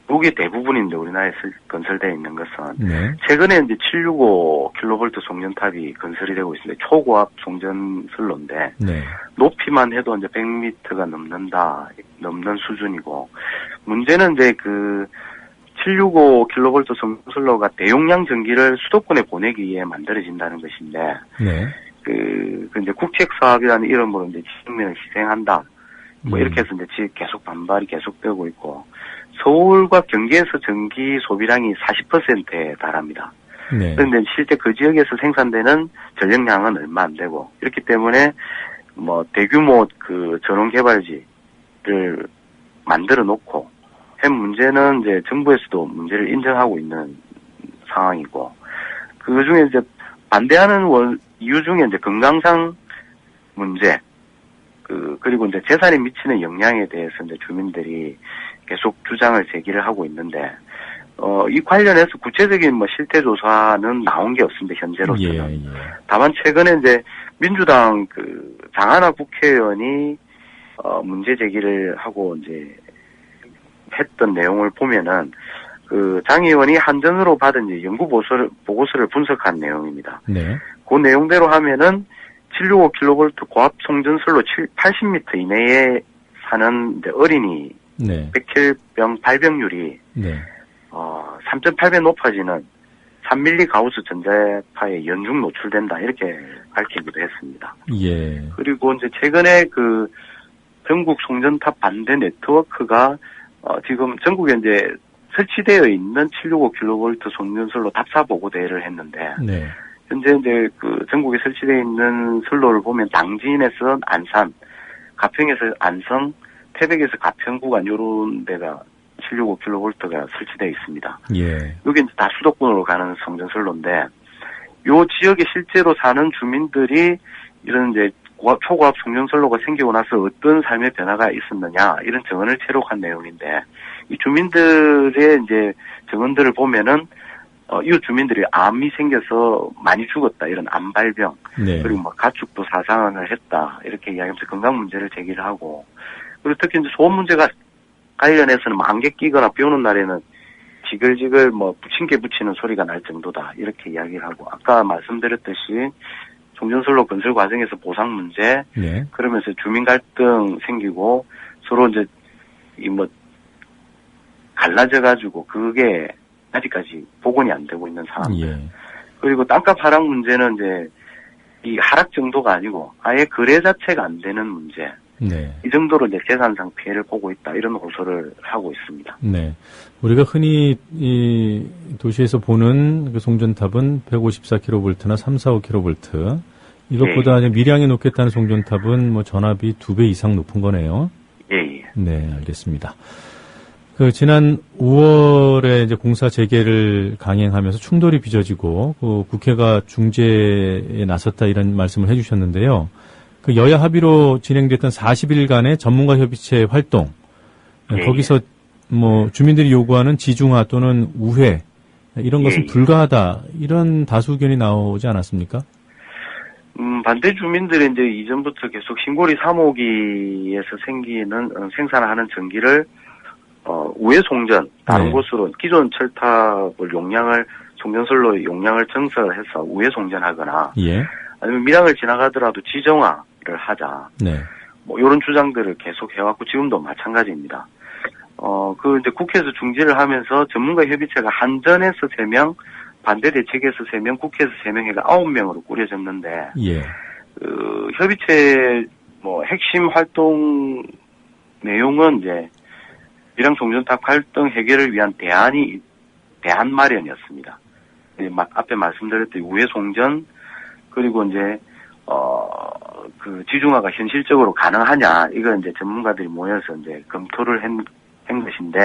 S7: 요게 대부분인데 우리나라에 건설되어 있는 것은
S3: 네.
S7: 최근에 이제 765kV 송전탑이 건설이 되고 있습니다. 초고압 송전선로인데
S3: 네.
S7: 높이만 해도 이제 100m가 넘는 수준이고, 문제는 이제 765kV 송전선로가 대용량 전기를 수도권에 보내기 위해 만들어진다는 것인데,
S3: 네.
S7: 이제 국책 사업이라는 이름으로 이제 지식민을 희생한다. 이렇게 해서 이제 계속 반발이 계속되고 있고, 서울과 경기에서 전기 소비량이 40%에 달합니다.
S3: 네.
S7: 그런데 실제 그 지역에서 생산되는 전력량은 얼마 안 되고, 이렇기 때문에 뭐 대규모 전원 개발지를 만들어 놓고, 현 문제는 이제 정부에서도 문제를 인정하고 있는 상황이고, 그 중에 이제 반대하는 이유 중에 이제 건강상 문제, 그리고 이제 재산에 미치는 영향에 대해서 이제 주민들이 계속 주장을 제기를 하고 있는데, 이 관련해서 구체적인 뭐 실태 조사는 나온 게 없습니다, 현재로서는. 다만 최근에 이제 민주당 장하나 국회의원이 문제 제기를 하고 이제 했던 내용을 보면은 장 의원이 한전으로 받은 이제 연구 보고서를 분석한 내용입니다.
S3: 네.
S7: 그 내용대로 하면은 765kV 고압 송전선로 80m 이내에 사는 이제 어린이
S3: 네.
S7: 107병 발병률이 3.8배 높아지는 3밀리 가우스 전자파에 연중 노출된다 이렇게 밝히기도 했습니다.
S3: 예.
S7: 그리고 이제 최근에 전국 송전탑 반대 네트워크가 지금 전국에 이제 설치되어 있는 765kV 송전선로 답사 보고 대회를 했는데,
S3: 네.
S7: 현재 이제 전국에 설치되어 있는 선로를 보면 당진에서 안산, 가평에서 안성, 태백에서 가평 구간 요런 데가 765kV가 설치되어 있습니다.
S3: 예.
S7: 여기 이제 다 수도권으로 가는 송전선로인데, 요 지역에 실제로 사는 주민들이 이런 이제 초고압 송전선로가 생기고 나서 어떤 삶의 변화가 있었느냐 이런 증언을 체록한 내용인데, 이 주민들의 이제 증언들을 보면은 이웃 주민들이 암이 생겨서 많이 죽었다 이런 암발병,
S3: 네.
S7: 그리고 뭐 가축도 사상을 했다 이렇게 이야기하면서 건강 문제를 제기를 하고, 그리고 특히 이제 소음 문제가 관련해서는 안개 끼거나 비 오는 날에는 지글지글 신께 붙이는 소리가 날 정도다. 이렇게 이야기를 하고, 아까 말씀드렸듯이 종전선로 건설 과정에서 보상 문제,
S3: 네.
S7: 그러면서 주민 갈등 생기고 서로 이제 갈라져가지고 그게 아직까지 복원이 안 되고 있는 상황.
S3: 예.
S7: 그리고 땅값 하락 문제는 이제 이 하락 정도가 아니고 아예 거래 자체가 안 되는 문제.
S3: 네.
S7: 이 정도로 이제 재산상 피해를 보고 있다. 이런 호소를 하고 있습니다.
S3: 네. 우리가 흔히 이 도시에서 보는 그 송전탑은 154kV나 345kV. 이것보다
S7: 예.
S3: 미량이 높겠다는 송전탑은 전압이 2배 이상 높은 거네요.
S7: 예.
S3: 네, 알겠습니다. 지난 5월에 이제 공사 재개를 강행하면서 충돌이 빚어지고, 국회가 중재에 나섰다 이런 말씀을 해주셨는데요. 여야 합의로 진행됐던 40일간의 전문가 협의체 활동,
S7: 예.
S3: 거기서 주민들이 요구하는 지중화 또는 우회, 이런 것은
S7: 예.
S3: 불가하다, 이런 다수 의견이 나오지 않았습니까?
S7: 반대 주민들이 이제 이전부터 계속 신고리 3호기에서 생산하는 전기를 우회 송전, 다른
S3: 네.
S7: 곳으로 기존 철탑을 송전선로 용량을 증설해서 우회 송전하거나,
S3: 예.
S7: 아니면 밀양을 지나가더라도 지정화를 하자.
S3: 네.
S7: 이런 주장들을 계속 해왔고, 지금도 마찬가지입니다. 이제 국회에서 중재를 하면서 전문가 협의체가 한전에서 3명, 반대 대책에서 3명, 국회에서 3명 해가 9명으로 꾸려졌는데,
S3: 예.
S7: 협의체, 핵심 활동 내용은 이제, 밀양 송전탑 갈등 해결을 위한 대안 마련이었습니다. 앞에 말씀드렸듯이 우회 송전, 그리고 이제, 지중화가 현실적으로 가능하냐, 이거 이제 전문가들이 모여서 이제 검토를 한 것인데,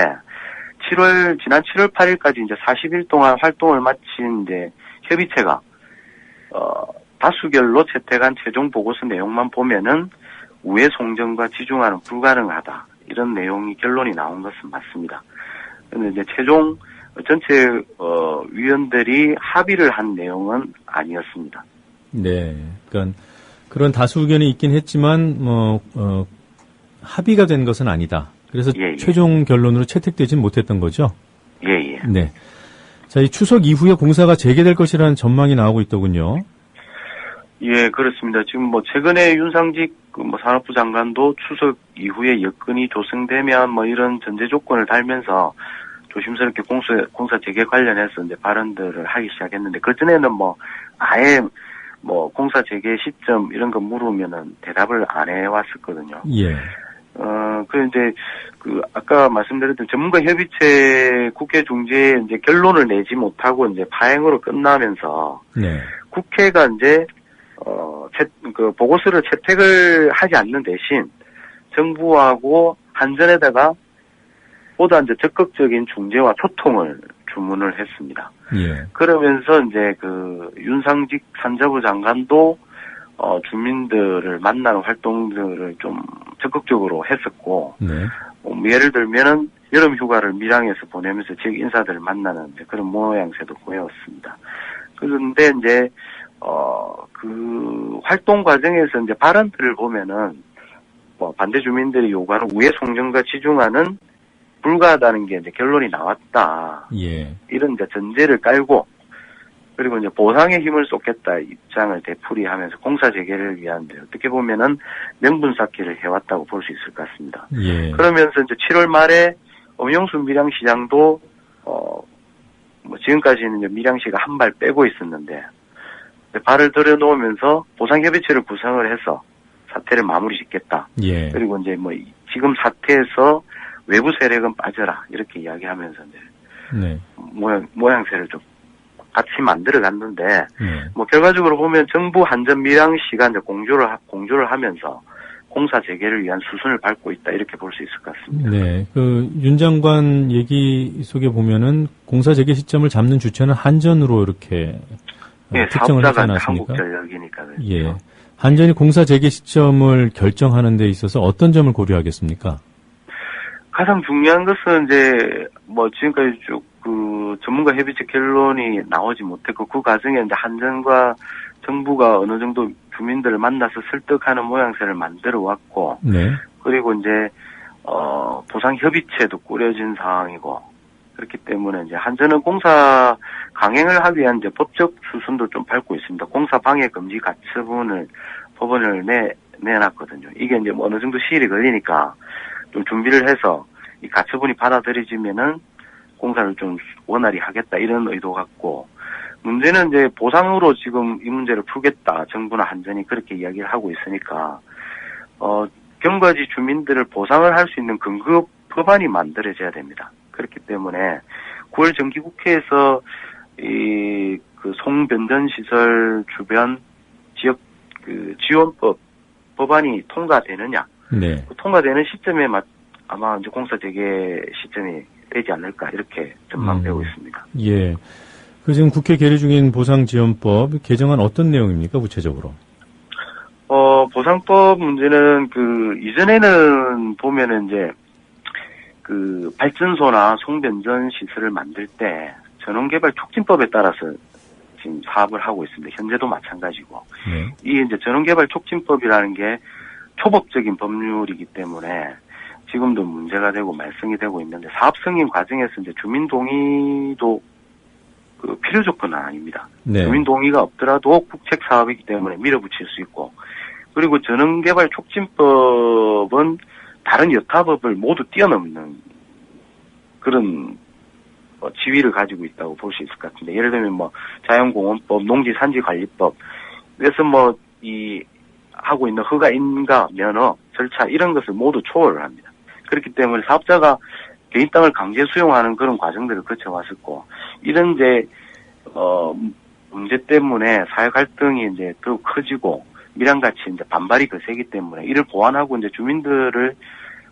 S7: 지난 7월 8일까지 이제 40일 동안 활동을 마친 이제 협의체가, 다수결로 채택한 최종 보고서 내용만 보면은 우회 송전과 지중화는 불가능하다. 이런 내용이 결론이 나온 것은 맞습니다. 그런데 이제 최종 전체 위원들이 합의를 한 내용은 아니었습니다.
S3: 네, 그러니까 그런 다수 의견이 있긴 했지만 합의가 된 것은 아니다. 그래서
S7: 예.
S3: 최종 결론으로 채택되진 못했던 거죠.
S7: 예.
S3: 네. 자, 이 추석 이후에 공사가 재개될 것이라는 전망이 나오고 있더군요.
S7: 예, 그렇습니다. 지금 최근에 윤상직 산업부 장관도 추석 이후에 여건이 조성되면 이런 전제 조건을 달면서 조심스럽게 공사 재개 관련해서 이제 발언들을 하기 시작했는데, 그전에는 아예 공사 재개 시점 이런 거 물으면은 대답을 안 해왔었거든요.
S3: 예.
S7: 이제 아까 말씀드렸던 전문가 협의체 국회 중재에 이제 결론을 내지 못하고 이제 파행으로 끝나면서,
S3: 네.
S7: 국회가 이제 보고서를 채택을 하지 않는 대신 정부하고 한전에다가 보다 이제 적극적인 중재와 소통을 주문을 했습니다.
S3: 예.
S7: 그러면서 이제 윤상직 산자부 장관도 주민들을 만나는 활동들을 좀 적극적으로 했었고,
S3: 네.
S7: 예를 들면은 여름 휴가를 밀양에서 보내면서 지역 인사들을 만나는 그런 모양새도 보였습니다. 그런데 이제 활동 과정에서 이제 발언들을 보면은 반대 주민들이 요구하는 우회 송전과 지중화는 불가하다는 게 이제 결론이 나왔다.
S3: 예.
S7: 이런 이제 전제를 깔고, 그리고 이제 보상에 힘을 쏟겠다 입장을 되풀이하면서 공사 재개를 위한 어떻게 보면은 명분 쌓기를 해왔다고 볼 수 있을 것 같습니다.
S3: 예.
S7: 그러면서 이제 7월 말에 엄영수 밀양시장도 지금까지는 이제 밀양시가 한 발 빼고 있었는데, 발을 들여놓으면서 보상협의체를 구성을 해서 사태를 마무리 짓겠다.
S3: 예.
S7: 그리고 이제 지금 사태에서 외부 세력은 빠져라. 이렇게 이야기하면서 이제
S3: 네.
S7: 모양새를 좀 같이 만들어 갔는데,
S3: 네.
S7: 결과적으로 보면 정부 한전 밀양시가 이제 공조를 하면서 공사 재개를 위한 수순을 밟고 있다. 이렇게 볼 수 있을 것 같습니다.
S3: 네. 윤 장관 얘기 속에 보면은 공사 재개 시점을 잡는 주체는 한전으로 이렇게
S7: 네,
S3: 특정을 하지
S7: 사업자가
S3: 않았습니까?
S7: 한국전력이니까. 그렇죠.
S3: 예. 한전이 공사 재개 시점을 결정하는 데 있어서 어떤 점을 고려하겠습니까?
S7: 가장 중요한 것은 이제 지금까지 쭉 전문가 협의체 결론이 나오지 못했고, 그 과정에 이제 한전과 정부가 어느 정도 주민들을 만나서 설득하는 모양새를 만들어 왔고,
S3: 네.
S7: 그리고 이제 보상 협의체도 꾸려진 상황이고, 그렇기 때문에 이제 한전은 공사 강행을 하기 위한 이제 법적 수순도 좀 밟고 있습니다. 공사 방해 금지 가처분을 법원을 내놨거든요. 이게 이제 뭐 어느 정도 시일이 걸리니까 좀 준비를 해서 이 가처분이 받아들여지면은 공사를 좀 원활히 하겠다 이런 의도 같고, 문제는 이제 보상으로 지금 이 문제를 풀겠다. 정부나 한전이 그렇게 이야기를 하고 있으니까 경과지 주민들을 보상을 할 수 있는 근거 법안이 만들어져야 됩니다. 그렇기 때문에 9월 정기국회에서 그 송변전 시설 주변 지역 그 지원법 법안이 통과되느냐.
S3: 네.
S7: 그 통과되는 시점에 아마 이제 공사 재개 시점이 되지 않을까 이렇게 전망되고 있습니다.
S3: 예. 그 지금 국회 계류 중인 보상지원법 개정안 어떤 내용입니까, 구체적으로?
S7: 보상법 문제는 이전에는 보면은 이제 발전소나 송변전 시설을 만들 때 전원개발 촉진법에 따라서 지금 사업을 하고 있습니다. 현재도 마찬가지고.
S3: 네.
S7: 이 이제 전원개발 촉진법이라는 게 초법적인 법률이기 때문에 지금도 문제가 되고 말썽이 되고 있는데, 사업 승인 과정에서 이제 주민 동의도 필요 조건은 아닙니다.
S3: 네.
S7: 주민 동의가 없더라도 국책 사업이기 때문에 밀어붙일 수 있고, 그리고 전원개발 촉진법은 다른 여타법을 모두 뛰어넘는 그런 지위를 가지고 있다고 볼 수 있을 것 같은데, 예를 들면 자연공원법, 농지산지관리법, 그래서 하고 있는 허가 인가 면허 절차 이런 것을 모두 초월을 합니다. 그렇기 때문에 사업자가 개인 땅을 강제 수용하는 그런 과정들을 거쳐왔었고, 이런 이제 문제 때문에 사회 갈등이 이제 더욱 커지고 밀양같이 이제 반발이 거세기 때문에 이를 보완하고 이제 주민들을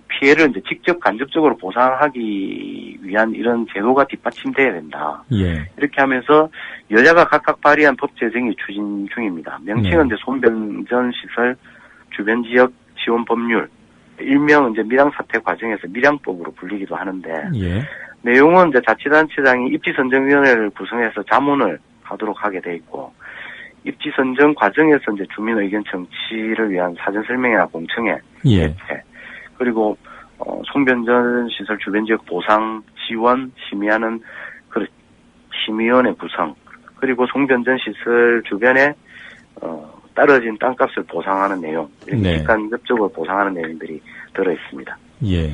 S7: 피해를 이제 직접 간접적으로 보상하기 위한 이런 제도가 뒷받침돼야 된다.
S3: 예.
S7: 이렇게 하면서 여야가 각각 발의한 법 제정이 추진 중입니다. 명칭은 이제 송변전 시설 주변 지역 지원 법률, 일명 이제 밀양 사태 과정에서 밀양법으로 불리기도 하는데,
S3: 예.
S7: 내용은 이제 자치단체장이 입지선정위원회를 구성해서 자문을 하도록 하게 돼 있고, 입지선정 과정에서 이제 주민 의견 정치를 위한 사전 설명회나 공청회,
S3: 예.
S7: 그리고 송변전 시설 주변 지역 보상 지원 심의하는 그 심의위원회 구성, 그리고 송변전 시설 주변에 떨어진 땅값을 보상하는 내용, 이렇게 직간접적으로 보상하는 내용들이 들어 있습니다.
S3: 예.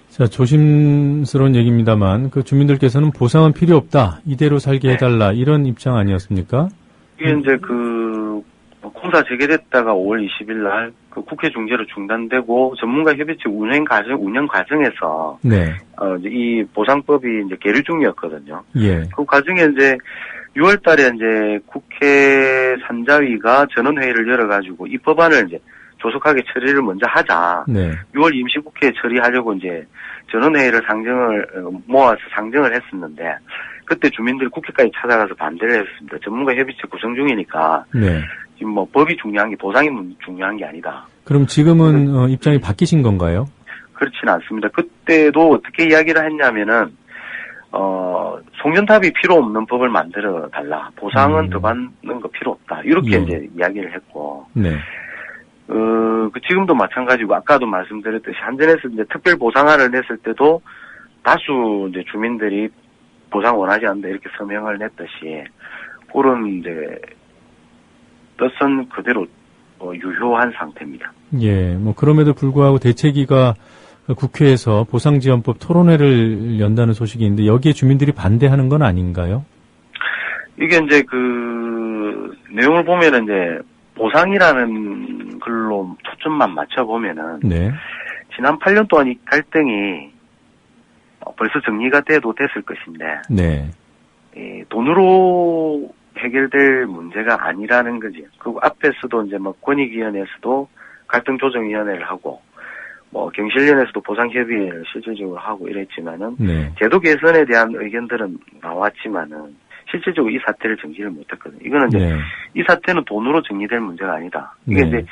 S3: 자, 조심스러운 얘기입니다만 그 주민들께서는 보상은 필요 없다, 이대로 살게 해달라, 이런 입장 아니었습니까?
S7: 이게 이제 공사 재개됐다가 5월 20일 날 국회 중재로 중단되고 전문가 협의체 운영 과정에서 이 보상법이 이제 계류 중이었거든요.
S3: 예.
S7: 그 과정에 이제 6월 달에 이제 국회 산자위가 전원회의를 열어가지고 이 법안을 이제 조속하게 처리를 먼저 하자.
S3: 네.
S7: 6월 임시국회에 처리하려고 이제 전원회의를 모아서 상정을 했었는데, 그때 주민들이 국회까지 찾아가서 반대를 했습니다. 전문가 협의체 구성 중이니까.
S3: 네.
S7: 지금 법이 중요한 게 보상이 중요한 게 아니다.
S3: 그럼 지금은 입장이 바뀌신 건가요?
S7: 그렇지는 않습니다. 그때도 어떻게 이야기를 했냐면은 송전탑이 필요 없는 법을 만들어 달라. 보상은 더 받는 거 필요 없다. 이렇게 이제 이야기를 했고.
S3: 네.
S7: 지금도 마찬가지고, 아까도 말씀드렸듯이 한전에서 이제 특별 보상안을 냈을 때도 다수 이제 주민들이 보상 원하지 않는다 이렇게 서명을 냈듯이, 그런 이제 뜻은 그대로 유효한 상태입니다.
S3: 예, 그럼에도 불구하고 대책위가 국회에서 보상지원법 토론회를 연다는 소식이 있는데, 여기에 주민들이 반대하는 건 아닌가요? 이게
S7: 이제 내용을 보면은 이제 보상이라는 글로 초점만 맞춰보면은, 지난 8년 동안 이 갈등이 벌써 정리가 됐을 것인데, 돈으로 해결될 문제가 아니라는 거지. 그 앞에서도 이제 권익위원회에서도 갈등조정위원회를 하고, 경실련에서도 보상협의회를 실질적으로 하고 이랬지만은, 제도 개선에 대한 의견들은 나왔지만은, 실질적으로 이 사태를 정리를 못했거든요. 이거는 이제, 이 사태는 돈으로 정리될 문제가 아니다. 이게 이제,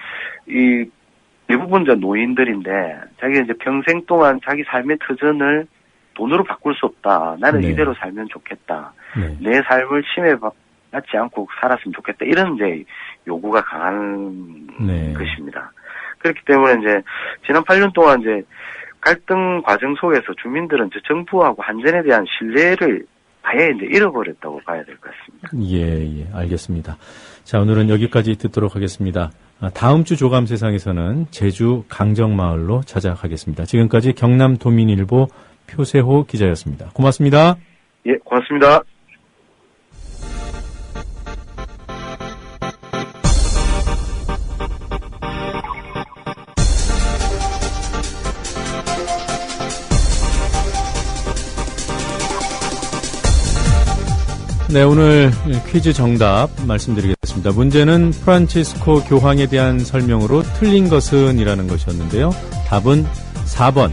S7: 대부분 이제 노인들인데, 자기가 이제 평생 동안 자기 삶의 터전을 돈으로 바꿀 수 없다. 나는 이대로 살면 좋겠다. 내 삶을 침해받지 않고 살았으면 좋겠다. 이런 이제 요구가 강한 것입니다. 그렇기 때문에 이제 지난 8년 동안 이제 갈등 과정 속에서 주민들은 정부하고 한전에 대한 신뢰를 아예 이제 잃어버렸다고 봐야 될 것 같습니다.
S3: 예, 알겠습니다. 자, 오늘은 여기까지 듣도록 하겠습니다. 다음 주 조감 세상에서는 제주 강정마을로 찾아가겠습니다. 지금까지 경남도민일보 표세호 기자였습니다. 고맙습니다.
S7: 예, 고맙습니다.
S3: 네, 오늘 퀴즈 정답 말씀드리겠습니다. 문제는 프란치스코 교황에 대한 설명으로 틀린 것은 이라는 것이었는데요. 답은 4번.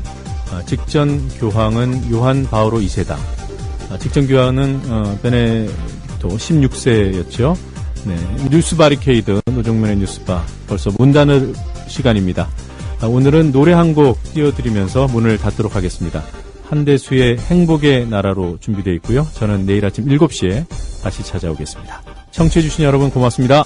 S3: 직전 교황은 요한 바오로 2세다. 직전 교황은 베네딕토 16세였죠. 네, 뉴스 바리케이드 노정면의 뉴스바 벌써 문 닫을 시간입니다. 오늘은 노래 한 곡 띄워드리면서 문을 닫도록 하겠습니다. 한대수의 행복의 나라로 준비되어 있고요. 저는 내일 아침 7시에 다시 찾아오겠습니다. 청취해주신 여러분 고맙습니다.